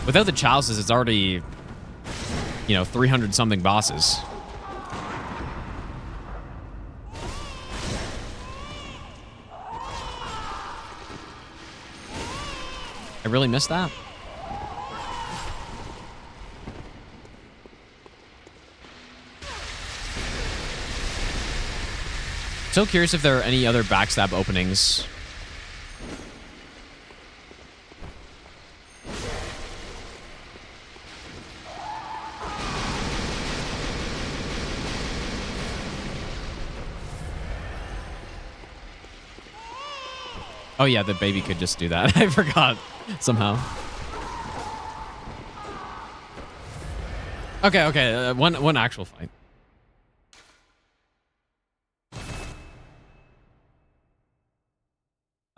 without the chalices, it's already, you know, 300 something bosses. I really missed that. So curious if there are any other backstab openings. Oh yeah, the baby could just do that. I forgot somehow. Okay. One actual fight.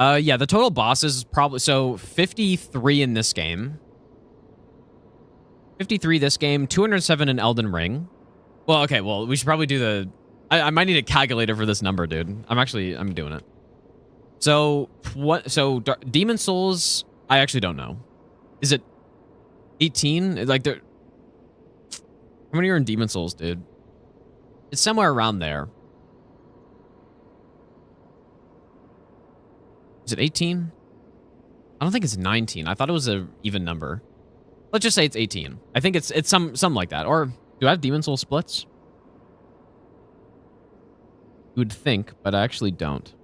Yeah, the total bosses is probably so 53 in this game. 53 this game, 207 in Elden Ring. Well, okay, well, we should probably do the I might need a calculator for this number, dude. I'm doing it. So Demon Souls, I actually don't know. Is it 18? Like how many are in Demon Souls, dude? It's somewhere around there. Is it 18? I don't think it's 19. I thought it was an even number. Let's just say it's 18. I think it's something like that. Or do I have Demon Soul splits? You would think, but I actually don't.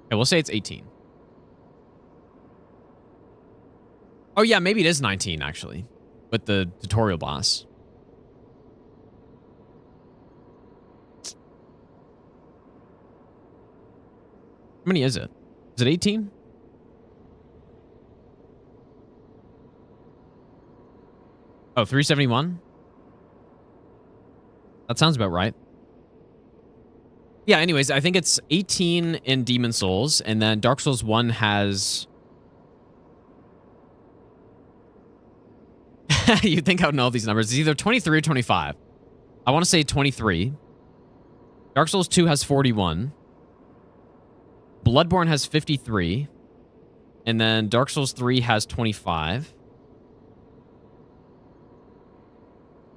Okay, we'll say it's 18. Oh yeah, maybe it is 19 actually, with the tutorial boss. How many is it? Is it 18? Oh, 371? That sounds about right. Yeah, anyways, I think it's 18 in Demon Souls, and then Dark Souls 1 has... You'd think I would know all these numbers. It's either 23 or 25. I want to say 23. Dark Souls 2 has 41. Bloodborne has 53. And then Dark Souls 3 has 25.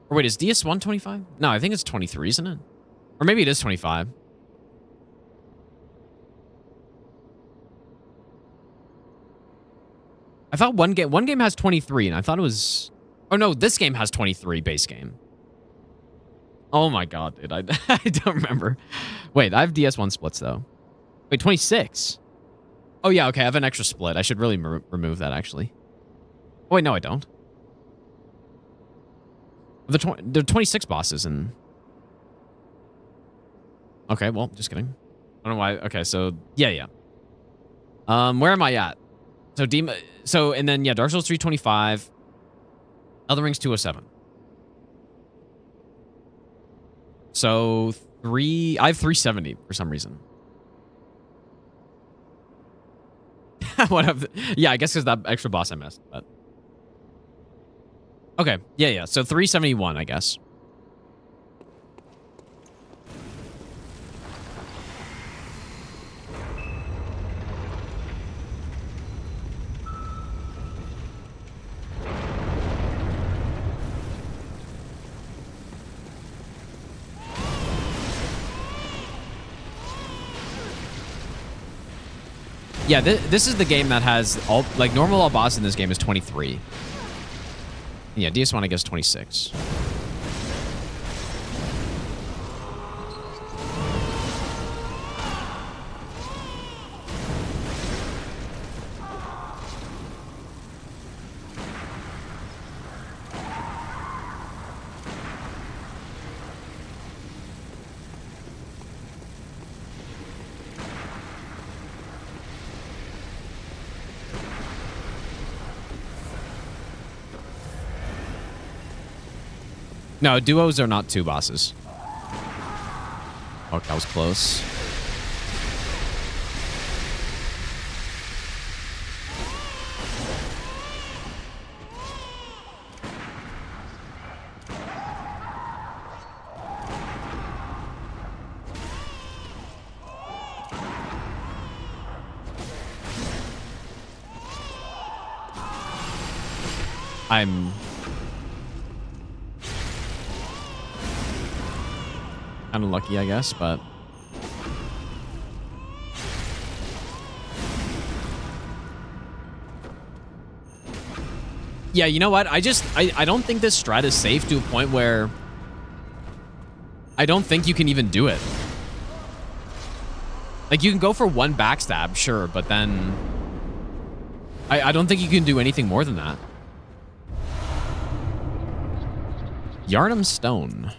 Or wait, is DS1 25? No, I think it's 23, isn't it? Or maybe it is 25. I thought one game has 23, and I thought it was... Oh, no, this game has 23 base game. Oh, my God, dude. I don't remember. Wait, I have DS1 splits, though. Wait, 26? Oh, yeah, okay, I have an extra split. I should really remove that, actually. Oh, wait, no, I don't. There are 26 bosses, and... Okay, well, just kidding. I don't know why. Okay, so, yeah. Where am I at? So, and then, yeah, Dark Souls 325. Elden Ring's 207. So, I have 370 for some reason. Yeah, I guess because that extra boss I missed, but... Okay, yeah. So 371, I guess. Yeah, this is the game that has all, like, normal all boss in this game is 23. Yeah, DS1 I guess 26. No, duos are not 2 bosses. Oh, that was close. I'm kind of lucky, I guess, but... Yeah, you know what? I don't think this strat is safe to a point where... I don't think you can even do it. Like, you can go for 1 backstab, sure, but then... I don't think you can do anything more than that. Yharnam Stone.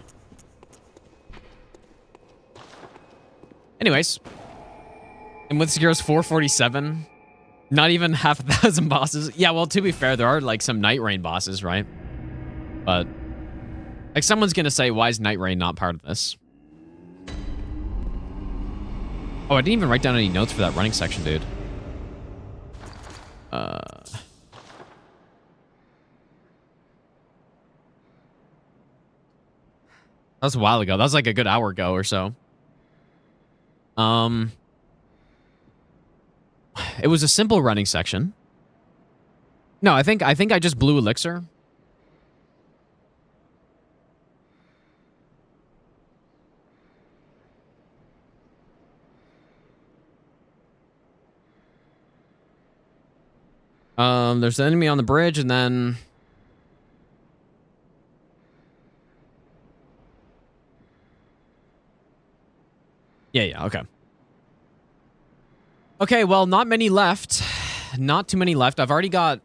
Anyways. And with Sekiro's 447, not even half 1,000 bosses. Yeah, well, to be fair, there are, like, some Night Rain bosses, right? But, like, someone's gonna say, why is Night Rain not part of this? Oh, I didn't even write down any notes for that running section, dude. That was a while ago. That was like a good hour ago or so. It was a simple running section. No, I think I just blew Elixir. There's an enemy on the bridge, and then... Yeah, okay. Okay, well, not many left. Not too many left. I've already got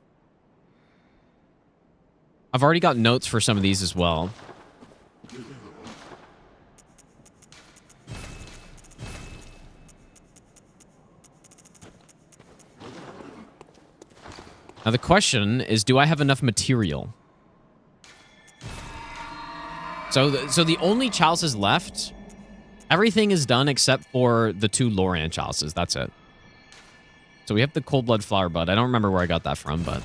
notes for some of these as well. Now the question is, do I have enough material? So the only chalices left, everything is done except for the 2 Loran chalices. That's it. So we have the Cold Blood Flower Bud. I don't remember where I got that from, but...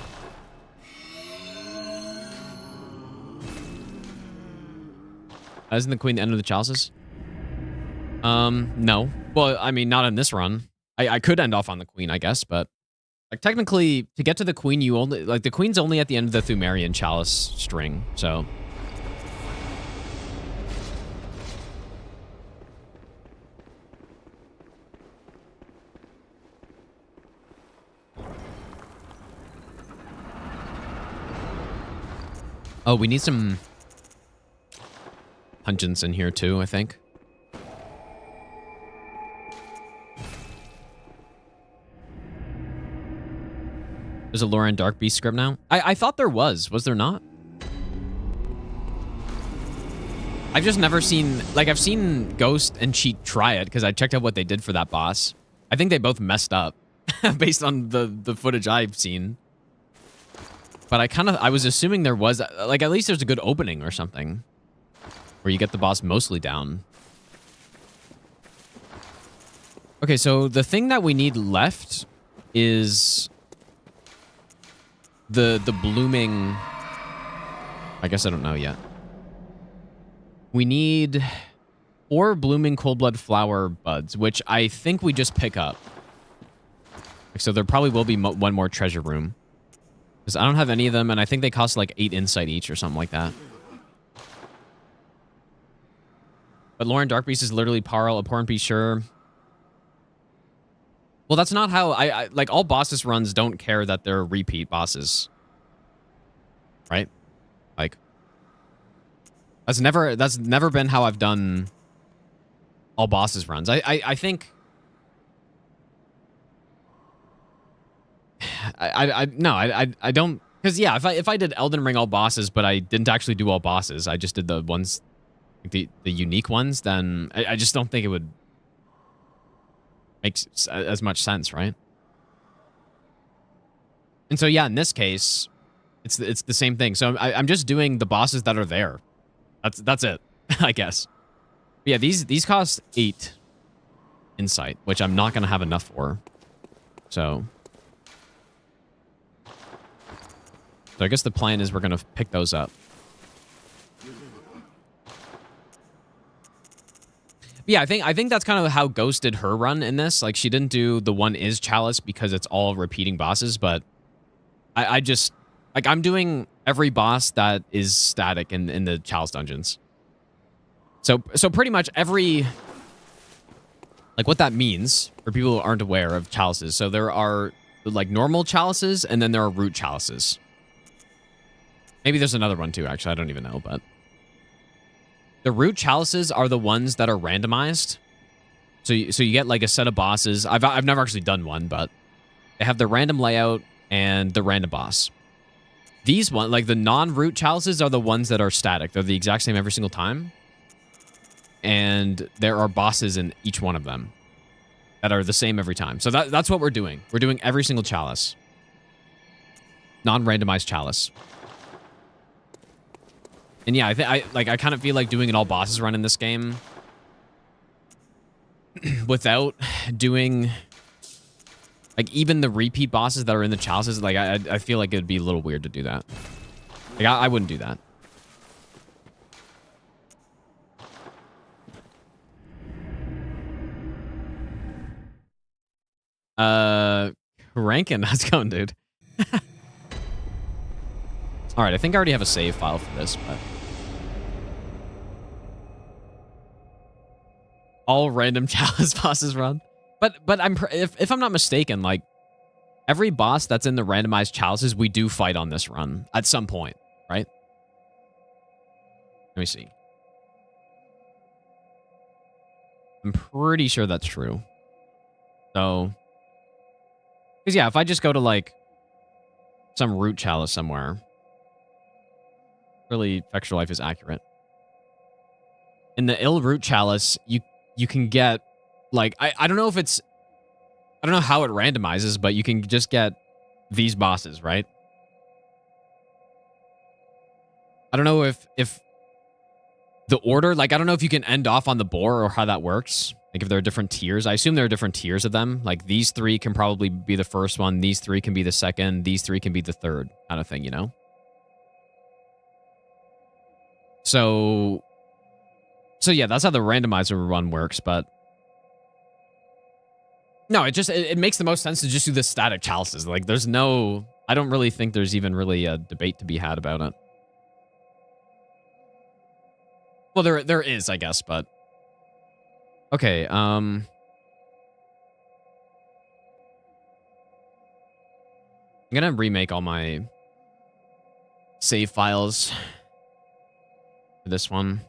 Isn't the Queen the end of the chalices? No. Well, I mean, not in this run. I could end off on the queen, I guess, but like technically, to get to the queen, you only like the queen's only at the end of the Pthumerian Chalice string, so. Oh, we need some pungence in here too, I think. There's a Loran Dark Beast script now? I thought there was. Was there not? I've just never seen... Like, I've seen Ghost and Cheat try it, because I checked out what they did for that boss. I think they both messed up, based on the footage I've seen. But I was assuming there was... Like, at least there's a good opening or something. Where you get the boss mostly down. Okay, so the thing that we need left is... The blooming... I guess I don't know yet. We need 4 blooming cold-blood flower buds, which I think we just pick up. So there probably will be one more treasure room. Because I don't have any of them, and I think they cost like 8 insight each or something like that. But Loran Darkbeast is literally Parl, abhorrent be sure. Well, that's not how I like all bosses runs don't care that they're repeat bosses. Right? Like that's never been how I've done all bosses runs. I think I don't, because yeah, if I did Elden Ring all bosses but I didn't actually do all bosses, I just did the ones the unique ones, then I just don't think it would makes as much sense, right? And so yeah, in this case, it's the same thing. So I'm just doing the bosses that are there. That's it, I guess. But yeah, these cost 8 insight, which I'm not gonna have enough for. So I guess the plan is we're gonna pick those up. Yeah, I think that's kind of how Ghost did her run in this. Like, she didn't do the one is Chalice because it's all repeating bosses, but I just... Like, I'm doing every boss that is static in the Chalice dungeons. So pretty much every... Like, what that means, for people who aren't aware of Chalices, so there are, like, normal Chalices, and then there are root Chalices. Maybe there's another one, too, actually. I don't even know, but... The root Chalices are the ones that are randomized. So you get like a set of bosses. I've never actually done one, but they have the random layout and the random boss. These ones, like the non-root Chalices, are the ones that are static. They're the exact same every single time. And there are bosses in each one of them that are the same every time. So that's what we're doing. We're doing every single Chalice. Non-randomized Chalice. And yeah, I kind of feel like doing an all bosses run in this game without doing like even the repeat bosses that are in the Chalices. Like I feel like it'd be a little weird to do that. Like I wouldn't do that. Rankin, how's it going, dude? All right, I think I already have a save file for this, but all random Chalice bosses run. But if I'm not mistaken, like every boss that's in the randomized Chalices, we do fight on this run at some point, right? Let me see. I'm pretty sure that's true. So, because yeah, if I just go to like some root Chalice somewhere. Really, Vector Life is accurate. In the ill root Chalice, you can get like I don't know if it's I don't know how it randomizes, but you can just get these bosses, right? I don't know if the order, like I don't know if you can end off on the boar or how that works. Like if there are different tiers. I assume there are different tiers of them. Like these 3 can probably be the first one, these 3 can be the second, these 3 can be the third kind of thing, you know? So yeah, that's how the randomizer run works, but No, it makes the most sense to just do the static chalices. Like, there's no... I don't really think there's even really a debate to be had about it. Well, there is, I guess, but... Okay, I'm gonna remake all my save files for this one.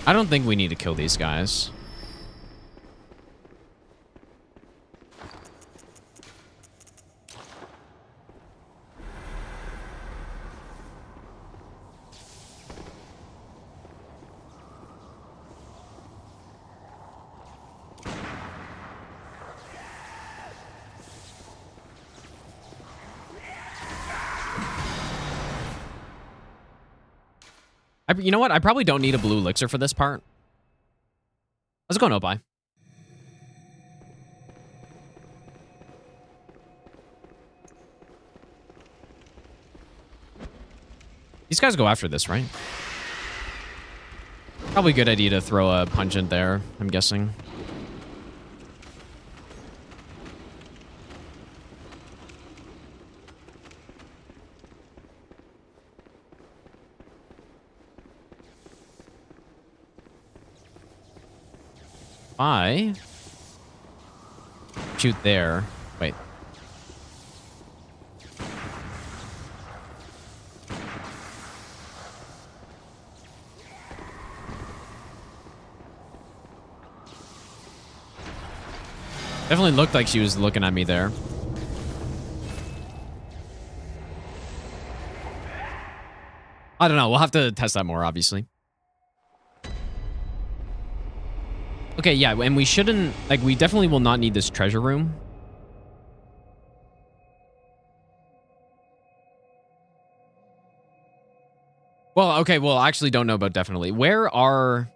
I don't think we need to kill these guys. You know what? I probably don't need a blue elixir for this part. Let's go no-buy. These guys go after this, right? Probably a good idea to throw a pungent there, I'm guessing. I shoot there. Wait. Definitely looked like she was looking at me there. I don't know. We'll have to test that more, obviously. Okay, yeah, and we shouldn't... Like, we definitely will not need this treasure room. Well, okay, well, I actually don't know about definitely. Where are...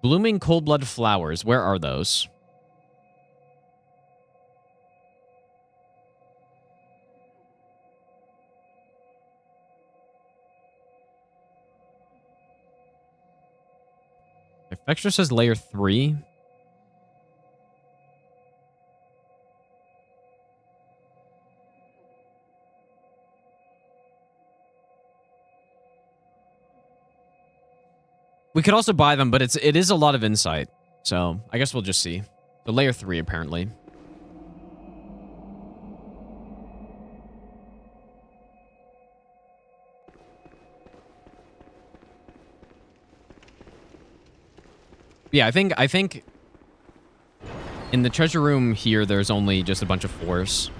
Blooming cold blood flowers. Where are those? Effector says layer 3. We could also buy them, but it is a lot of insight. So I guess we'll just see. So layer 3, apparently. Yeah, I think in the treasure room here, there's only just a bunch of 4s.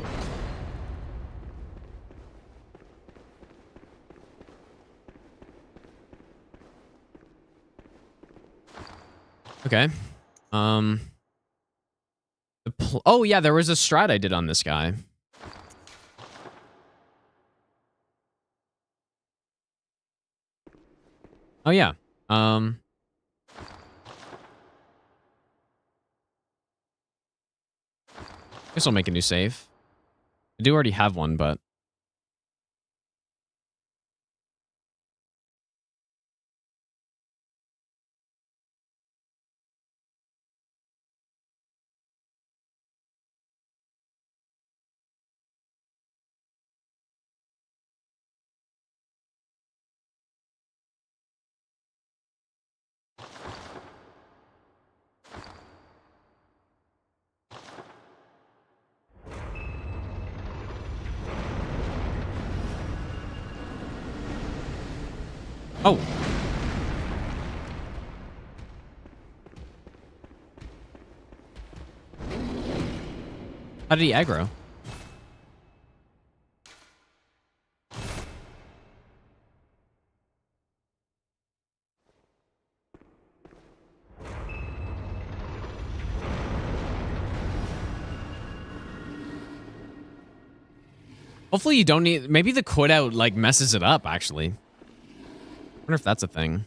Okay. Oh, yeah, there was a strat I did on this guy. Oh, yeah. Guess I'll make a new save. I do already have one, but... Oh. How did he aggro? Hopefully you don't need... Maybe the quit out, like, messes it up, actually. I wonder if that's a thing.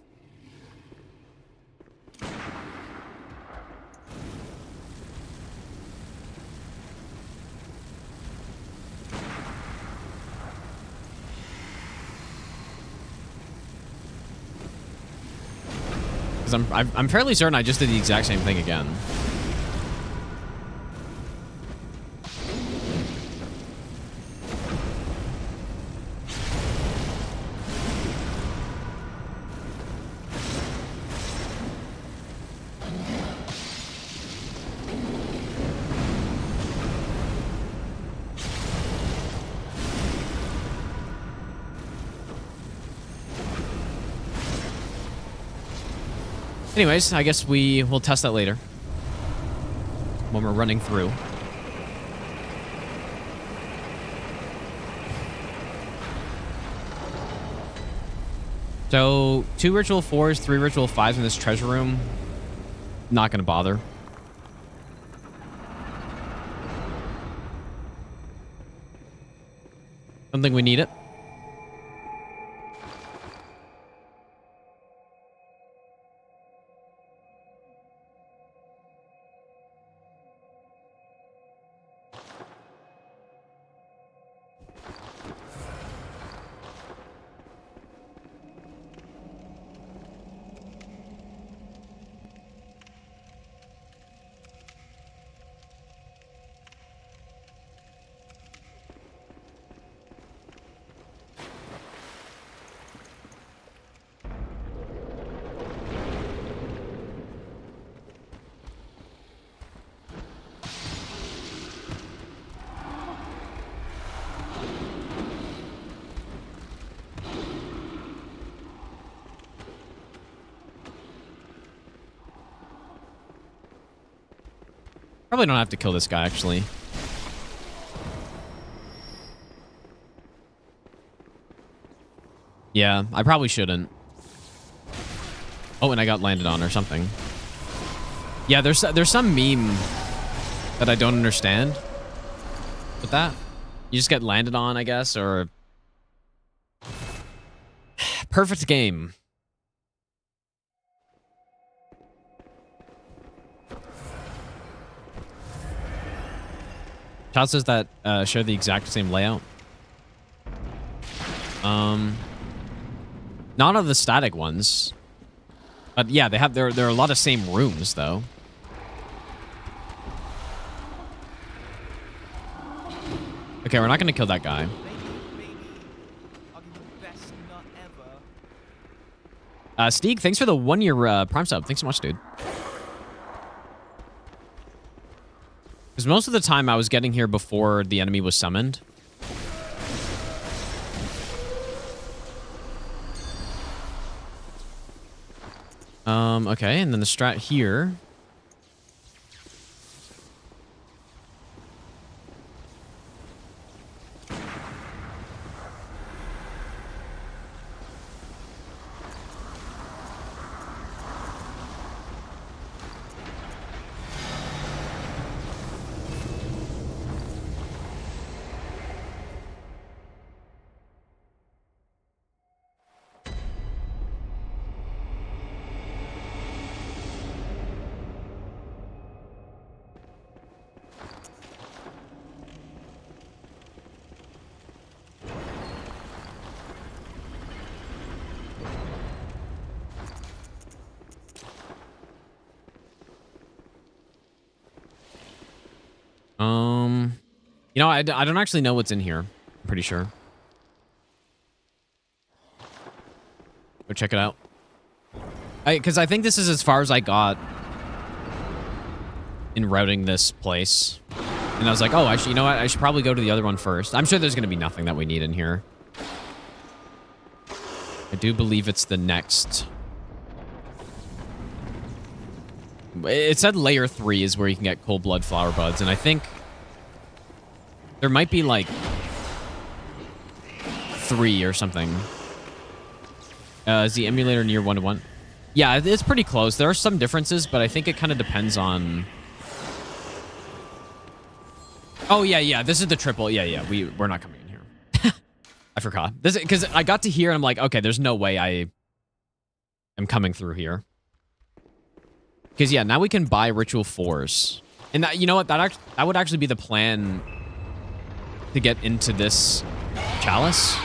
Because I'm fairly certain I just did the exact same thing again. Anyways, I guess we'll test that later. When we're running through. So, 2 ritual 4s, 3 ritual 5s in this treasure room. Not gonna bother. Don't think we need it. Probably don't have to kill this guy, actually. Yeah, I probably shouldn't. Oh, and I got landed on or something. Yeah, there's some meme that I don't understand with that. You just get landed on, I guess, or... Perfect game. Chalices that share the exact same layout. Not of the static ones. But yeah, they have there are a lot of same rooms though. Okay, we're not gonna kill that guy. Maybe I'll give you the best nut ever. Steeg, thanks for the 1-year Prime sub. Thanks so much, dude. Because most of the time I was getting here before the enemy was summoned. Okay, and then the strat here. You know, I don't actually know what's in here. I'm pretty sure. Go check it out. Because I think this is as far as I got in routing this place. And I was like, oh, you know what? I should probably go to the other one first. I'm sure there's going to be nothing that we need in here. I do believe it's the next. It said layer 3 is where you can get cold blood flower buds, and I think there might be like 3 or something. Is the emulator near 1-to-1? Yeah, it's pretty close. There are some differences, but I think it kind of depends on... Oh, yeah. This is the triple. Yeah. We're not coming in here. I forgot. This because I got to here and I'm like, okay, there's no way I am coming through here. Because, yeah, now we can buy Ritual 4s. And that, you know what? That would actually be the plan to get into this Chalice.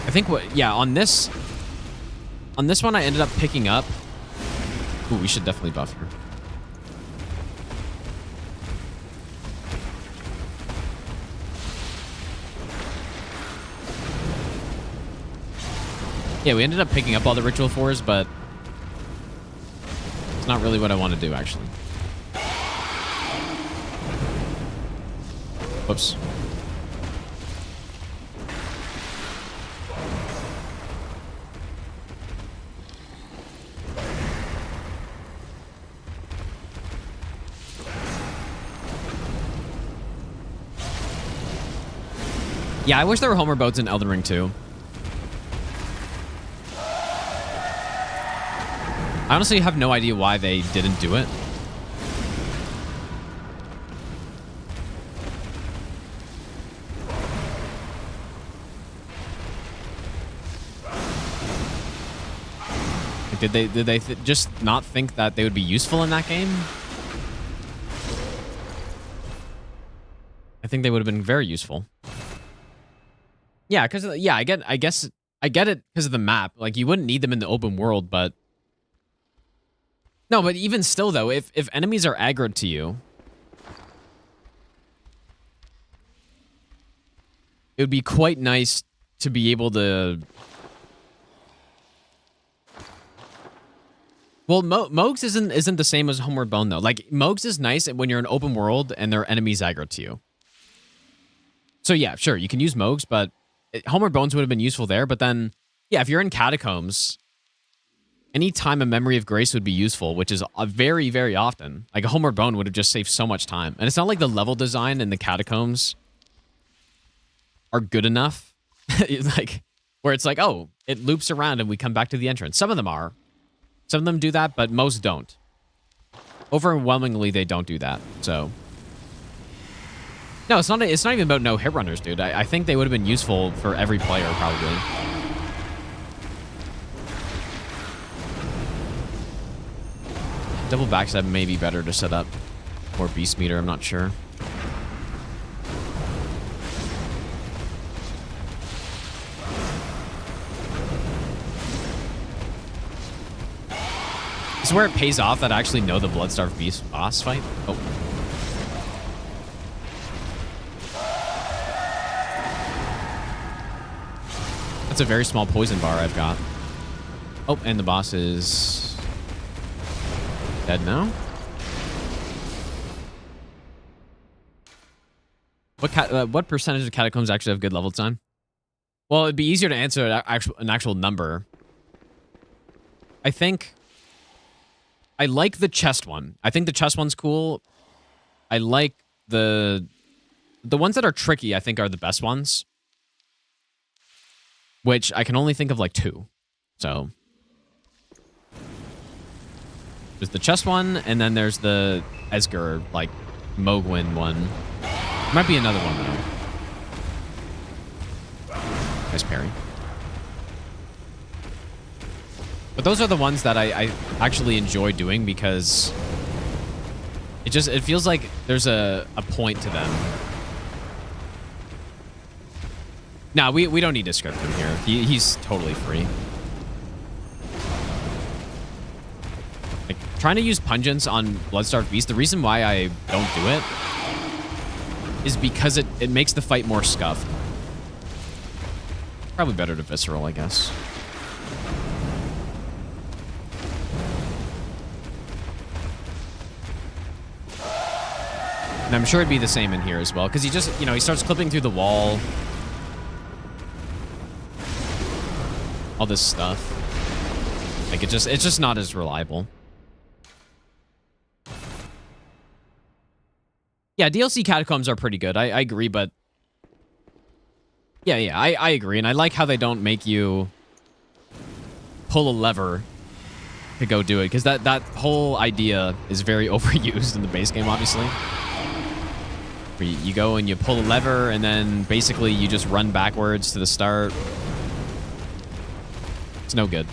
I think on this one I ended up picking up. Ooh, we should definitely buff her. Yeah, we ended up picking up all the Ritual 4s, but it's not really what I want to do, actually. Whoops. Yeah, I wish there were Homer boats in Elden Ring too. I honestly have no idea why they didn't do it. Did they just not think that they would be useful in that game? I think they would have been very useful. Yeah, because I guess I get it because of the map. Like you wouldn't need them in the open world, but no, but even still though, if enemies are aggroed to you, it would be quite nice to be able to. Well, Mogs isn't the same as Homeward Bone though. Like Mogs is nice when you're in open world and there are enemies aggro to you. So yeah, sure, you can use Mogs, but Homeward Bones would have been useful there. But then, yeah, if you're in Catacombs, any time a Memory of Grace would be useful, which is very, very often. Like a Homeward Bone would have just saved so much time. And it's not like the level design in the Catacombs are good enough. Like, where it's like, oh, it loops around and we come back to the entrance. Some of them are. Some of them do that, but most don't. Overwhelmingly, they don't do that. So, no, it's not even about no hit runners, dude. I think they would have been useful for every player, probably. Double backstab may be better to set up. Or beast meter, I'm not sure. This is where it pays off that I actually know the Bloodstarved Beast boss fight. Oh. That's a very small poison bar I've got. Oh, and the boss is dead now. What percentage of catacombs actually have good level design? Well, it'd be easier to answer an actual number. I think I like the chest one. I think the chest one's cool. I like the ones that are tricky, I think, are the best ones. Which I can only think of like 2. So there's the chest one, and then there's the Esger, like, Mogwin one. Might be another one, though. Nice parry. But those are the ones that I actually enjoy doing because it feels like there's a point to them. No, we don't need to script him here. He's totally free. Like, trying to use Pungence on Bloodstarved Beast, the reason why I don't do it is because it makes the fight more scuffed. Probably better to Visceral, I guess. And I'm sure it'd be the same in here as well, because he just, he starts clipping through the wall. all this stuff. Like it's just not as reliable. Yeah, DLC Catacombs are pretty good. I agree, but yeah, I agree, and I like how they don't make you pull a lever to go do it, because that whole idea is very overused in the base game, obviously. Where you go and you pull a lever, and then basically you just run backwards to the start. It's no good.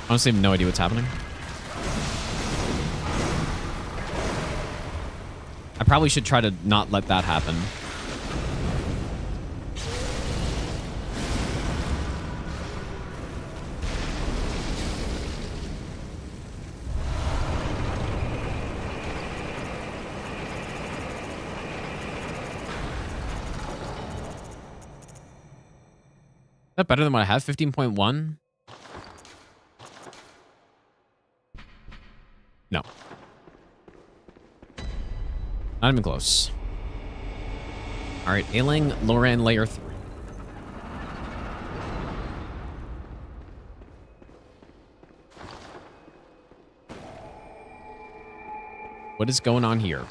Honestly, I have no idea what's happening. I probably should try to not let that happen. Is that better than what I have? 15.1? No. Not even close. All right, Ailing Loran layer 3. What is going on here?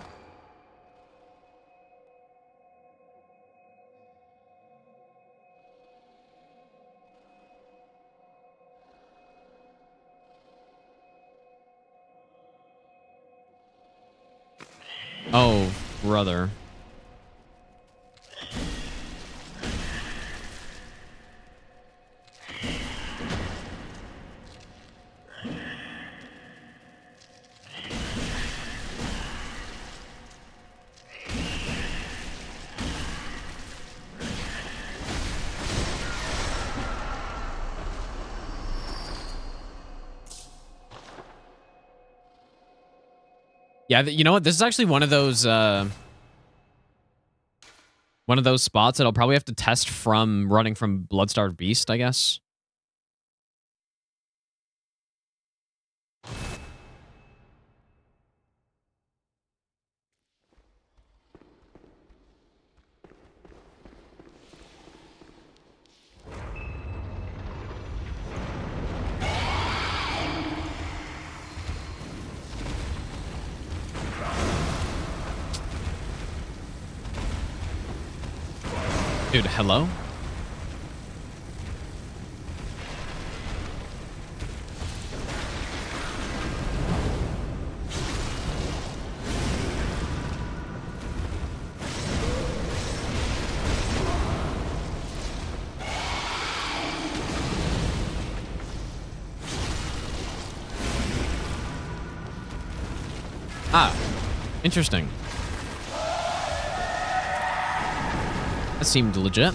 Oh, brother. Yeah, you know what? This is actually one of those spots that I'll probably have to test from running from Bloodstarved Beast, I guess. Dude, hello? Ah, interesting. That seemed legit.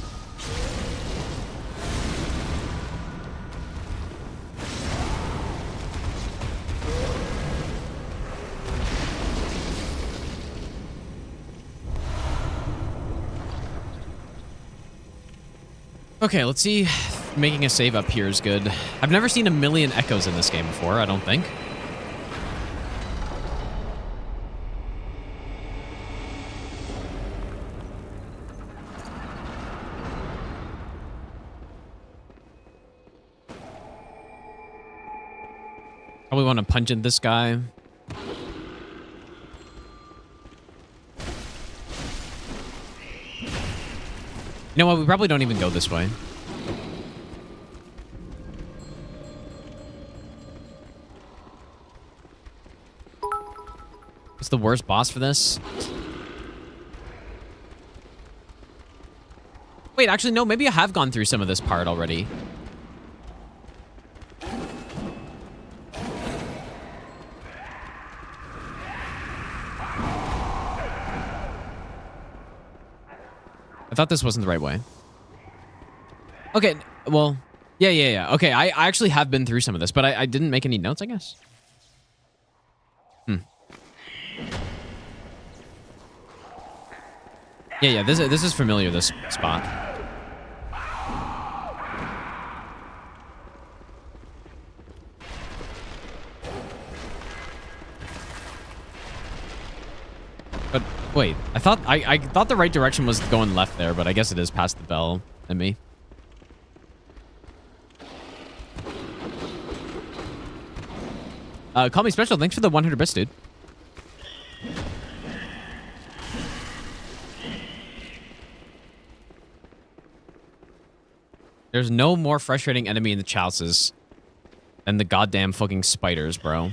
Okay, let's see if making a save up here is good. I've never seen a million echoes in this game before, I don't think. Probably want to punch in this guy. You know what? We probably don't even go this way. What's the worst boss for this? Wait, actually, no. Maybe I have gone through some of this part already. I thought this wasn't the right way. Okay, well, yeah. Okay, I actually have been through some of this, but I didn't make any notes, I guess. Yeah. This is familiar. This spot. But wait, I thought the right direction was going left there, but I guess it is past the bell and me. Call me special. Thanks for the 100 bits, dude. There's no more frustrating enemy in the Chalices than the goddamn fucking spiders, bro.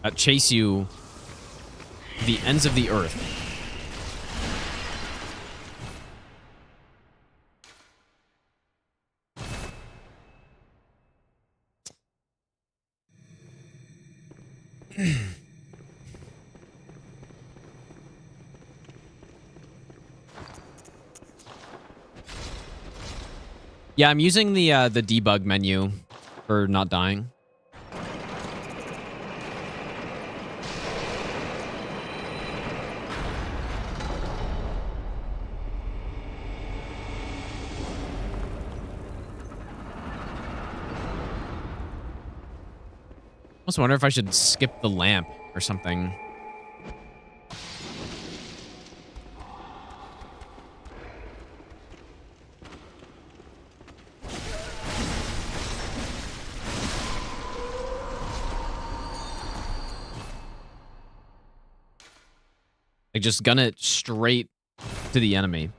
That chase you to the ends of the earth. Yeah, I'm using the debug menu for not dying. I also wonder if I should skip the lamp or something. Like, just gun it straight to the enemy.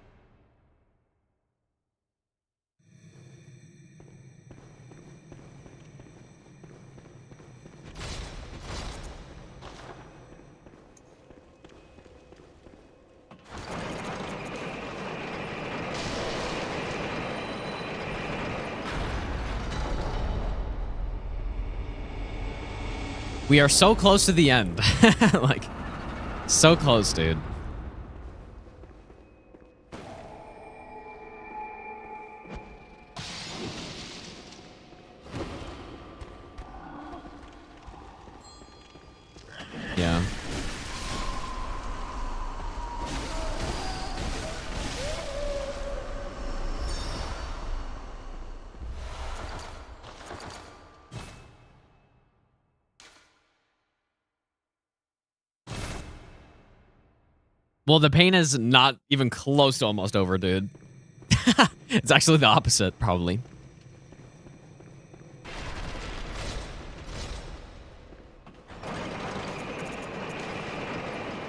We are so close to the end. Like, so close, dude. Yeah. Well, the pain is not even close to almost over, dude. It's actually the opposite, probably.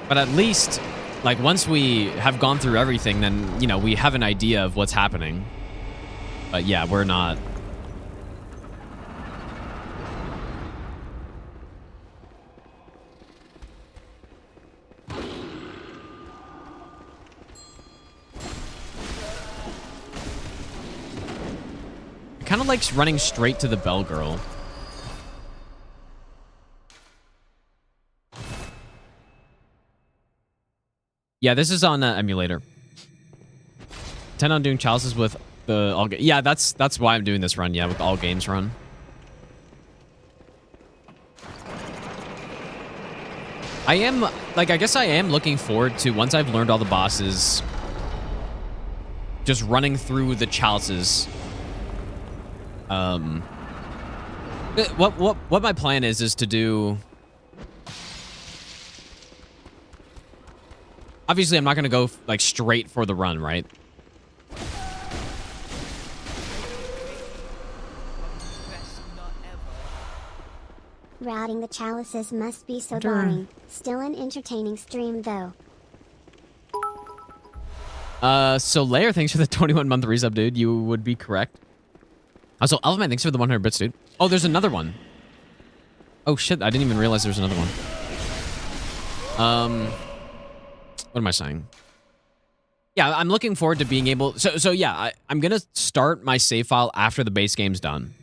But at least, like, once we have gone through everything, then, you know, we have an idea of what's happening. But yeah, we're not... Kind of likes running straight to the bell girl. Yeah, this is on emulator. Intend on doing Chalices with the all. Yeah, that's why I'm doing this run. Yeah, with all games run. I am like, I guess I am looking forward to, once I've learned all the bosses, just running through the Chalices. What my plan is to do... Obviously, I'm not going to go, like, straight for the run, right? Routing the Chalices must be so boring. Still an entertaining stream, though. So Layer, thanks for the 21-month resub, dude. You would be correct. Also, Elfman, thanks for the 100 bits, dude. Oh, there's another one. Oh, shit. I didn't even realize there was another one. What am I saying? Yeah, I'm looking forward to being able... So yeah, I'm going to start my save file after the base game's done.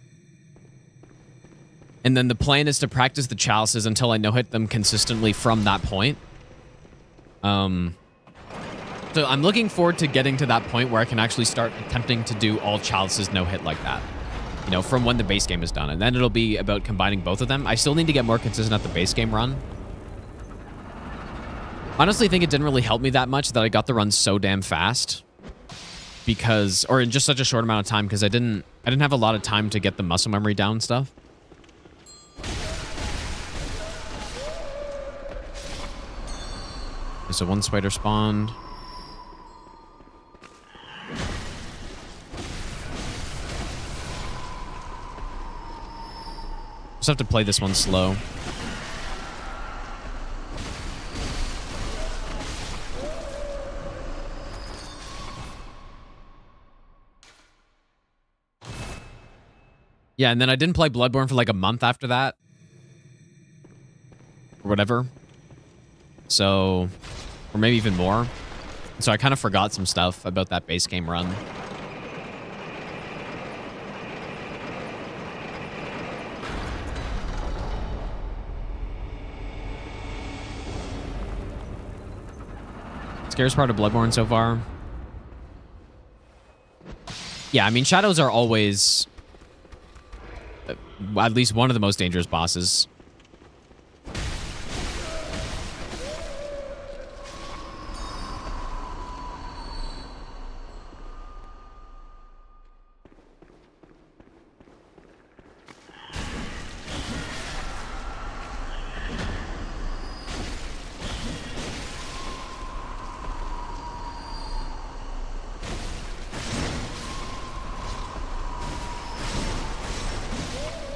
And then the plan is to practice the chalices until I no-hit them consistently from that point. So I'm looking forward to getting to that point where I can actually start attempting to do all chalices no-hit like that. You know, from when the base game is done. And then it'll be about combining both of them. I still need to get more consistent at the base game run. Honestly, I think it didn't really help me that much that I got the run so damn fast. Because, or in just such a short amount of time, because I didn't have a lot of time to get the muscle memory down and stuff. Okay, so one spider spawned. Just have to play this one slow. Yeah, and then I didn't play Bloodborne for like a month after that. Or whatever. So, or maybe even more. So I kind of forgot some stuff about that base game run. Scariest part of Bloodborne so far? Yeah, I mean, shadows are always at least one of the most dangerous bosses.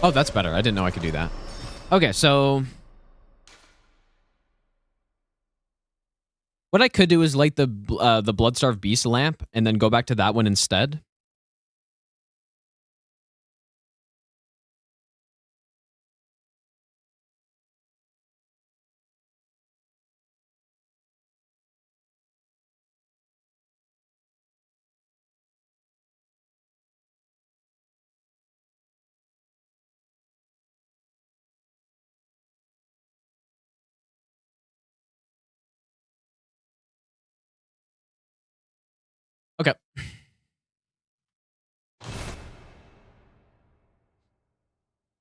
Oh, that's better. I didn't know I could do that. Okay, so what I could do is light the Bloodstarved Beast lamp and then go back to that one instead. Okay.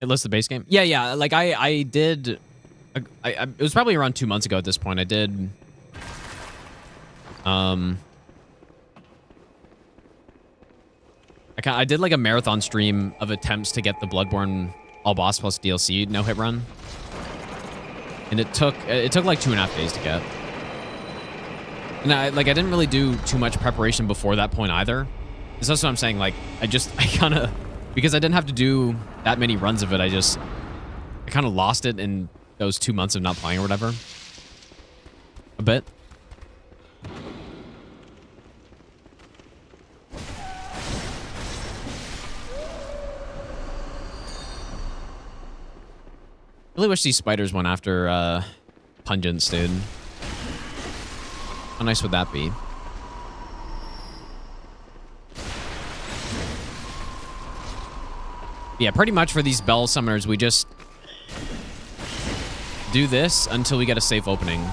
It lists the base game. Yeah. Like I did. It was probably around 2 months ago at this point. I did. I did like a marathon stream of attempts to get the Bloodborne all boss plus DLC no hit run, and it took like 2.5 days to get. And I didn't really do too much preparation before that point either. That's what I'm saying. Like I kind of, because I didn't have to do that many runs of it, I kind of lost it in those 2 months of not playing or whatever. A bit. Really wish these spiders went after Pungents, dude. How nice would that be? Yeah, pretty much for these bell summoners, we just do this until we get a safe opening.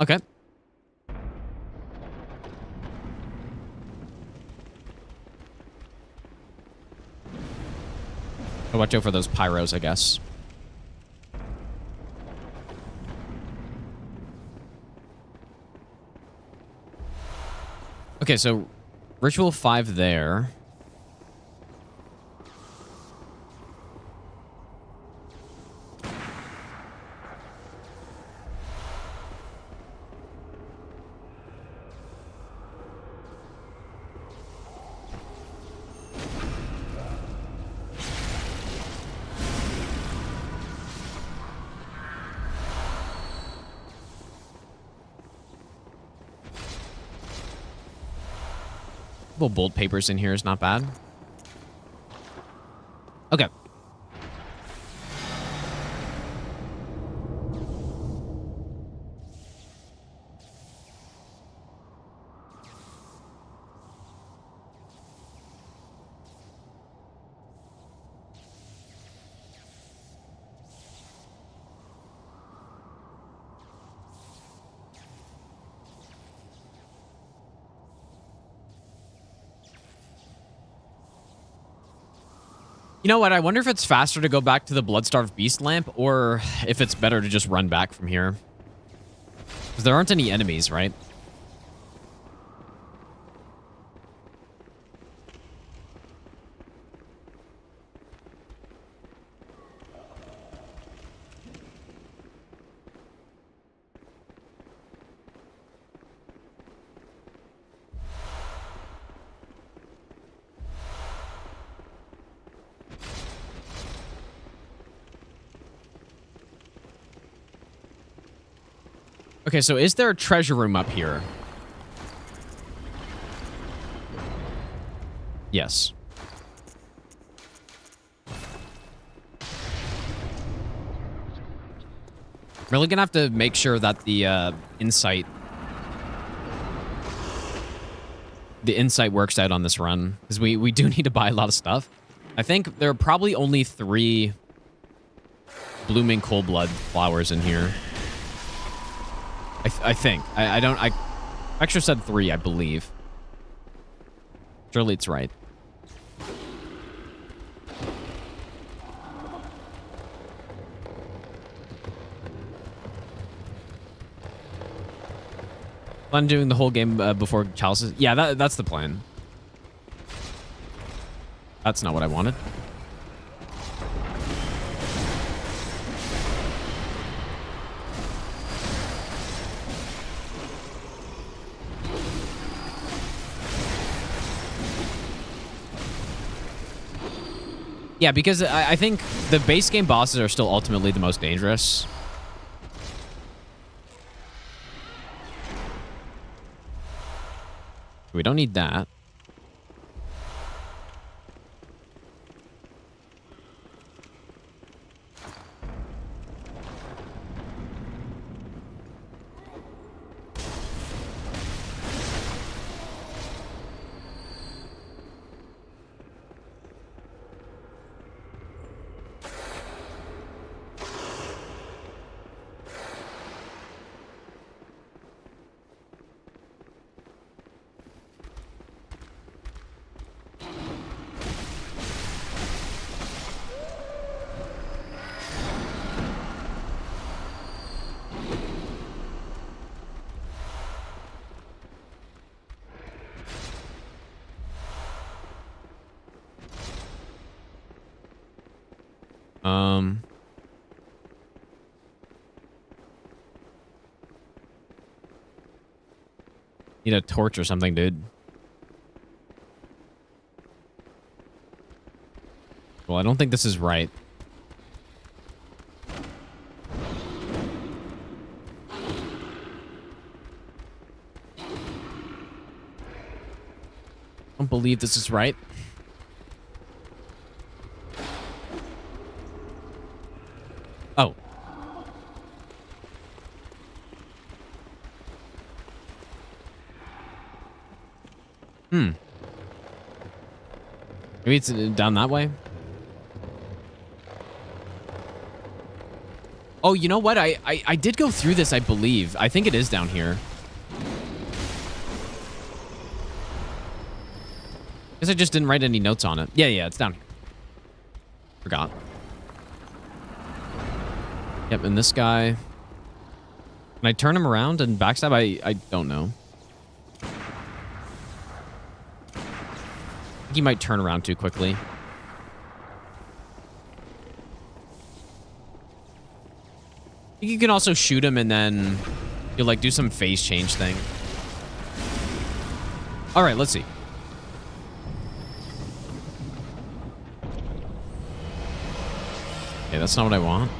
Okay. Watch out for those pyros, I guess. Okay, so Ritual 5 there. Couple bolt papers in here is not bad. Okay. You know what? I wonder if it's faster to go back to the Bloodstarved Beast Lamp or if it's better to just run back from here. Because there aren't any enemies, right? Okay, so is there a treasure room up here? Yes. Really gonna have to make sure that the insight works out on this run, because we do need to buy a lot of stuff. I think there are probably only 3 blooming cold blood flowers in here. I think. I actually said 3, I believe. Surely it's right. Plan doing the whole game before Chalices. Yeah, that's the plan. That's not what I wanted. Yeah, because I think the base game bosses are still ultimately the most dangerous. We don't need that. Need a torch or something, dude. Well, I don't think this is right. I don't believe this is right. Oh. Maybe it's down that way. Oh, you know what? I did go through this, I believe. I think it is down here. Guess I just didn't write any notes on it. Yeah, it's down here. Forgot. Yep, and this guy. Can I turn him around and backstab? I don't know. I think he might turn around too quickly. I think you can also shoot him and then you'll like do some phase change thing. All right, let's see. Okay, that's not what I want.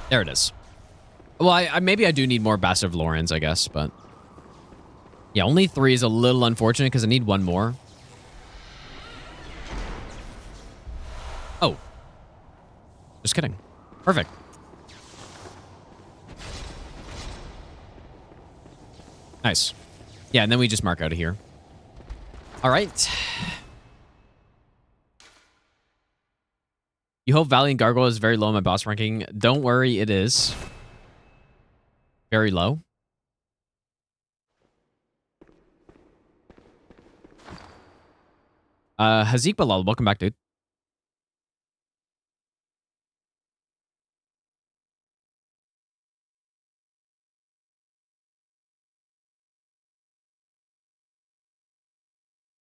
There it is. Well, I maybe I do need more Bastard of Lorans, I guess, but yeah, only 3 is a little unfortunate because I need 1 more. Oh. Just kidding. Perfect. Nice. Yeah, and then we just mark out of here. All right. You hope Valiant Gargoyle is very low in my boss ranking. Don't worry, it is. Very low. Hazik Balal, welcome back, dude.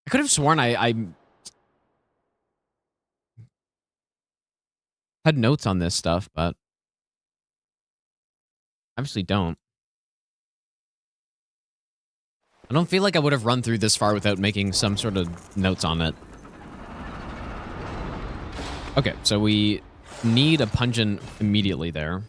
I could have sworn I had notes on this stuff, but obviously don't. I don't feel like I would have run through this far without making some sort of notes on it. Okay, so we need a pungent immediately there.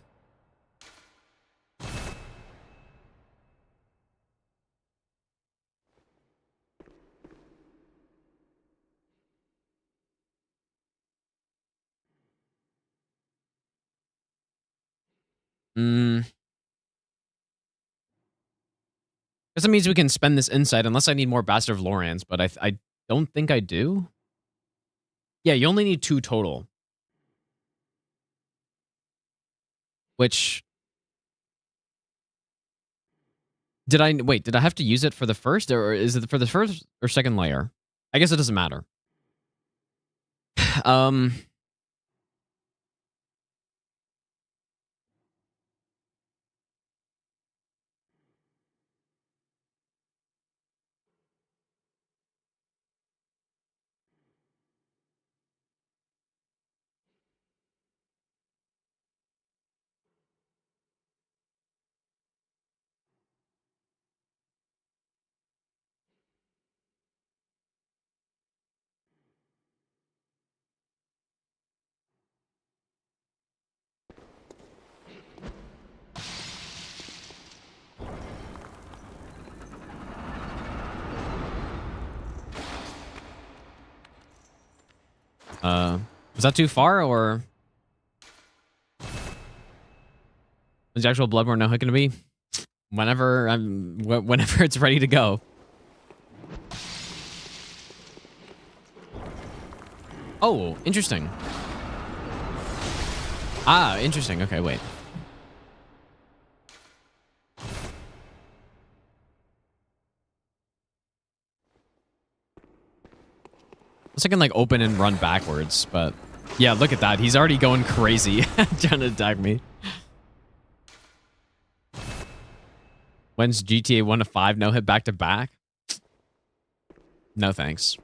Guess that means we can spend this insight unless I need more Bastard of Lorans, but I don't think I do. Yeah, you only need 2 total. Which... Did I have to use it for the first, or is it for the first or second layer? I guess it doesn't matter. Was that too far, or... Is the actual Bloodborne no going to be? Whenever it's ready to go. Oh, interesting. Ah, interesting. Okay, wait. Unless I can, like, open and run backwards, but... Yeah, look at that. He's already going crazy trying to attack me. When's GTA 1 to 5 no hit back to back? No thanks.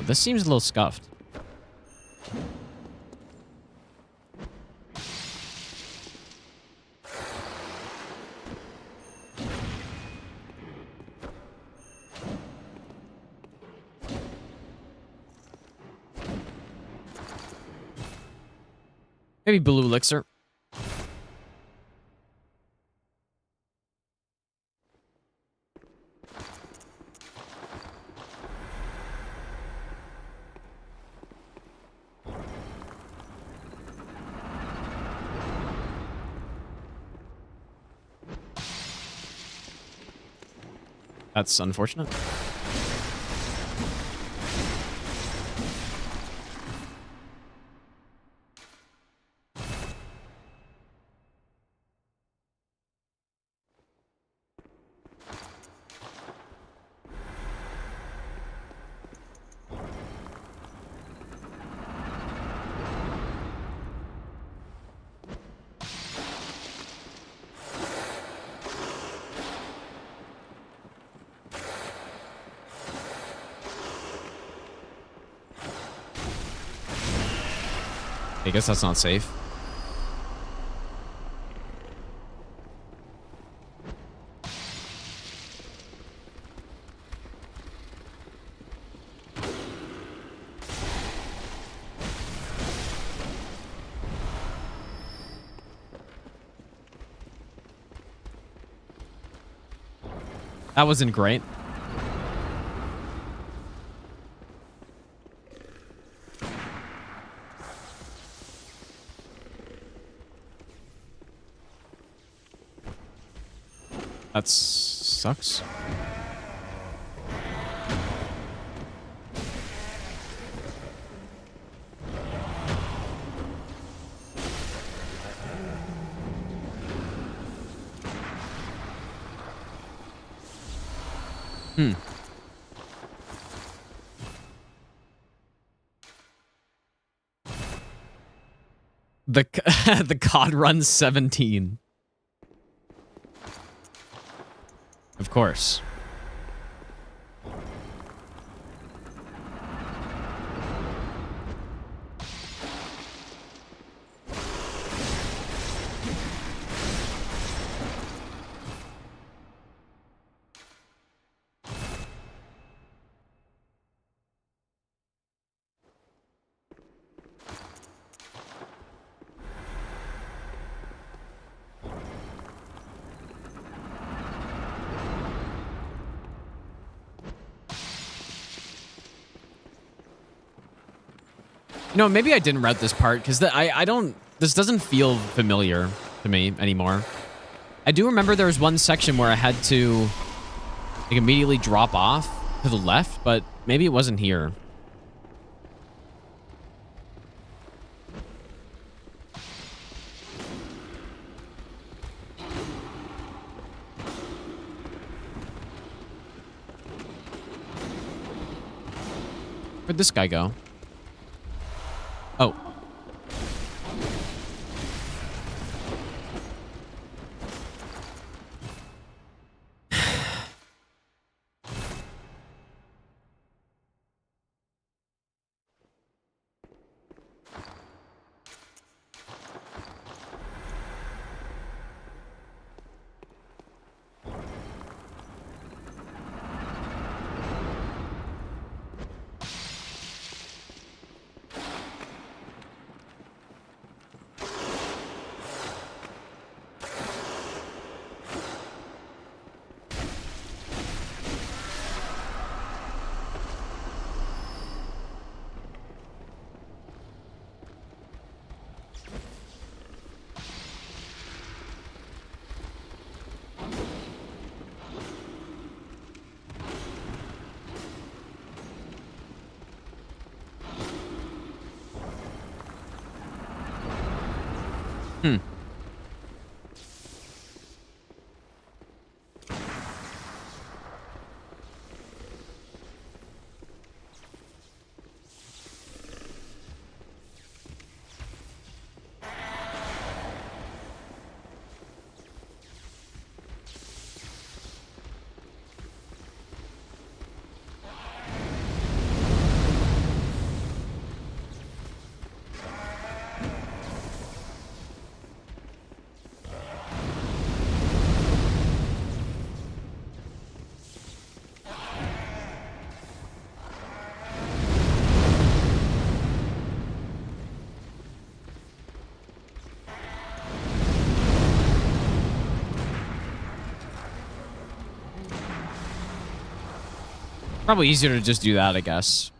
This seems a little scuffed. Maybe blue elixir. That's unfortunate. I guess that's not safe. That wasn't great. That sucks. Hmm. The the COD runs 17. Of course. You know, maybe I didn't route this part because I don't. This doesn't feel familiar to me anymore. I do remember there was one section where I had to like immediately drop off to the left, but maybe it wasn't here. Where'd this guy go? Oh. Hmm. Probably easier to just do that, I guess.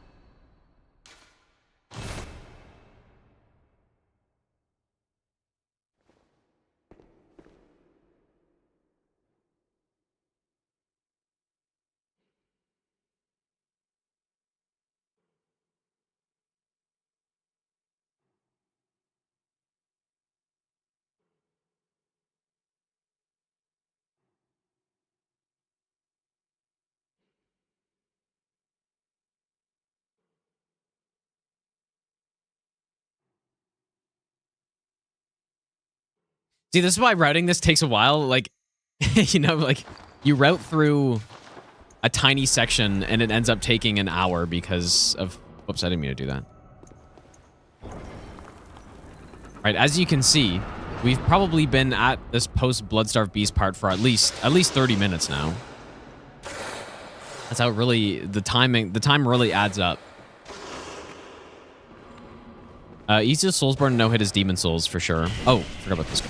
See, this is why routing this takes a while. Like, you know, like you route through a tiny section and it ends up taking an hour because of... Whoops, I didn't mean to do that. Right, as you can see, we've probably been at this post-Bloodstarved Beast part for at least 30 minutes now. That's how it really... The time really adds up. Easiest Soulsborne no-hit is Demon Souls, for sure. Oh, forgot about this guy.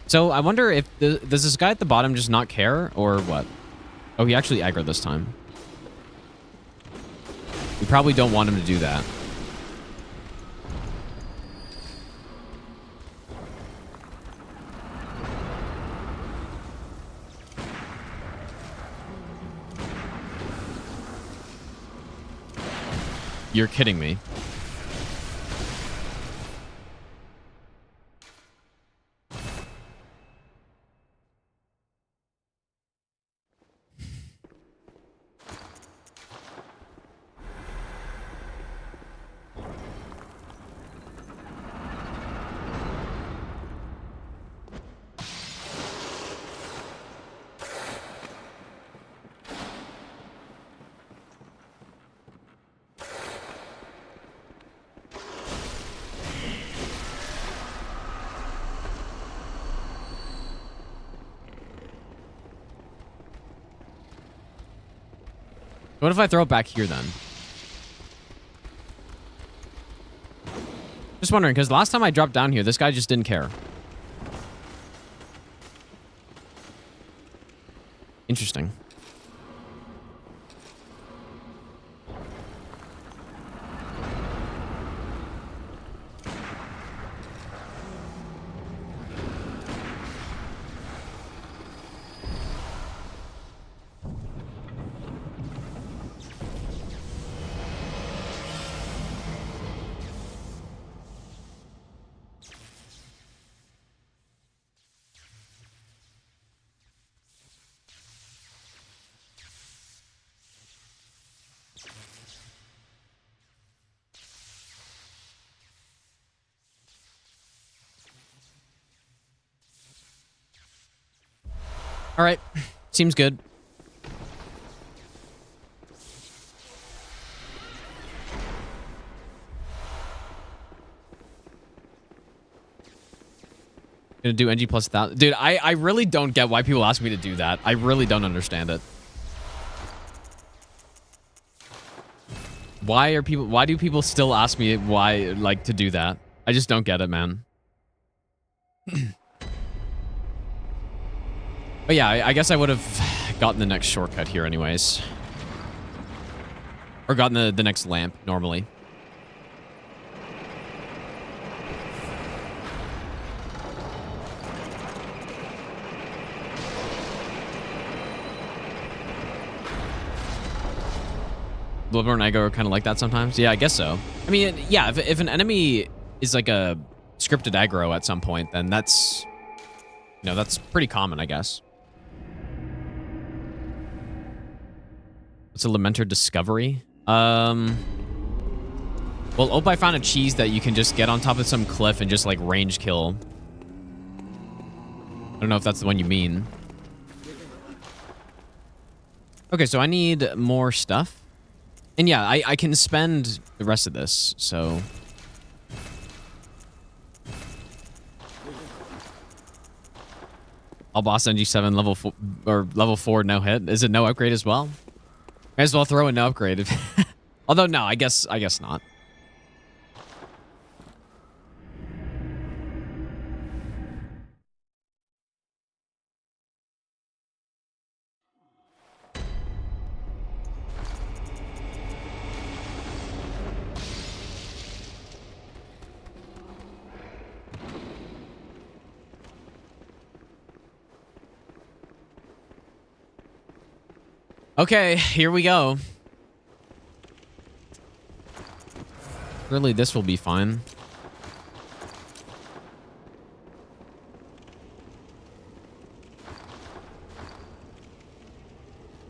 So I wonder if... does this guy at the bottom just not care, or what? Oh, he actually aggroed this time. We probably don't want him to do that. You're kidding me. What if I throw it back here then? Just wondering, because last time I dropped down here, this guy just didn't care. Interesting. All right. Seems good. Gonna do NG plus 1,000. Dude, I really don't get why people ask me to do that. I really don't understand it. Why do people still ask me why, like, to do that? I just don't get it, man. But yeah, I guess I would have gotten the next shortcut here anyways. Or gotten the next lamp, normally. Bloodborne and Ego are kind of like that sometimes. Yeah, I guess so. I mean, yeah, if an enemy is like a scripted aggro at some point, then that's, you know, that's pretty common, I guess. What's a Lamenter discovery? Well, Opie found a cheese that you can just get on top of some cliff and just like range kill. I don't know if that's the one you mean. Okay, so I need more stuff. And yeah, I can spend the rest of this, so... All boss NG7 level 4, or level 4 no hit. Is it no upgrade as well? Might as well throw in no upgrade. Although no, I guess not. Okay, here we go. Really, this will be fine.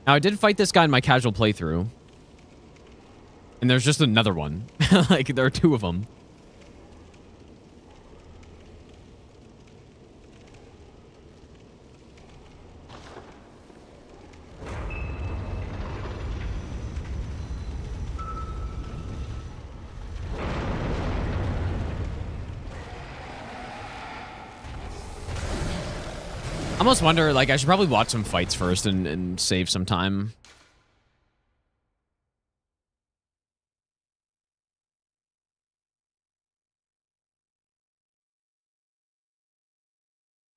Now, I did fight this guy in my casual playthrough. And there's just another one. Like, there are two of them. I almost wonder, like, I should probably watch some fights first and save some time.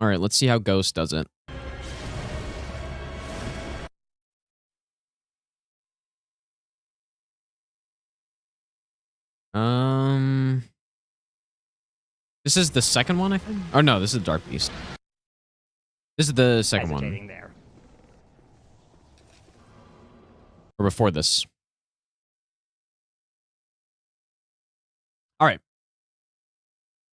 All right, let's see how Ghost does it. This is the second one, I think? Oh, no, this is the Dark Beast. This is the second one. There. Or before this. All right.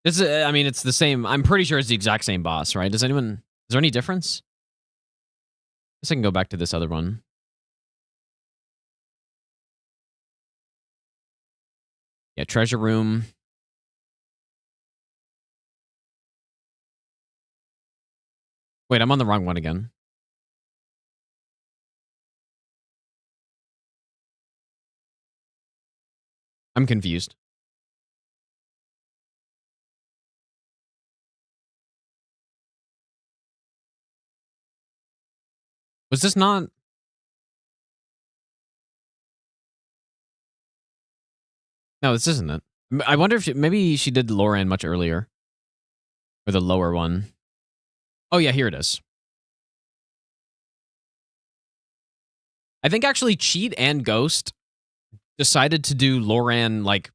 This is, I mean, it's the same. I'm pretty sure it's the exact same boss, right? Is there any difference? I guess I can go back to this other one. Yeah, treasure room. Wait, I'm on the wrong one again. I'm confused. Was this not... No, this isn't it. I wonder if maybe she did Loran much earlier. Or the lower one. Oh, yeah, here it is. I think actually Cheat and Ghost decided to do Loran, like...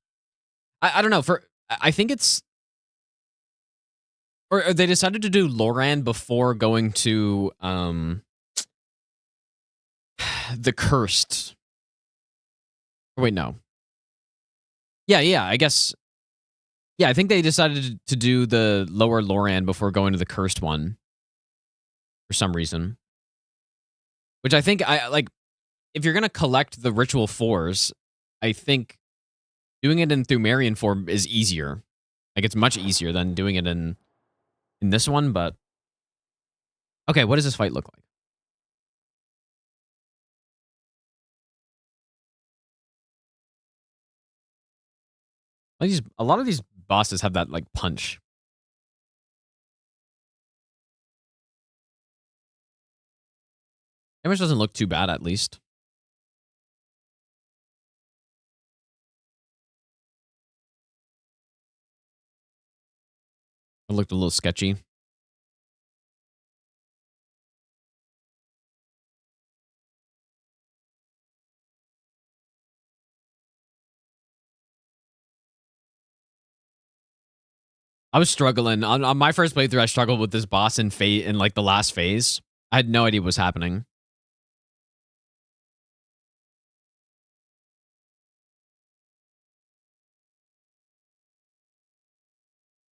I don't know, I think it's... Or they decided to do Loran before going to, the Cursed. Or wait, no. Yeah, I guess... Yeah, I think they decided to do the lower Loran before going to the Cursed one. For some reason. Which I think, if you're going to collect the Ritual 4s, I think doing it in Pthumerian form is easier. Like, it's much easier than doing it in this one, but... Okay, what does this fight look like? A lot of these bosses have that, like, punch. Damage doesn't look too bad, at least. It looked a little sketchy. I was struggling. On my first playthrough, I struggled with this boss in like, the last phase. I had no idea what was happening.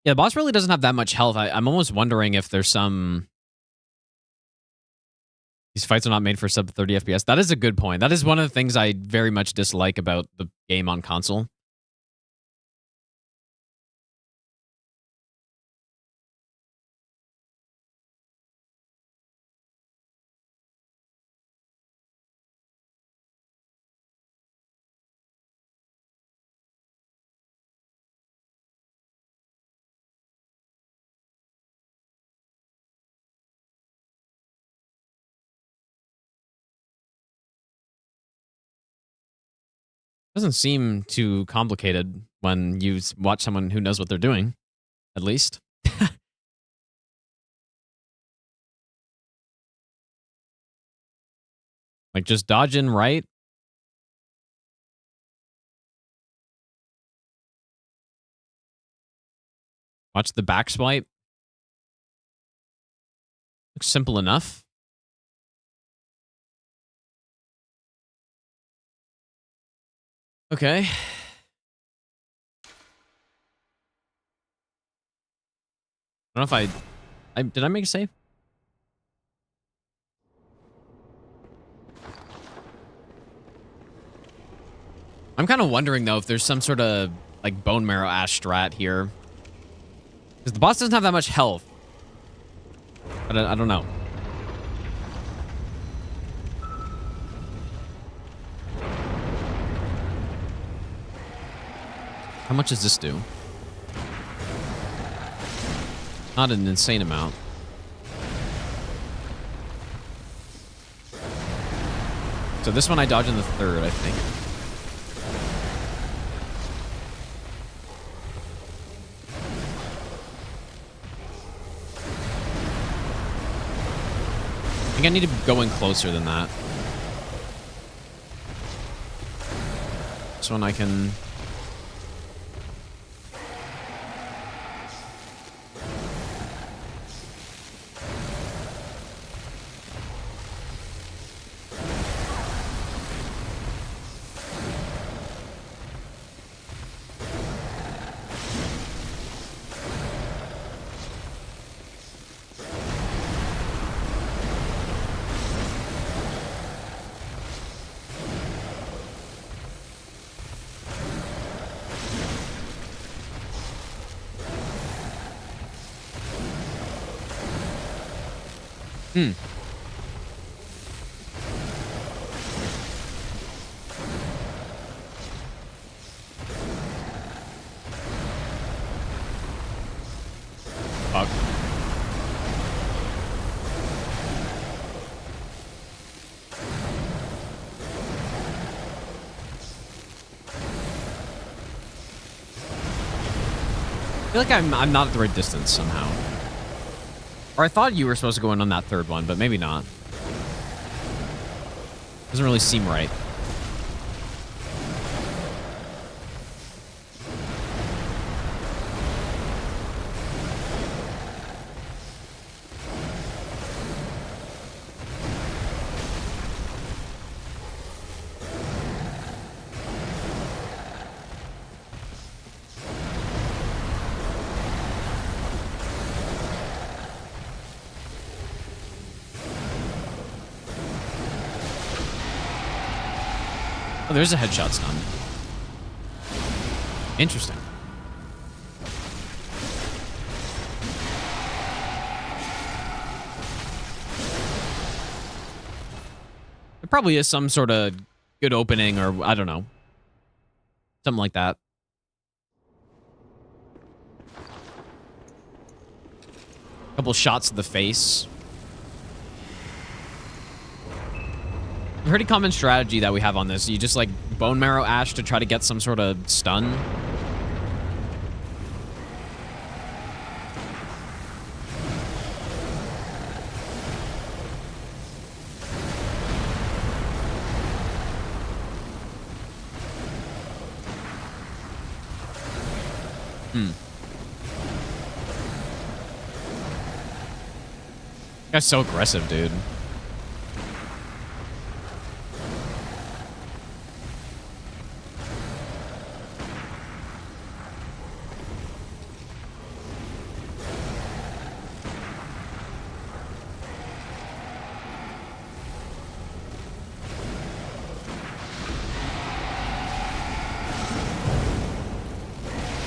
Yeah, the boss really doesn't have that much health. I'm almost wondering if there's some... These fights are not made for sub 30 FPS. That is a good point. That is one of the things I very much dislike about the game on console. Doesn't seem too complicated when you watch someone who knows what they're doing, at least. Like, just dodge in right. Watch the back swipe. Looks simple enough. Okay. I don't know if did I make a save? I'm kind of wondering, though, if there's some sort of, like, bone marrow ash strat here. Because the boss doesn't have that much health. But I don't know. How much does this do? Not an insane amount. So this one I dodge in the third, I think. I think I need to go in closer than that. This one I can... Fuck. I feel like I'm not at the right distance somehow. Or I thought you were supposed to go in on that third one, but maybe not. Doesn't really seem right. Oh, there's a headshot stun. Interesting. There probably is some sort of good opening, or I don't know. Something like that. Couple shots to the face. Pretty common strategy that we have on this. You just like bone marrow ash to try to get some sort of stun. Guy's so aggressive, dude.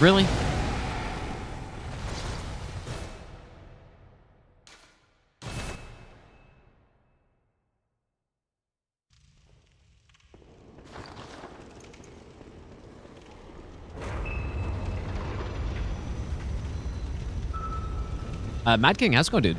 Really? Mad King, how's it going, dude?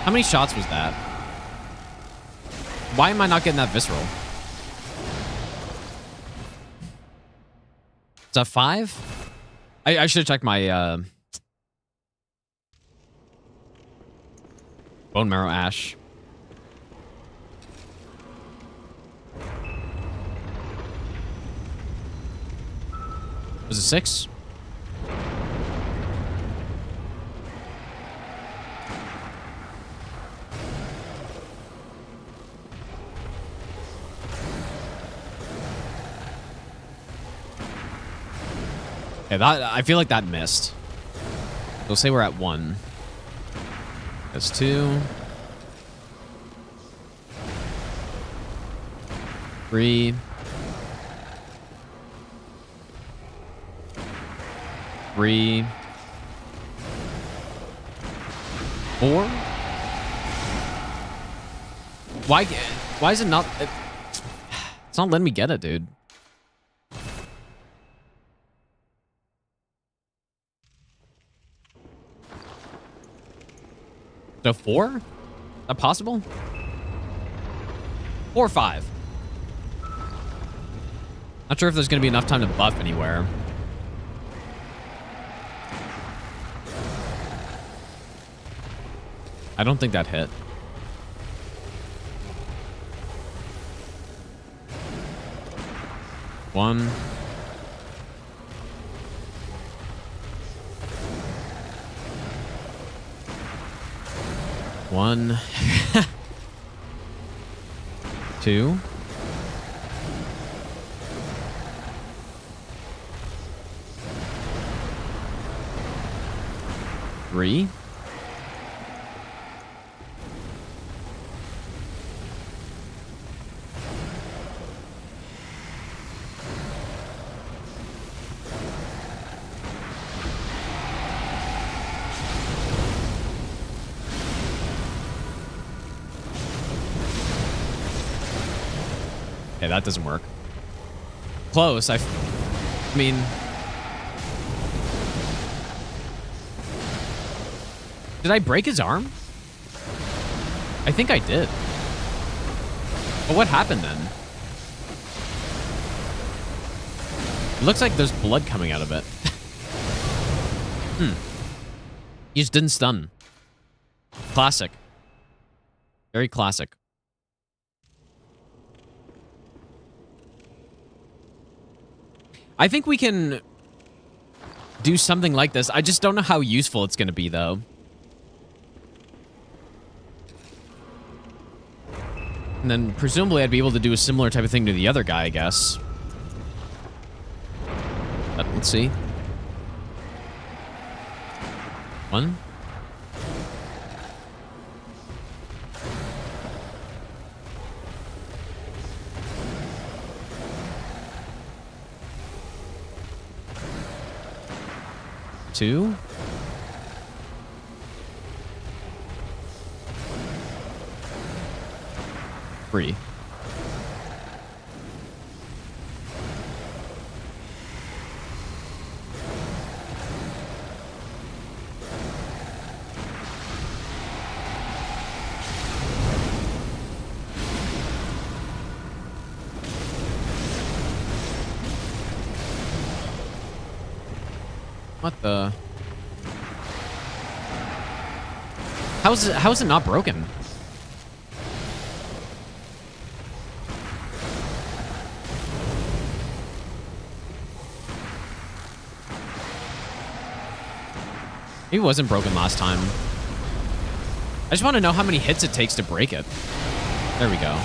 How many shots was that? Why am I not getting that visceral? Is that 5? I should have checked my bone marrow ash. Was it 6? Okay, I feel like that missed. We'll say we're at 1. That's 2. 3. 3. 4. Why is it not? It's not letting me get it, dude. So 4? Is that possible? 4 or 5. Not sure if there's going to be enough time to buff anywhere. I don't think that hit. One. One. 2. 3. 4. Okay, that doesn't work. Close. I mean... Did I break his arm? I think I did. But what happened then? It looks like there's blood coming out of it. He just didn't stun. Classic. Very classic. I think we can do something like this. I just don't know how useful it's going to be, though. And then presumably I'd be able to do a similar type of thing to the other guy, I guess. But let's see. 1. Two. 3. What the? How is it not broken? Maybe it wasn't broken last time. I just want to know how many hits it takes to break it. There we go.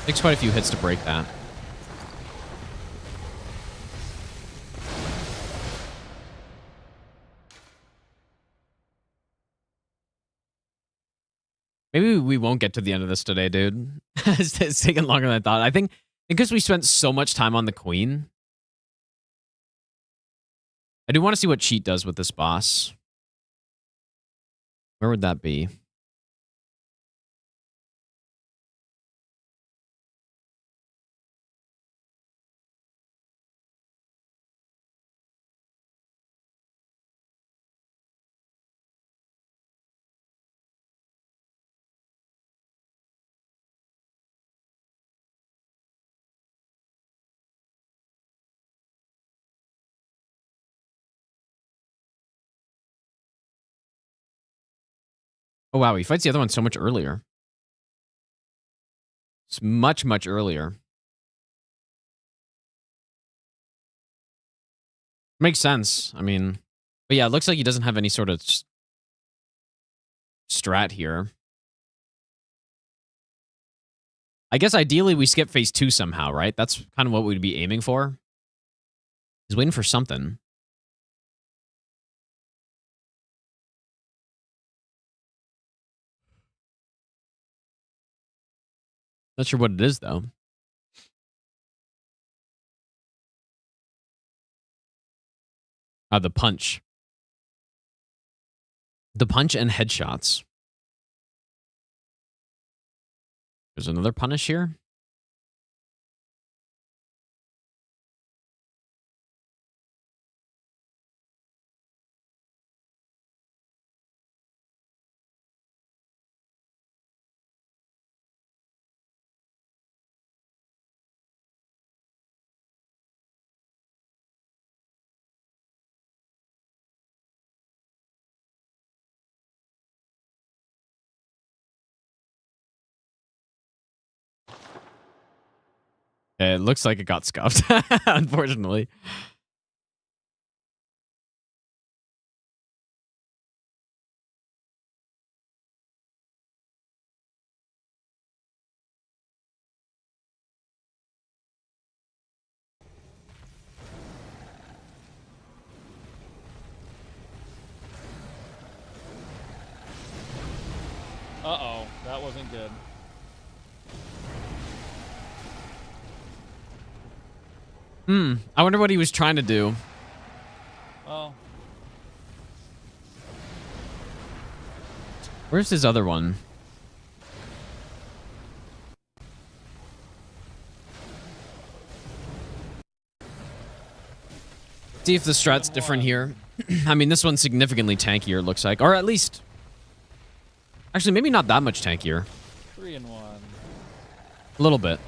Takes quite a few hits to break that. Maybe we won't get to the end of this today, dude. It's taking longer than I thought. I think because we spent so much time on the queen. I do want to see what cheat does with this boss. Where would that be? Oh, wow. He fights the other one so much earlier. It's much, much earlier. Makes sense. I mean, but yeah, it looks like he doesn't have any sort of strat here. I guess ideally we skip phase 2 somehow, right? That's kind of what we'd be aiming for. He's waiting for something. Not sure what it is, though. The punch. The punch and headshots. There's another punish here. It looks like it got scuffed, unfortunately. Uh-oh, that wasn't good. I wonder what he was trying to do. Oh. Where's his other one? See if the strat's different here. I mean, this one's significantly tankier, it looks like. Or at least... Actually, maybe not that much tankier. 3 and 1. A little bit.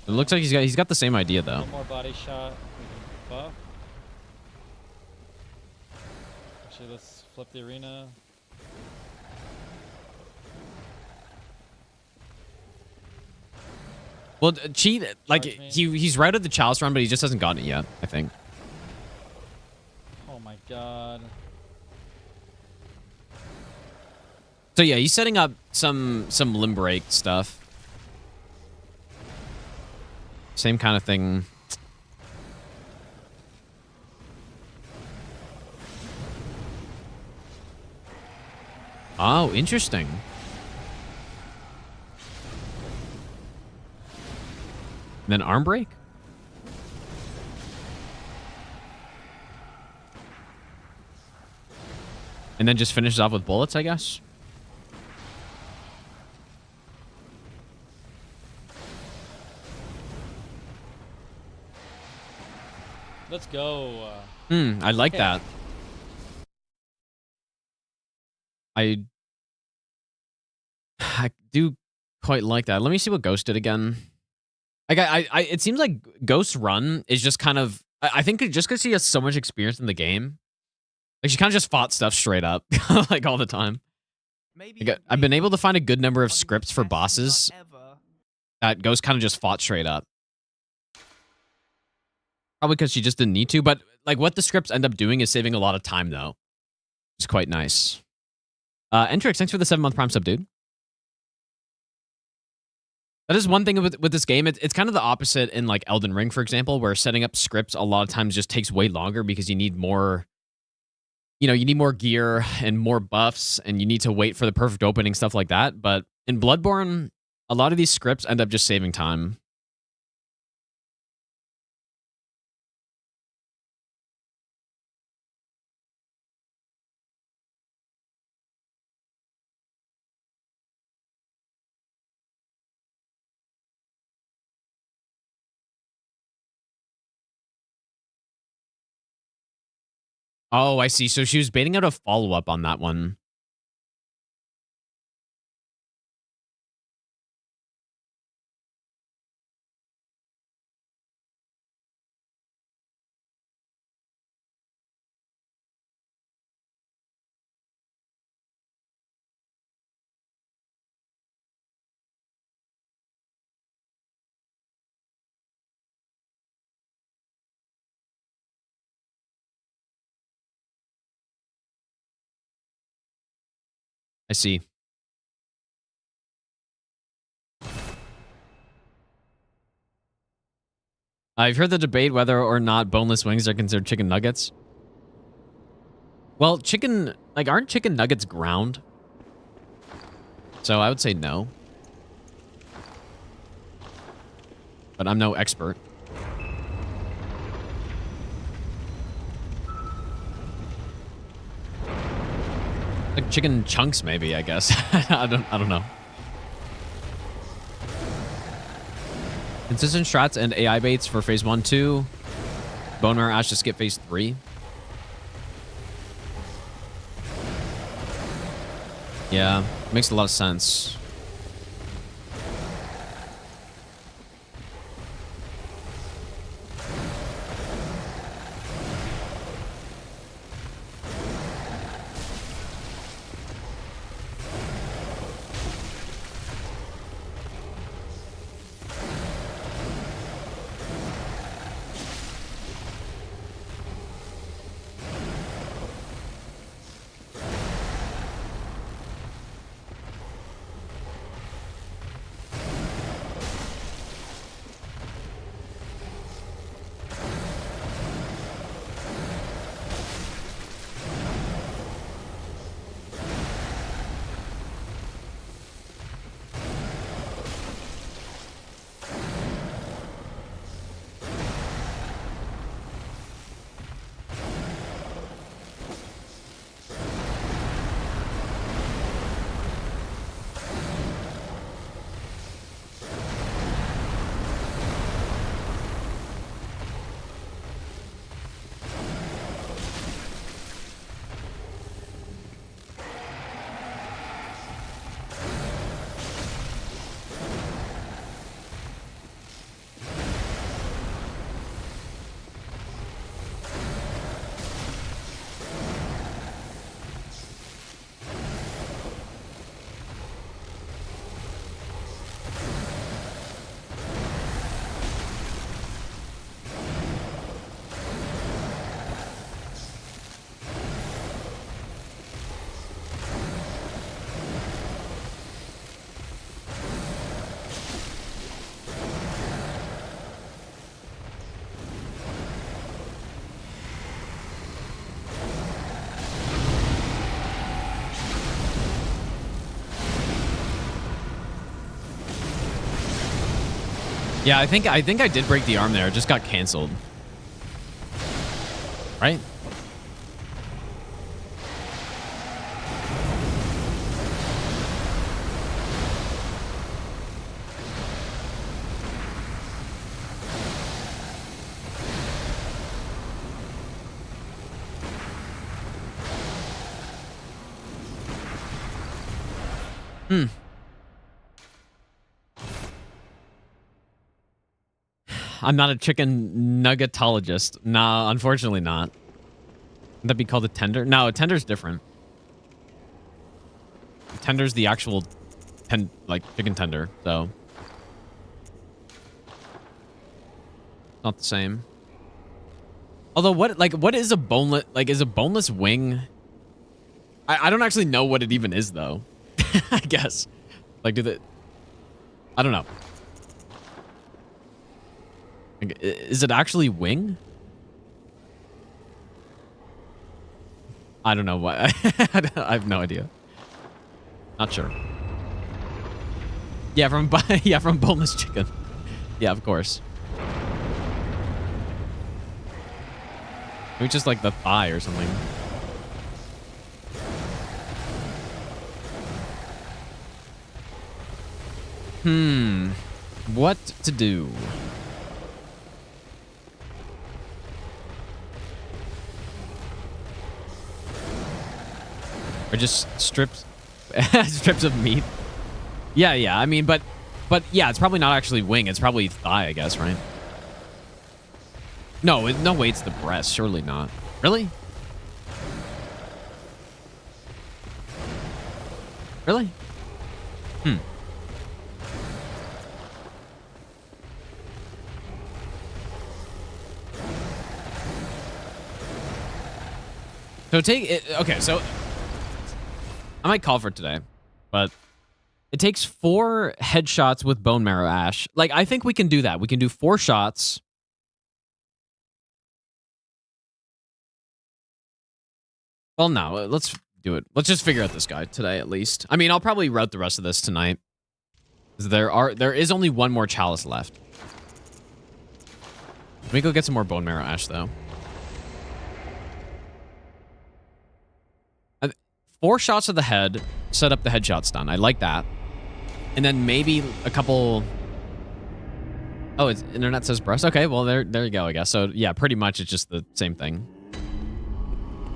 It looks like he's got the same idea, though. One more body shot. We can buff. Actually, let's flip the arena. Well, cheat, like, Charge me. he's right at the Chalice run, but he just hasn't gotten it yet, I think. Oh my god. So yeah, he's setting up some limb break stuff. Same kind of thing. Oh, interesting. And then arm break? And then just finishes off with bullets, I guess? Let's go. I like that. I do quite like that. Let me see what Ghost did again. Like, it seems like Ghost's run is just kind of... I think just because she has so much experience in the game, like, she kind of just fought stuff straight up, like, all the time. Maybe Like, I've been able to find a good number of arguably scripts for best bosses nut ever. that Ghost kind of just fought straight up. Probably because she just didn't need to, but, like, what the scripts end up doing is saving a lot of time, though. It's quite nice. Entrix, thanks for the 7-month Prime sub, dude. That is one thing with this game. It's kind of the opposite in, like, Elden Ring, for example, where setting up scripts a lot of times just takes way longer because you need more... You know, you need more gear and more buffs, and you need to wait for the perfect opening, stuff like that. But in Bloodborne, a lot of these scripts end up just saving time. Oh, I see. So she was baiting out a follow-up on that one. I see. I've heard the debate whether or not boneless wings are considered chicken nuggets. Well, chicken... Like, aren't chicken nuggets ground? So I would say no. But I'm no expert. Like chicken chunks, maybe, I guess. I don't know. Consistent strats and AI baits for phase 1, 2. Bone Marrow Ash to skip phase 3. Yeah, makes a lot of sense. Yeah, I think I did break the arm there. It just got canceled. Right? I'm not a chicken nuggetologist. Nah, unfortunately not. Would that be called a tender? No, a tender's different. A tender's the actual chicken tender, so not the same. Although what is a boneless, is a boneless wing? I don't actually know what it even is though. I guess. I don't know. Is it actually wing? I don't know what. I have no idea. Not sure. Yeah, from boneless chicken. Yeah, of course. Maybe just like the thigh or something. What to do? Or just strips of meat. Yeah. I mean, but yeah, it's probably not actually wing. It's probably thigh, I guess, right? No, no way. It's the breast. Surely not. Really? Really? So take it. Okay, so I might call for it today, but it takes 4 headshots with bone marrow ash. Like, I think we can do that. We can do 4 shots. Well, no, let's do it. Let's just figure out this guy today, at least. I mean, I'll probably route the rest of this tonight. There is only 1 more chalice left. Let me go get some more bone marrow ash, though. 4 shots to the head, set up the headshot stun. I like that. And then maybe a couple... Oh, it's internet says breast. Okay, well, there you go, I guess. So, yeah, pretty much it's just the same thing.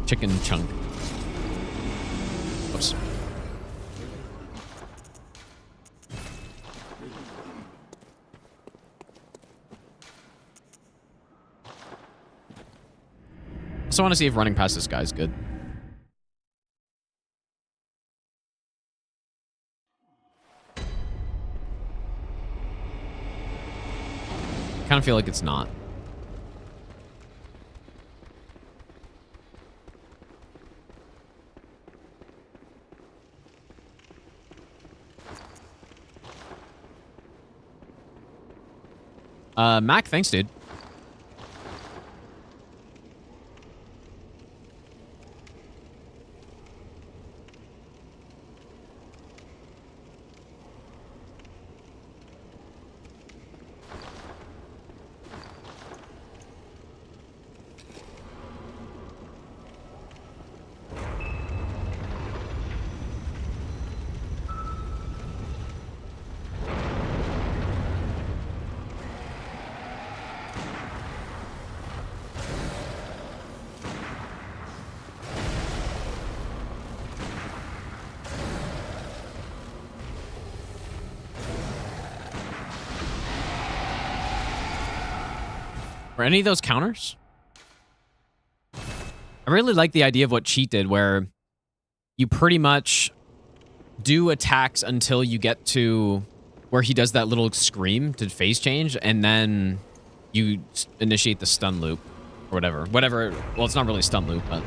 Chicken chunk. Oops. Also want to see if running past this guy is good. Kind of feel like it's not. Mac, thanks, dude. Were any of those counters? I really like the idea of what Cheat did, where you pretty much do attacks until you get to where he does that little scream to phase change, and then you initiate the stun loop or whatever. Well, it's not really stun loop, but...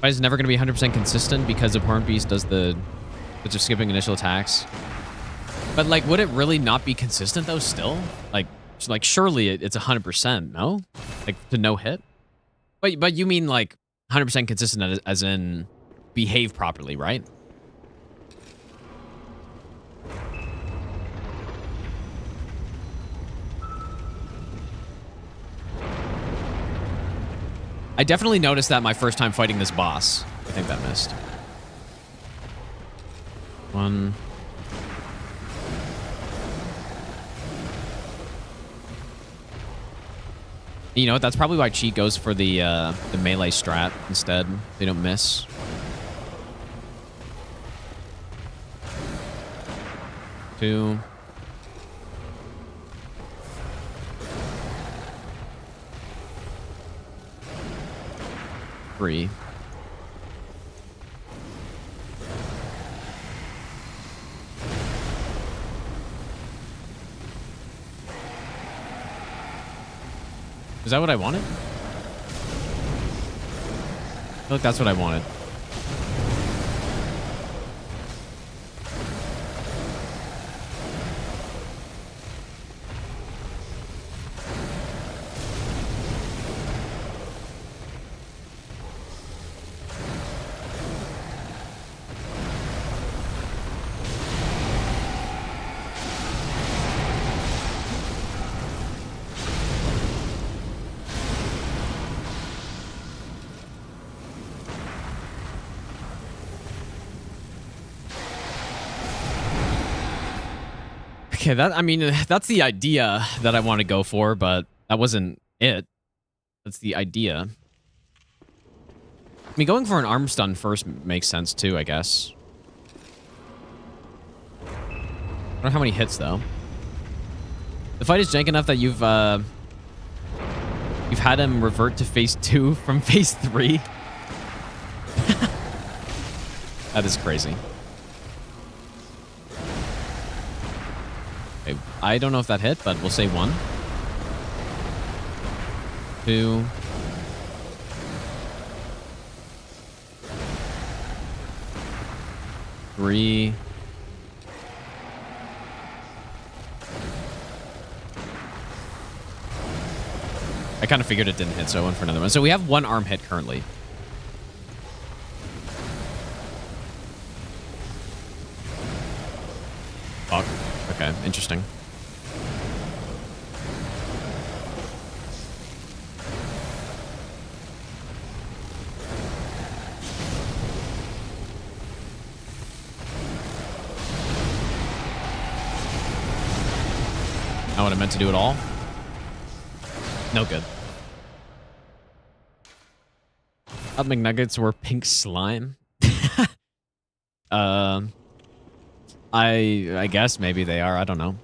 It's never going to be 100% consistent because Abhorrent Beast does the... just skipping initial attacks. But, like, would it really not be consistent, though, still? Like surely it's 100%, no? Like, to no hit? But you mean, like, 100% consistent as in behave properly, right? I definitely noticed that my first time fighting this boss. I think that missed. 1. You know what? That's probably why Cheat goes for the melee strat instead. They don't miss. 2. 3. Is that what I wanted? I feel like that's what I wanted. Okay, I mean, that's the idea that I want to go for, but that wasn't it. That's the idea. I mean, going for an arm stun first makes sense too, I guess. I don't know how many hits though. The fight is jank enough that you've had him revert to phase 2 from phase 3. That is crazy. Okay, I don't know if that hit, but we'll say 1. 2. 3. I kind of figured it didn't hit, so I went for another one. So we have 1 arm hit currently. Fuck. Okay, interesting. Not what I meant to do at all. No good. Up McNuggets were pink slime. I guess maybe they are. I don't know.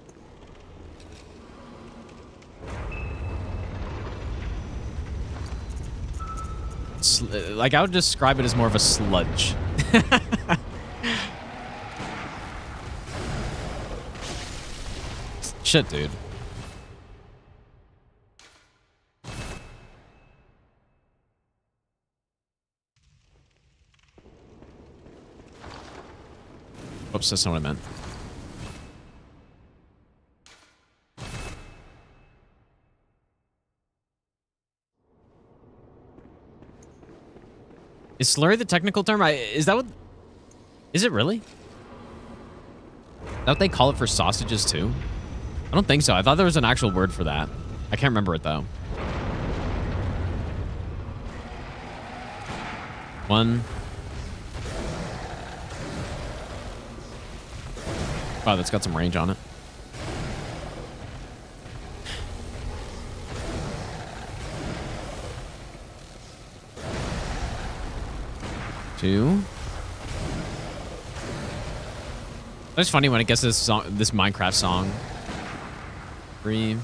Like, I would describe it as more of a sludge. Shit, dude. Oops, that's not what I meant. Is slurry the technical term? Is that what... Is it really? Is that what they call it for sausages too? I don't think so. I thought there was an actual word for that. I can't remember it though. 1. Wow, that's got some range on it. 2. It's funny when it gets this song, this Minecraft song. 3.